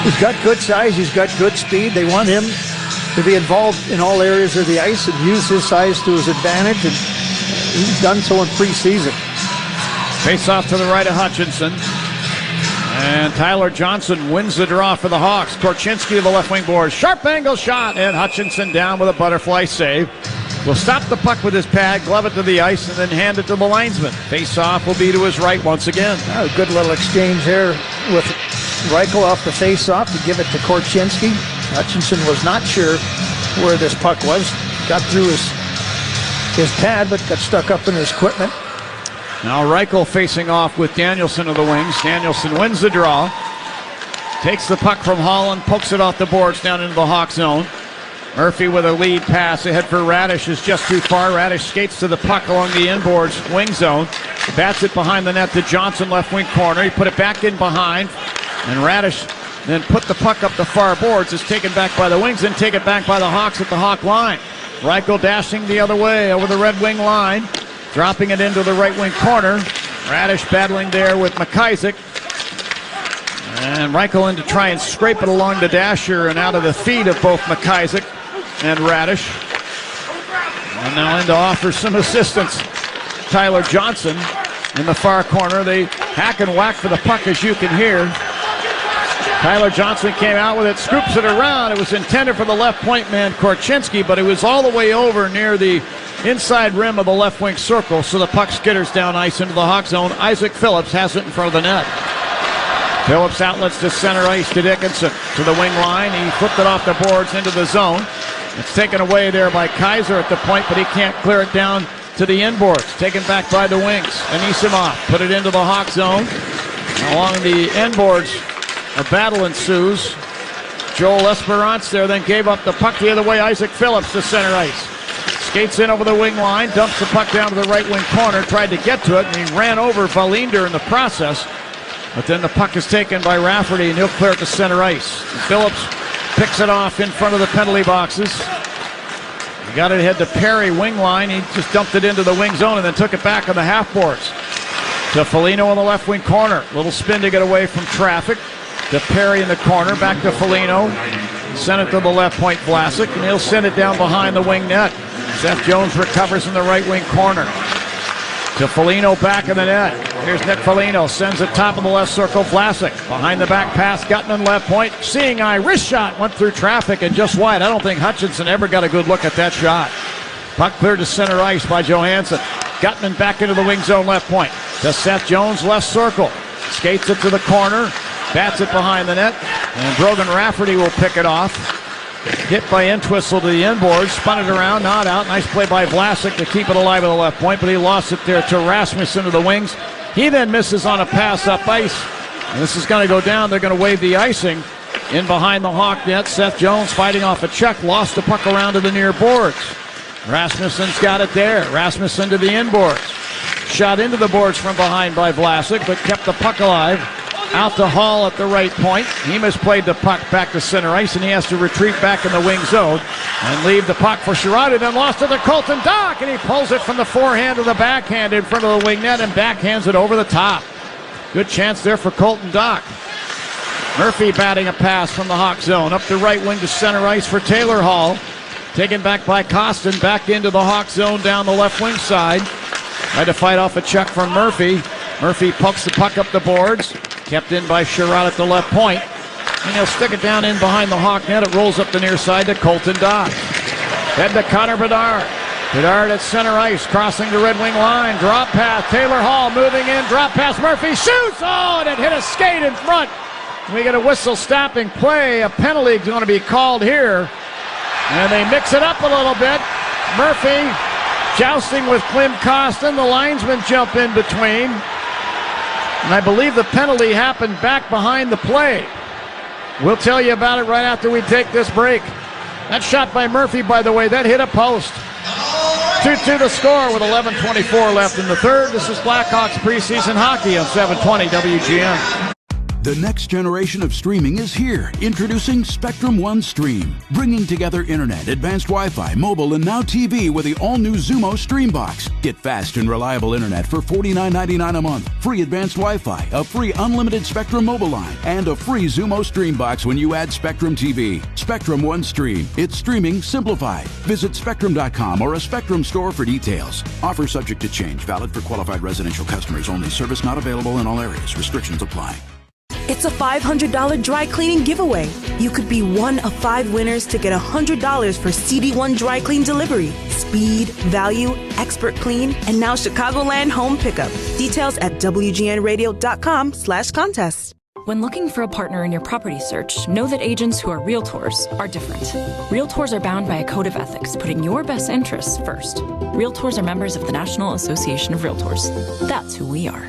he's got good size. He's got good speed. They want him to be involved in all areas of the ice and use his size to his advantage, and he's done so in preseason. Face off to the right of Hutchinson. And Tyler Johnson wins the draw for the Hawks. Korchinski to the left wing board. Sharp angle shot, and Hutchinson down with a butterfly save. Will stop the puck with his pad, glove it to the ice, and then hand it to the linesman. Face off will be to his right once again. A good little exchange here with Reichel off the face off to give it to Korchinski. Hutchinson was not sure where this puck was. Got through his pad, but got stuck up in his equipment. Now Reichel facing off with Danielson of the Wings. Danielson wins the draw. Takes the puck from Holland, pokes it off the boards down into the Hawk zone. Murphy with a lead pass ahead for Radish is just too far. Radish skates to the puck along the inboards wing zone. Bats it behind the net to Johnson, left wing corner. He put it back in behind. And Radish then put the puck up the far boards. Is taken back by the Wings and taken back by the Hawks at the Hawk line. Reichel dashing the other way over the Red Wing line. Dropping it into the right wing corner. Radish battling there with McIsaac. And Reichel in to try and scrape it along the dasher and out of the feet of both McIsaac and Radish. And now in to offer some assistance. Tyler Johnson in the far corner. They hack and whack for the puck, as you can hear. Tyler Johnson came out with it, scoops it around. It was intended for the left point man, Korchinski, but it was all the way over near the inside rim of the left wing circle, so the puck skitters down ice into the Hawk zone. Isaac Phillips has it in front of the net. Phillips outlets to center ice to Dickinson, to the wing line. He flipped it off the boards into the zone. It's taken away there by Kaiser at the point, but he can't clear it down to the inboards. Taken back by the Wings. Anisimov put it into the Hawk zone. Along the inboards, a battle ensues. Joel Esperance there then gave up the puck the other way. Isaac Phillips to center ice. Skates in over the wing line, dumps the puck down to the right wing corner, tried to get to it, and he ran over Valinder in the process. But then the puck is taken by Rafferty, and he'll clear it to center ice. Phillips picks it off in front of the penalty boxes. He got it ahead to Perry, wing line. He just dumped it into the wing zone and then took it back on the half boards. To Foligno in the left wing corner. Little spin to get away from traffic. To Perry in the corner, back to Foligno. Send it to the left point, Vlasic, and he'll send it down behind the wing net. Seth Jones recovers in the right wing corner. To Foligno back in the net. Here's Nick Foligno, sends it top of the left circle. Vlasic behind the back pass, Gutman left point. Seeing eye, wrist shot, went through traffic and just wide. I don't think Hutchinson ever got a good look at that shot. Puck cleared to center ice by Johansson. Gutman back into the wing zone left point. To Seth Jones, left circle. Skates it to the corner. Bats it behind the net. And Brogan Rafferty will pick it off. Hit by Entwistle to the inboard, spun it around, not out. Nice play by Vlasic to keep it alive at the left point, but he lost it there to Rasmussen to the wings. He then misses on a pass up ice. And this is going to go down. They're going to wave the icing in behind the Hawk net. Seth Jones fighting off a check, lost the puck around to the near boards. Rasmussen's got it there. Rasmussen to the inboards. Shot into the boards from behind by Vlasic, but kept the puck alive. Out to Hall at the right point. He misplayed the puck back to center ice, and he has to retreat back in the wing zone and leave the puck for Sherrod, then lost it to Colton Dock, and he pulls it from the forehand to the backhand in front of the wing net and backhands it over the top. Good chance there for Colton Dock. Murphy batting a pass from the Hawk zone up the right wing to center ice for Taylor Hall. Taken back by Costin, back into the Hawk zone down the left wing side. Tried to fight off a check from Murphy. Murphy pokes the puck up the boards. Kept in by Sherrod at the left point. And he'll stick it down in behind the Hawk net. It rolls up the near side to Colton Dock. Head to Connor Bedard. Bedard at center ice, crossing the red wing line. Drop pass. Taylor Hall moving in. Drop pass. Murphy shoots. Oh, and it hit a skate in front. We get a whistle stopping play. A penalty is going to be called here. And they mix it up a little bit. Murphy jousting with Clem Costin. The linesmen jump in between. And I believe the penalty happened back behind the play. We'll tell you about it right after we take this break. That shot by Murphy, by the way, that hit a post. 2-2 the score with 11:24 left in the third. This is Blackhawks preseason hockey on 720 WGN. The next generation of streaming is here. Introducing Spectrum One Stream, bringing together internet, advanced Wi-Fi, mobile, and now TV with the all-new Xumo Stream Box. Get fast and reliable internet for $49.99 a month, free advanced Wi-Fi, a free unlimited Spectrum mobile line, and a free Xumo Stream Box when you add Spectrum TV. Spectrum One Stream. It's streaming simplified. Visit Spectrum.com or a Spectrum store for details. Offer subject to change. Valid for qualified residential customers only. Service not available in all areas. Restrictions apply. It's a $500 dry cleaning giveaway. You could be one of 5 winners to get $100 for CD1 Dry Clean Delivery. Speed, value, expert clean, and now Chicagoland home pickup. Details at WGNradio.com/contest. When looking for a partner in your property search, know that agents who are realtors are different. Realtors are bound by a code of ethics, putting your best interests first. Realtors are members of the National Association of Realtors. That's who we are.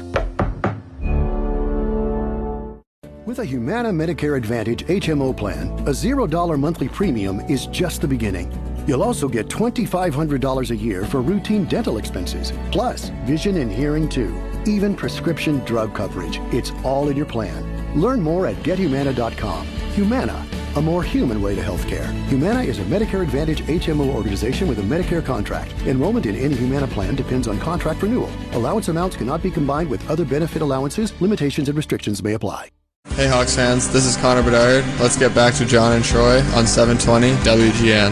With a Humana Medicare Advantage HMO plan, a $0 monthly premium is just the beginning. You'll also get $2,500 a year for routine dental expenses, plus vision and hearing too. Even prescription drug coverage. It's all in your plan. Learn more at GetHumana.com. Humana, a more human way to healthcare. Humana is a Medicare Advantage HMO organization with a Medicare contract. Enrollment in any Humana plan depends on contract renewal. Allowance amounts cannot be combined with other benefit allowances. Limitations and restrictions may apply. Hey Hawks fans, this is Connor Bedard. Let's get back to John and Troy on 720 WGN.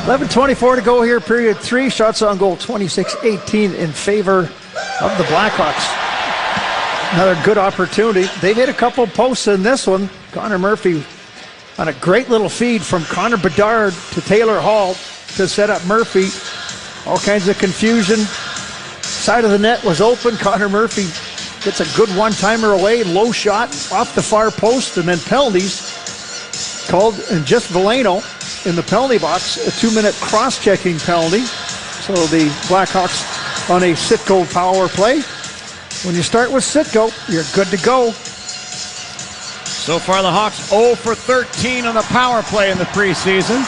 11:24 to go here, period 3. Shots on goal 26-18 in favor of the Blackhawks. Another good opportunity. They've hit a couple posts in this one. Connor Murphy on a great little feed from Connor Bedard to Taylor Hall to set up Murphy. All kinds of confusion. Side of the net was open. Connor Murphy gets a good one-timer away. Low shot off the far post, and then penalties called, and just Veleno in the penalty box, a 2-minute cross-checking penalty. So the Blackhawks on a Sitko power play. When you start with Sitko, you're good to go. So far, the Hawks 0 for 13 on the power play in the preseason.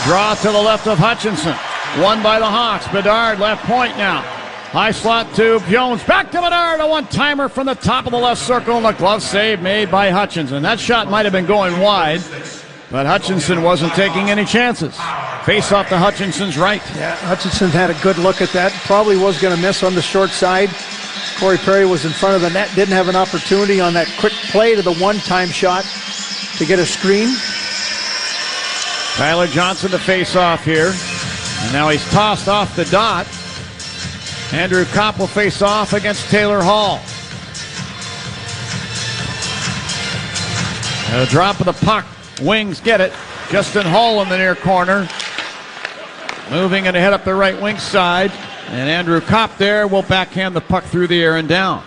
Draw to the left of Hutchinson. Won by the Hawks. Bedard, left point now. High slot to Jones. Back to Bedard. A one-timer from the top of the left circle. And a glove save made by Hutchinson. That shot might have been going wide, but Hutchinson wasn't taking any chances. Face off to Hutchinson's right. Yeah, Hutchinson had a good look at that. Probably was going to miss on the short side. Corey Perry was in front of the net. Didn't have an opportunity on that quick play to the one-time shot to get a screen. Tyler Johnson to face off here. And now he's tossed off the dot. Andrew Kopp will face off against Taylor Hall. And a drop of the puck. Wings get it. Justin Hall in the near corner. Moving it ahead up the right wing side. And Andrew Kopp there will backhand the puck through the air and down.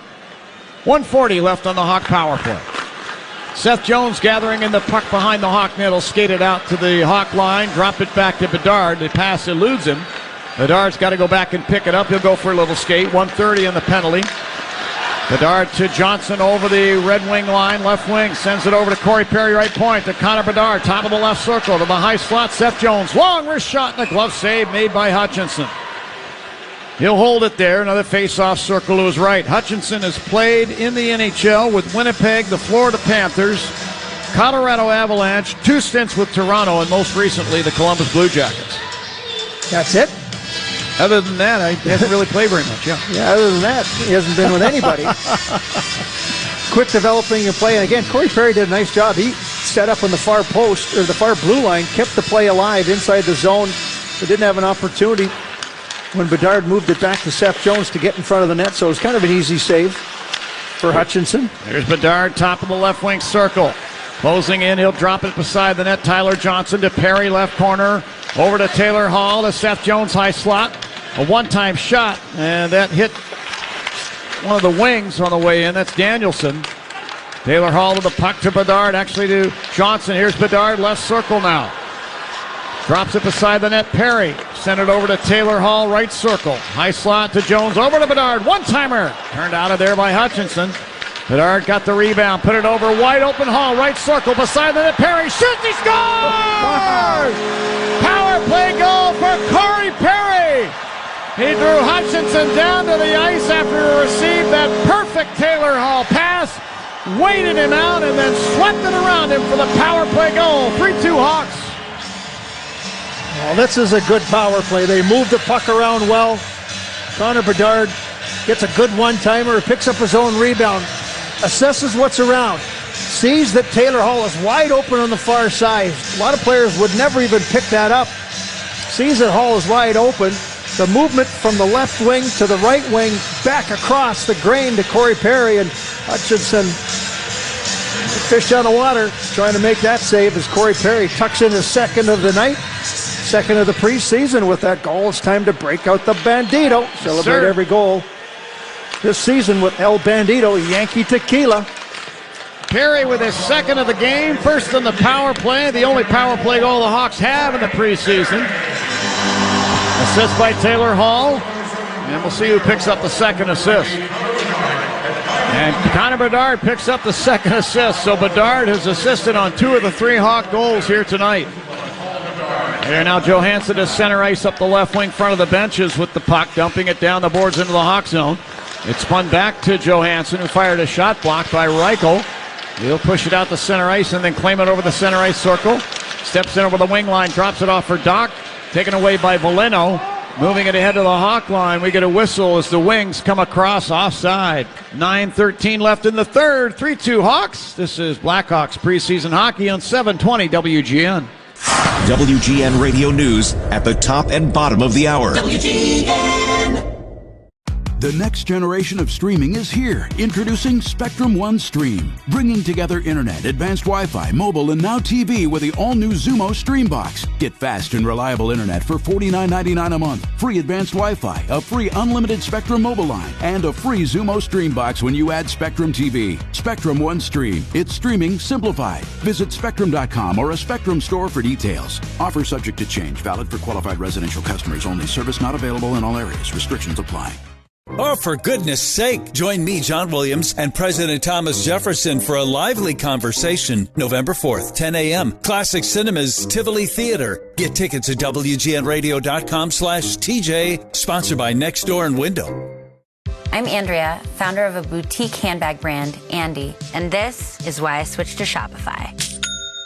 1:40 left on the Hawk power play. Seth Jones gathering in the puck behind the Hawk net. Will skate it out to the Hawk line. Drop it back to Bedard. The pass eludes him. Bedard's got to go back and pick it up. He'll go for a little skate. 1:30 on the penalty. Bedard to Johnson over the red wing line. Left wing sends it over to Corey Perry. Right point to Connor Bedard. Top of the left circle to the high slot. Seth Jones. Long wrist shot and a glove save made by Hutchinson. He'll hold it there. Another face-off circle to his right. Hutchinson has played in the NHL with Winnipeg, the Florida Panthers, Colorado Avalanche, 2 stints with Toronto, and most recently the Columbus Blue Jackets. That's it? Other than that, he hasn't really played very much. Yeah, other than that, he hasn't been with anybody. Quick developing and play. And again, Corey Perry did a nice job. He set up on the far post, or the far blue line, kept the play alive inside the zone, but didn't have an opportunity when Bedard moved it back to Seth Jones to get in front of the net. So it was kind of an easy save for Hutchinson. There's Bedard, top of the left wing circle. Closing in, he'll drop it beside the net. Tyler Johnson to Perry, left corner. Over to Taylor Hall, to Seth Jones, high slot. A one-time shot, and that hit one of the wings on the way in. That's Danielson. Taylor Hall to the puck to Bedard, actually to Johnson. Here's Bedard, left circle now. Drops it beside the net, Perry. Send it over to Taylor Hall, right circle. High slot to Jones, over to Bedard. One-timer. Turned out of there by Hutchinson. Bedard got the rebound, put it over, wide open Hall, right circle, beside the net, Perry shoots, he scores! Power play goal for Corey Perry. He drew Hutchinson down to the ice after he received that perfect Taylor Hall pass, weighted him out, and then swept it around him for the power play goal. 3-2 Hawks. Well, this is a good power play. They move the puck around well. Connor Bedard gets a good one-timer, picks up his own rebound, assesses what's around, sees that Taylor Hall is wide open on the far side. A lot of players would never even pick that up. Sees that Hall is wide open. The movement from the left wing to the right wing, back across the grain to Corey Perry, and Hutchinson, fish out of water, trying to make that save as Corey Perry tucks in his second of the night. Second of the preseason with that goal. It's time to break out the Bandito. Celebrate every goal this season with El Bandito, Yankee Tequila. Perry with his second of the game, first in the power play, the only power play goal the Hawks have in the preseason. Assist by Taylor Hall, and we'll see who picks up the second assist. And Connor Bedard picks up the second assist. So Bedard has assisted on 2 of the 3 Hawk goals here tonight. Here now Johansson to center ice up the left wing front of the benches with the puck, dumping it down the boards into the Hawk zone. It's spun back to Johansson, who fired a shot blocked by Reichel. He'll push it out the center ice and then claim it over the center ice circle. Steps in over the wing line, drops it off for Doc. Taken away by Veleno. Moving it ahead to the Hawk line. We get a whistle as the Wings come across offside. 9:13 left in the third. 3-2 Hawks. This is Blackhawks preseason hockey on 720 WGN. WGN Radio News at the top and bottom of the hour. WGN. The next generation of streaming is here. Introducing Spectrum One Stream, bringing together internet, advanced Wi-Fi, mobile, and now TV with the all-new Xumo Stream Box. Get fast and reliable internet for $49.99 a month, free advanced Wi-Fi, a free unlimited Spectrum mobile line, and a free Xumo Stream Box when you add Spectrum TV. Spectrum One Stream. It's streaming simplified. Visit Spectrum.com or a Spectrum store for details. Offer subject to change. Valid for qualified residential customers only. Service not available in all areas. Restrictions apply. Oh, for goodness sake, join me, John Williams, and President Thomas Jefferson for a lively conversation November 4th, 10 a.m. Classic Cinemas, Tivoli Theater. Get tickets at WGNradio.com/TJ, sponsored by Nextdoor and Window. I'm Andrea, founder of a boutique handbag brand, Andy, and this is why I switched to Shopify.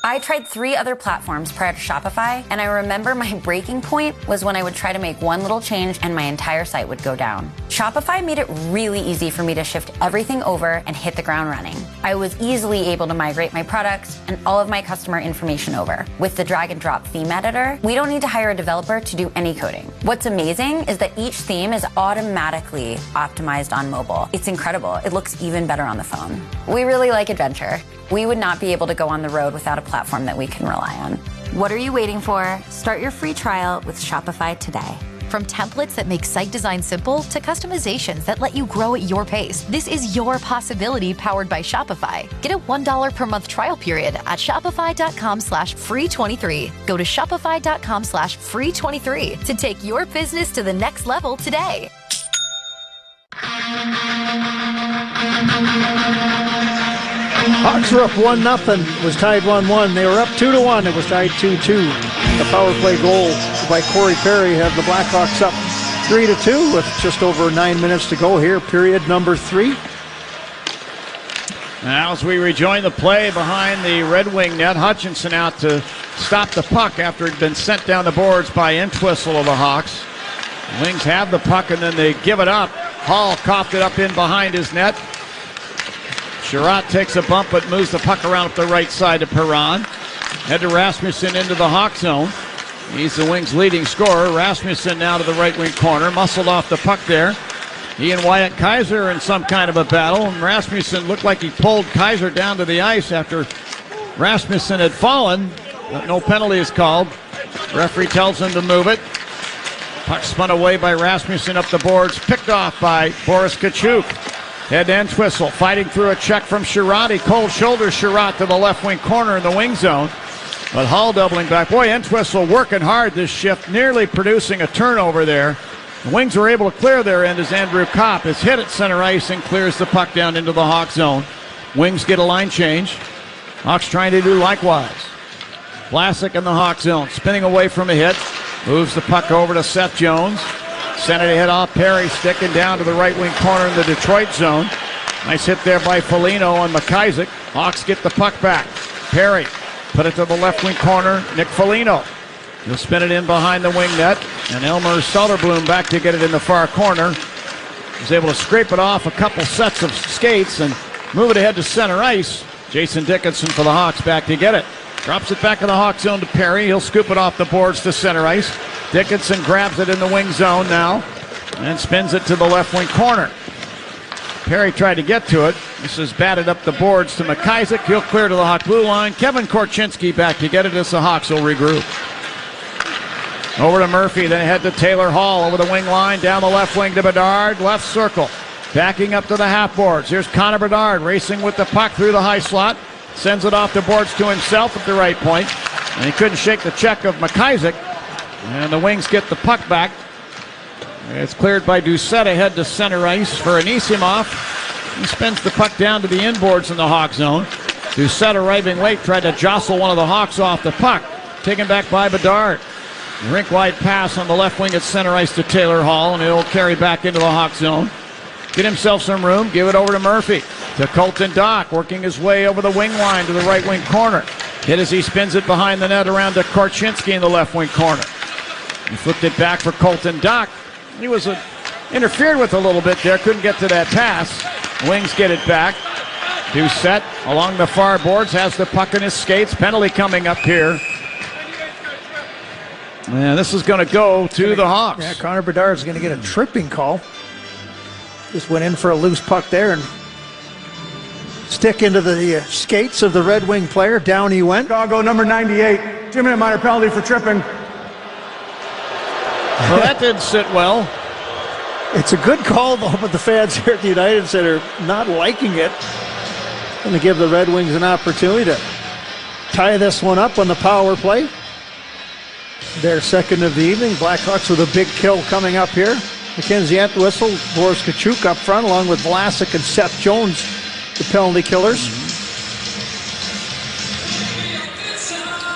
I tried 3 other platforms prior to Shopify, and I remember my breaking point was when I would try to make one little change and my entire site would go down. Shopify made it really easy for me to shift everything over and hit the ground running. I was easily able to migrate my products and all of my customer information over. With the drag and drop theme editor, we don't need to hire a developer to do any coding. What's amazing is that each theme is automatically optimized on mobile. It's incredible. It looks even better on the phone. We really like adventure. We would not be able to go on the road without a platform that we can rely on. What are you waiting for? Start your free trial with Shopify today. From templates that make site design simple to customizations that let you grow at your pace, this is your possibility powered by Shopify. Get a $1 per month trial period at shopify.com/free23. Go to shopify.com/free23 to take your business to the next level today. Hawks are up 1-0. It was tied 1-1. They were up 2-1. It was tied 2-2. The power play goal by Corey Perry have the Blackhawks up 3-2 with just over 9 minutes to go here. Period number 3. Now as we rejoin the play behind the Red Wing net, Hutchinson out to stop the puck after it had been sent down the boards by Entwistle of the Hawks. The Wings have the puck and then they give it up. Hall coughed it up in behind his net. Sherratt takes a bump but moves the puck around up the right side to Perron. Head to Rasmussen into the Hawk zone. He's the Wings' leading scorer. Rasmussen now to the right wing corner. Muscled off the puck there. He and Wyatt Kaiser are in some kind of a battle. And Rasmussen looked like he pulled Kaiser down to the ice after Rasmussen had fallen. But no penalty is called. Referee tells him to move it. Puck spun away by Rasmussen up the boards. Picked off by Boris Tkachuk. Head to Entwistle, fighting through a check from Sherratt. He cold shoulders Sherratt to the left wing corner in the wing zone. But Hall doubling back. Boy, Entwistle working hard this shift, nearly producing a turnover there. The Wings were able to clear their end as Andrew Kopp is hit at center ice and clears the puck down into the Hawk zone. Wings get a line change. Hawks trying to do likewise. Vlasic in the Hawk zone, spinning away from a hit. Moves the puck over to Seth Jones. Sent it ahead off Perry, sticking down to the right wing corner in the Detroit zone. Nice hit there by Foligno on McIsaac. Hawks get the puck back. Perry put it to the left wing corner. Nick Foligno. He'll spin it in behind the wing net. And Elmer Soderblom back to get it in the far corner. He's able to scrape it off a couple sets of skates and move it ahead to center ice. Jason Dickinson for the Hawks back to get it. Drops it back in the Hawk zone to Perry. He'll scoop it off the boards to center ice. Dickinson grabs it in the wing zone now and spins it to the left wing corner. Perry tried to get to it. This is batted up the boards to McIsaac. He'll clear to the Hawk blue line. Kevin Korchinski back to get it as the Hawks will regroup. Over to Murphy, then head to Taylor Hall over the wing line, down the left wing to Bedard, left circle. Backing up to the half boards. Here's Connor Bedard racing with the puck through the high slot. Sends it off the boards to himself at the right point. And he couldn't shake the check of McIsaac. And the Wings get the puck back. It's cleared by Doucette ahead to center ice for Anisimov. He spins the puck down to the inboards in the Hawk zone. Doucette arriving late, tried to jostle one of the Hawks off the puck. Taken back by Bedard. Rink-wide pass on the left wing at center ice to Taylor Hall, and he'll carry back into the Hawk zone. Get himself some room, give it over to Murphy. To Colton Dach, working his way over the wing line to the right wing corner. Hit as he spins it behind the net around to Korchinski in the left wing corner. He flipped it back for Colton Dach. He was interfered with a little bit there, couldn't get to that pass. Wings get it back. Doucette along the far boards, has the puck in his skates. Penalty coming up here. And this is going to go to the Hawks. Yeah, Connor Bedard's going to get a tripping call. Just went in for a loose puck there and stick into the skates of the Red Wing player. Down he went. Chicago, number 98. 2-minute minor penalty for tripping. Well, that didn't sit well. It's a good call, though, but the fans here at the United Center not liking it. Going to give the Red Wings an opportunity to tie this one up on the power play. Their second of the evening. Blackhawks with a big kill coming up here. Mackenzie Entwistle, Boris Kachuk up front, along with Vlasic and Seth Jones, the penalty killers.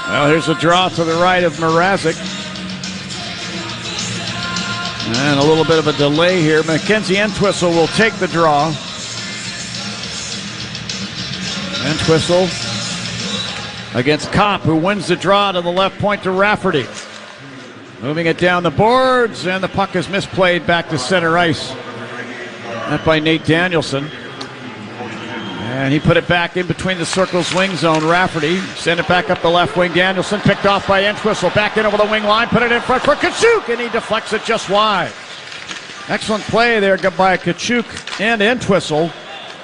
Well, here's a draw to the right of Mrazek. And a little bit of a delay here. Mackenzie Entwistle will take the draw. Entwistle against Kopp, who wins the draw to the left point to Rafferty. Moving it down the boards, and the puck is misplayed back to center ice. That by Nate Danielson. And he put it back in between the circle's wing zone. Rafferty sent it back up the left wing. Danielson picked off by Entwistle. Back in over the wing line, put it in front for Kachuk, and he deflects it just wide. Excellent play there by Kachuk and Entwistle,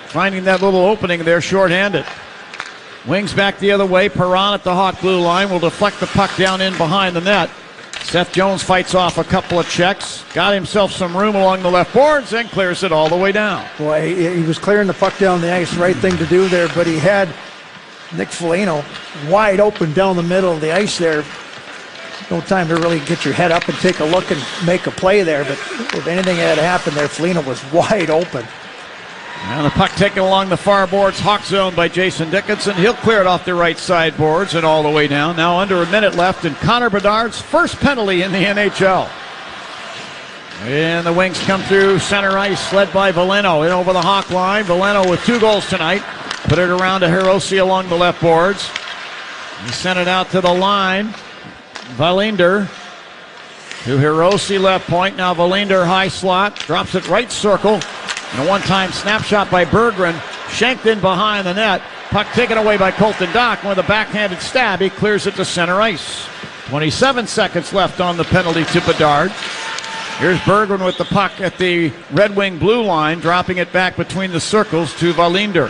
finding that little opening there shorthanded. Wings back the other way. Perron at the Hawk blue line will deflect the puck down in behind the net. Seth Jones fights off a couple of checks, got himself some room along the left boards, and clears it all the way down. Boy, he was clearing the puck down the ice, right thing to do there, but he had Nick Foligno wide open down the middle of the ice there. No time to really get your head up and take a look and make a play there, but if anything had happened there, Foligno was wide open. And the puck taken along the far boards, Hawk zone by Jason Dickinson. He'll clear it off the right side boards and all the way down. Now under a minute left, and Connor Bedard's first penalty in the NHL. And the Wings come through center ice, led by Veleno. In over the Hawk line. Veleno with 2 goals tonight. Put it around to Hirose along the left boards. He sent it out to the line. Wallinder to Hirose left point. Now Wallinder high slot. Drops it right circle. And a one-time snapshot by Berggren, shanked in behind the net. Puck taken away by Colton Dach. With a backhanded stab, he clears it to center ice. 27 seconds left on the penalty to Bedard. Here's Berggren with the puck at the Red Wing blue line, dropping it back between the circles to Wallinder.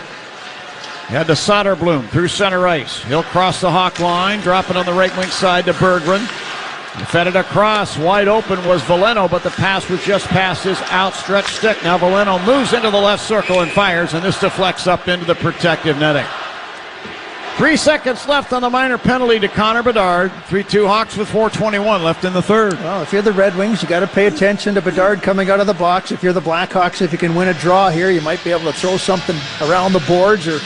Had to Soderblom through center ice. He'll cross the Hawk line, drop it on the right wing side to Berggren. He fed it across. Wide open was Veleno, but the pass was just past his outstretched stick. Now Veleno moves into the left circle and fires, and this deflects up into the protective netting. 3 seconds left on the minor penalty to Connor Bedard. 3-2 Hawks with 4:21 left in the third. Well, if you're the Red Wings, you got to pay attention to Bedard coming out of the box. If you're the Blackhawks, if you can win a draw here, you might be able to throw something around the boards or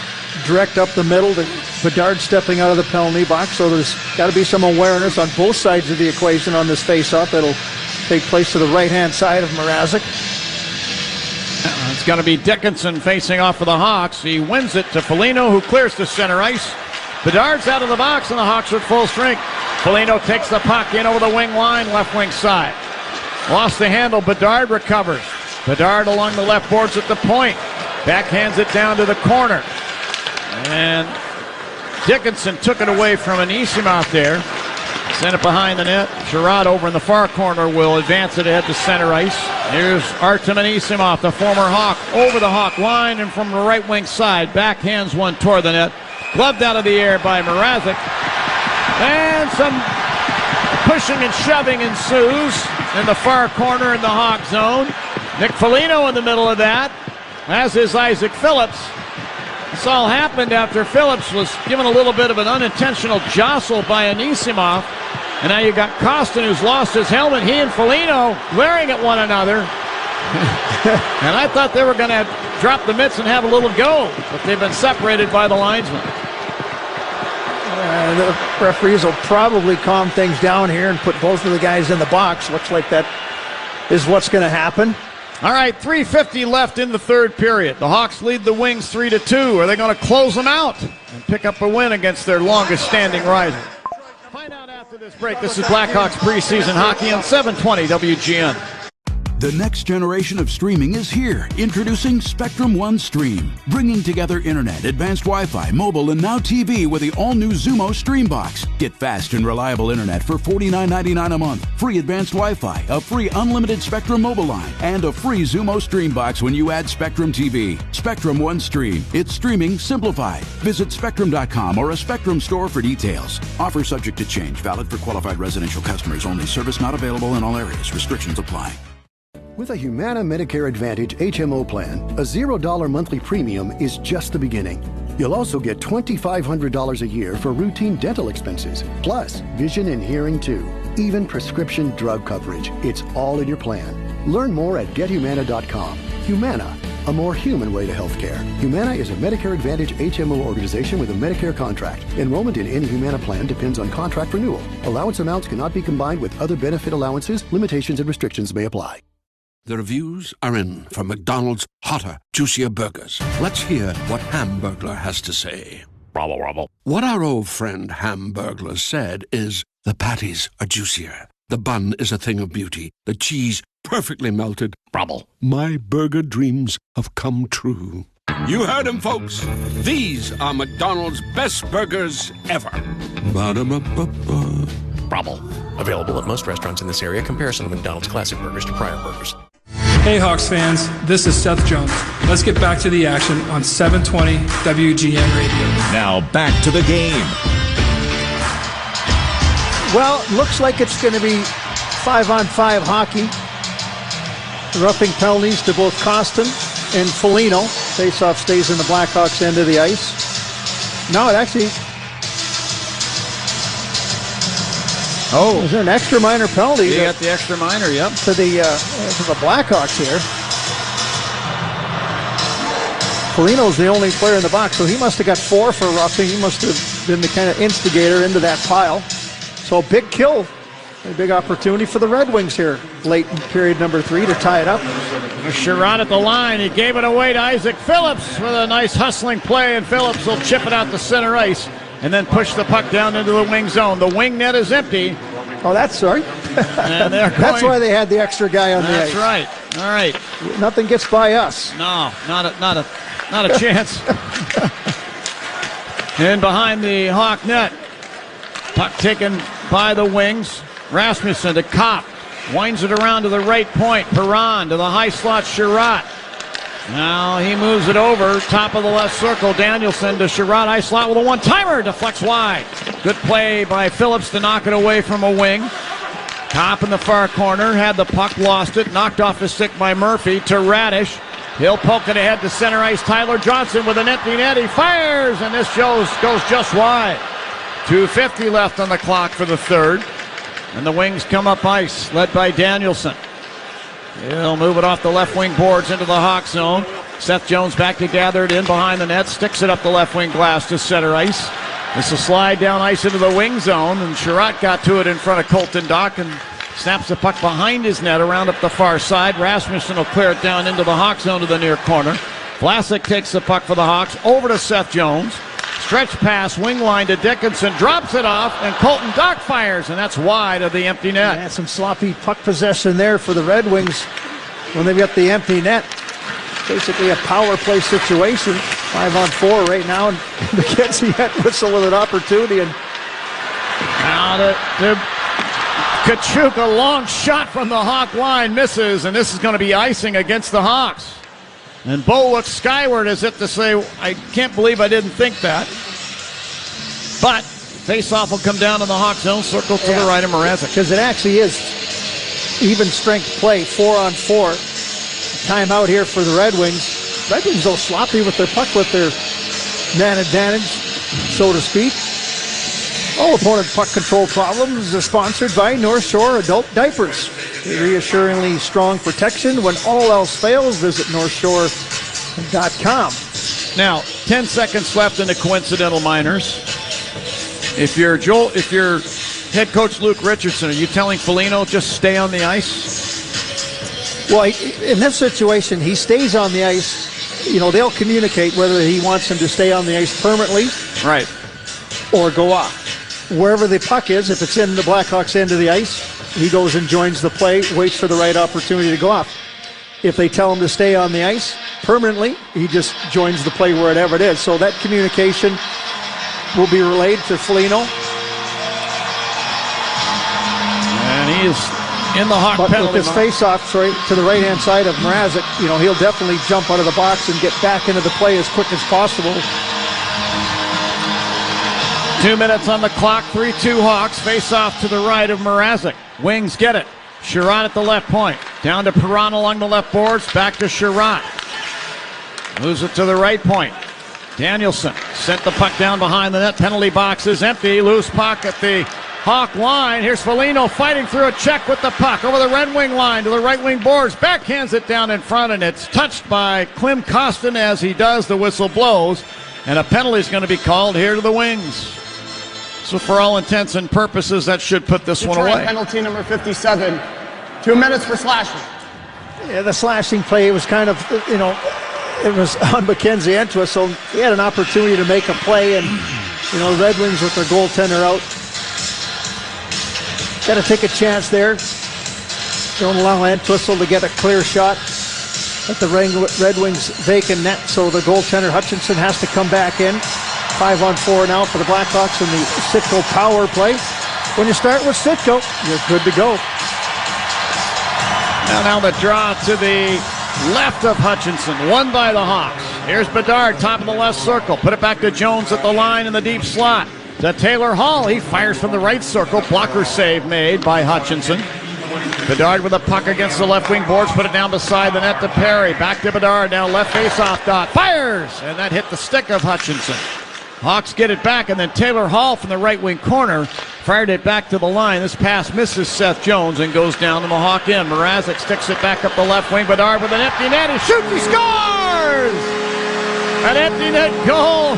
direct up the middle to Bedard stepping out of the penalty box. So there's got to be some awareness on both sides of the equation on this face-off. That'll take place to the right-hand side of Mrazek. It's going to be Dickinson facing off for the Hawks. He wins it to Foligno, who clears to center ice. Bedard's out of the box, and the Hawks are at full strength. Foligno takes the puck in over the wing line, left wing side. Lost the handle. Bedard recovers. Bedard along the left boards at the point. Backhands it down to the corner. And Dickinson took it away from Anisimov there. Sent it behind the net. Sherrod over in the far corner will advance it ahead to center ice. Here's Artem Anisimov, the former Hawk, over the Hawk line, and from the right wing side, backhands one toward the net. Gloved out of the air by Mrazek. And some pushing and shoving ensues in the far corner in the Hawk zone. Nick Foligno in the middle of that, as is Isaac Phillips. This all happened after Phillips was given a little bit of an unintentional jostle by Anisimov. And now you got Kostin, who's lost his helmet. He and Foligno glaring at one another. And I thought they were going to drop the mitts and have a little go, but they've been separated by the linesman. The referees will probably calm things down here and put both of the guys in the box. Looks like that is what's going to happen. All right, 3:50 left in the third period. The Hawks lead the Wings 3-2. Are they going to close them out and pick up a win against their longest-standing rival? Find out after this break. This is Blackhawks preseason hockey on 720 WGN. The next generation of streaming is here. Introducing Spectrum One Stream. Bringing together internet, advanced Wi-Fi, mobile, and now TV with the all-new Xumo Stream Box. Get fast and reliable internet for $49.99 a month. Free advanced Wi-Fi, a free unlimited Spectrum mobile line, and a free Xumo Stream Box when you add Spectrum TV. Spectrum One Stream. It's streaming simplified. Visit Spectrum.com or a Spectrum store for details. Offer subject to change. Valid for qualified residential customers only. Service not available in all areas. Restrictions apply. With a Humana Medicare Advantage HMO plan, a $0 monthly premium is just the beginning. You'll also get $2,500 a year for routine dental expenses, plus vision and hearing too. Even prescription drug coverage. It's all in your plan. Learn more at GetHumana.com. Humana, a more human way to healthcare. Humana is a Medicare Advantage HMO organization with a Medicare contract. Enrollment in any Humana plan depends on contract renewal. Allowance amounts cannot be combined with other benefit allowances. Limitations and restrictions may apply. The reviews are in for McDonald's hotter, juicier burgers. Let's hear what Hamburglar has to say. Bravo, bravo. What our old friend Hamburglar said is, the patties are juicier. The bun is a thing of beauty. The cheese perfectly melted. Bravo. My burger dreams have come true. You heard him, folks. These are McDonald's best burgers ever. Ba-da-ba-ba-ba. Bravo. Available at most restaurants in this area. Comparison of McDonald's classic burgers to prior burgers. Hey Hawks fans, this is Seth Jones. Let's get back to the action on 720 WGN Radio. Now back to the game. Well, looks like it's going to be 5-on-5 hockey. Roughing penalties to both Costin and Foligno. Faceoff stays in the Blackhawks' end of the ice. No, it actually... Oh, is there an extra minor penalty? You got the extra minor, yep. To the Blackhawks here. Foligno's the only player in the box, so he must have got 4 for roughing. He must have been the kind of instigator into that pile. So a big kill, a big opportunity for the Red Wings here late in period number 3 to tie it up. Sherrod at the line. He gave it away to Isaac Phillips with a nice hustling play, and Phillips will chip it out to center ice and then push the puck down into the wing zone. The wing net is empty. Oh, that's sorry. And that's why they had the extra guy on the ice. That's right. All right. Nothing gets by us. No, not a chance. And behind the Hawk net, puck taken by the Wings. Rasmussen to Kopp. Winds it around to the right point. Perron to the high slot Sherrod. Now he moves it over, top of the left circle. Danielson to Sherrod, high slot with a one-timer, deflects wide. Good play by Phillips to knock it away from a wing. Kopp in the far corner, had the puck, lost it, knocked off his stick by Murphy to Radish. He'll poke it ahead to center ice. Tyler Johnson with an empty net, he fires, and this goes just wide. 2:50 left on the clock for the third. And the Wings come up ice, led by Danielson. He'll move it off the left wing boards into the Hawk zone. Seth Jones back to gather it in behind the net, sticks it up the left wing glass to center ice. This will slide down ice into the wing zone, and Sherrod got to it in front of Colton Dock and snaps the puck behind his net around up the far side. Rasmussen will clear it down into the Hawk zone to the near corner. Vlasic takes the puck for the Hawks over to Seth Jones. Stretch pass, wing line to Dickinson, drops it off, and Colton Dock fires, and that's wide of the empty net. Yeah, some sloppy puck possession there for the Red Wings when they've got the empty net. Basically a power play situation. 5-on-4 right now, and McKenzie had whistle with an opportunity. And now to Kachuk, a long shot from the Hawk line, misses, and this is going to be icing against the Hawks. And Bo looks skyward as if to say, I can't believe I didn't think that. But face-off will come down to the Hawk zone, circle to the right of Mrazek. Because it actually is even strength play, 4-on-4. Timeout here for the Red Wings. Red Wings, though, sloppy with their puck, with their man advantage, so to speak. All opponent puck control problems are sponsored by North Shore Adult Diapers. Reassuringly strong protection when all else fails. Visit .com. Now, 10 seconds left in the coincidental minors. If you're head coach Luke Richardson, are you telling Foligno just stay on the ice? Well, in this situation, he stays on the ice. They'll communicate whether he wants him to stay on the ice permanently, right, or go off. Wherever the puck is, if it's in the Blackhawks' end of the ice, he goes and joins the play, waits for the right opportunity to go off. If they tell him to stay on the ice permanently, he just joins the play wherever it is. So that communication will be relayed to Foligno. And he's in the Hawk penalty. With his face-off to the right-hand side of Mrazek, he'll definitely jump out of the box and get back into the play as quick as possible. 2 minutes on the clock, 3-2 Hawks. Face-off to the right of Mrazek. Wings get it. Sherratt at the left point. Down to Perron along the left boards. Back to Sherratt. Moves it to the right point. Danielson sent the puck down behind the net. Penalty box is empty. Loose puck at the Hawk line. Here's Foligno fighting through a check with the puck over the red wing line to the right wing boards. Backhands it down in front, and it's touched by Klim Kostin. As he does, the whistle blows, and a penalty is going to be called here to the Wings. So for all intents and purposes, that should put this one away. Penalty number 57. 2 minutes for slashing. Yeah, the slashing play was kind of, it was on Mackenzie Entwistle, so he had an opportunity to make a play, and, the Red Wings with their goaltender out. Got to take a chance there. Don't allow Entwistle to get a clear shot at the Red Wings vacant net, so the goaltender Hutchinson has to come back in. 5-on-4 now for the Blackhawks in the Sitko power play. When you start with Sitko, you're good to go. Now the draw to the left of Hutchinson, won by the Hawks. Here's Bedard, top of the left circle. Put it back to Jones at the line in the deep slot. To Taylor Hall, he fires from the right circle. Blocker save made by Hutchinson. Bedard with a puck against the left wing boards. Put it down beside the net to Perry. Back to Bedard, now left face-off dot. Fires! And that hit the stick of Hutchinson. Hawks get it back, and then Taylor Hall from the right wing corner fired it back to the line. This pass misses Seth Jones and goes down to the Hawk end. Mrazek sticks it back up the left wing. Bedard with an empty net. He shoots, he scores! An empty net goal,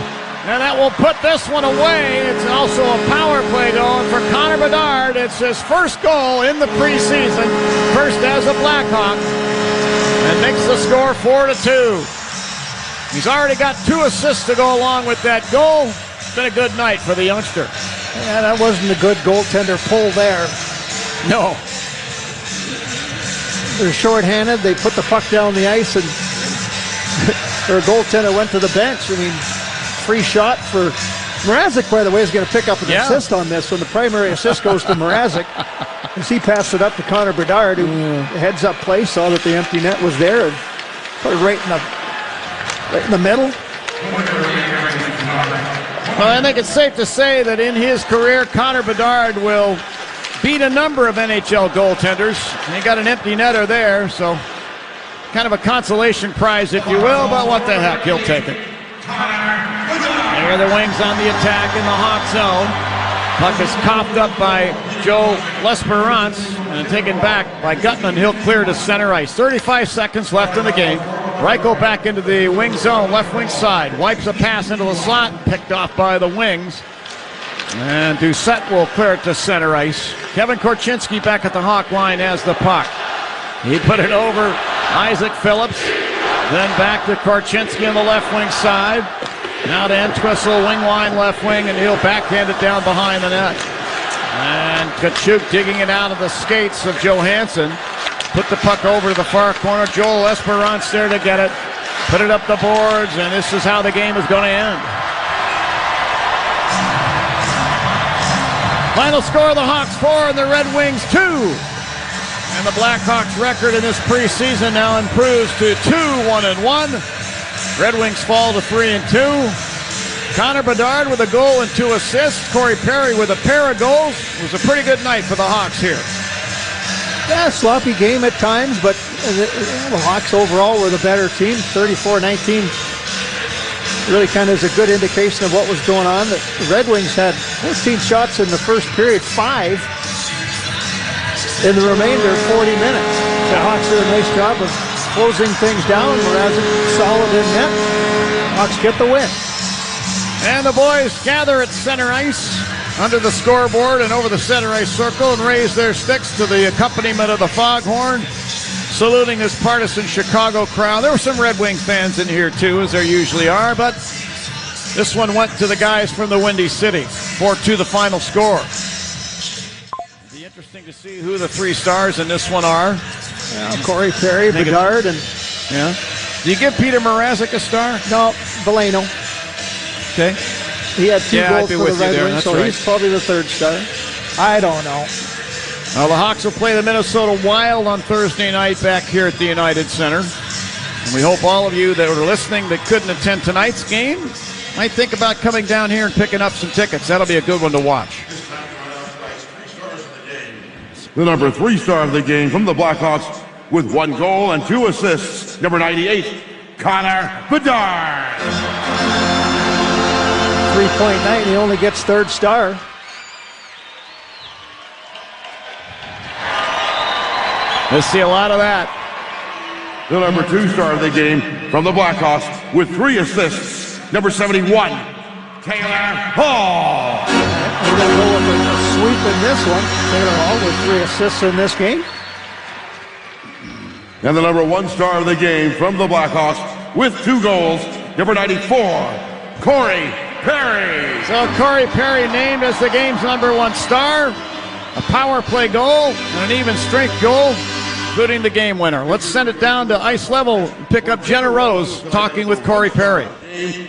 and that will put this one away. It's also a power play goal, and for Connor Bedard, it's his first goal in the preseason, first as a Blackhawk, and makes the score 4-2. He's already got 2 assists to go along with that goal. It's been a good night for the youngster. Yeah, that wasn't a good goaltender pull there. No. They're shorthanded. They put the puck down the ice, and their goaltender went to the bench. Free shot for Mrazek, by the way, is going to pick up an assist on this. So the primary assist goes to Mrazek as he passed it up to Connor Bedard, who heads up play, saw that the empty net was there and put it right in the middle. Well, I think it's safe to say that in his career, Connor Bedard will beat a number of NHL goaltenders. He got an empty netter there, so kind of a consolation prize, if you will, but what the heck, he'll take it. There are the Wings on the attack in the Hawk zone. Puck is coughed up by Joe L'Esperance and taken back by Gutman. He'll clear to center ice. 35 seconds left in the game. Reichel back into the wing zone, left wing side. Wipes a pass into the slot, picked off by the Wings. And Doucette will clear it to center ice. Kevin Korchinski back at the Hawk line has the puck. He put it over Isaac Phillips. Then back to Korchinski on the left wing side. Now to Entwistle, wing line, left wing, and he'll backhand it down behind the net. And Tkachuk digging it out of the skates of Johansson. Put the puck over to the far corner. Joel Esperance there to get it. Put it up the boards, and this is how the game is going to end. Final score, the Hawks 4 and the Red Wings 2. And the Blackhawks record in this preseason now improves to 2-1-1. Red Wings fall to 3-2. Connor Bedard with a goal and 2 assists. Corey Perry with a pair of goals. It was a pretty good night for the Hawks here. Yeah, sloppy game at times, but the Hawks overall were the better team. 34-19 really kind of is a good indication of what was going on. The Red Wings had 14 shots in the first period, 5 in the remainder of 40 minutes. The Hawks did a nice job of closing things down. Mrazek solid in net. Hawks get the win. And the boys gather at center ice under the scoreboard and over the center ice circle and raise their sticks to the accompaniment of the foghorn, saluting this partisan Chicago crowd. There were some Red Wing fans in here too, as there usually are, but this one went to the guys from the Windy City. 4-2 the final score. It'll be interesting to see who the three stars in this one are. Corey Perry, Bedard, and... Yeah. Do you give Peter Mrazek a star? No, Veleno. Okay. He had 2 goals for the Red Wings, so right. He's probably the third star. I don't know. Well, the Hawks will play the Minnesota Wild on Thursday night back here at the United Center. And we hope all of you that are listening that couldn't attend tonight's game might think about coming down here and picking up some tickets. That'll be a good one to watch. The number 3 star of the game from the Blackhawks with 1 goal and 2 assists, number 98, Connor Bedard. 3.9, he only gets third star. Let's see a lot of that. The number 2 star of the game from the Blackhawks with 3 assists, number 71, Taylor Hall. We're going to go with a sweep in this one. Taylor Hall with 3 assists in this game. And the number 1 star of the game from the Blackhawks with 2 goals, number 94, Corey Perry. So Corey Perry named as the game's number 1 star. A power play goal and an even strength goal, including the game winner. Let's send it down to ice level and pick up Jenna Rose talking with Corey Perry.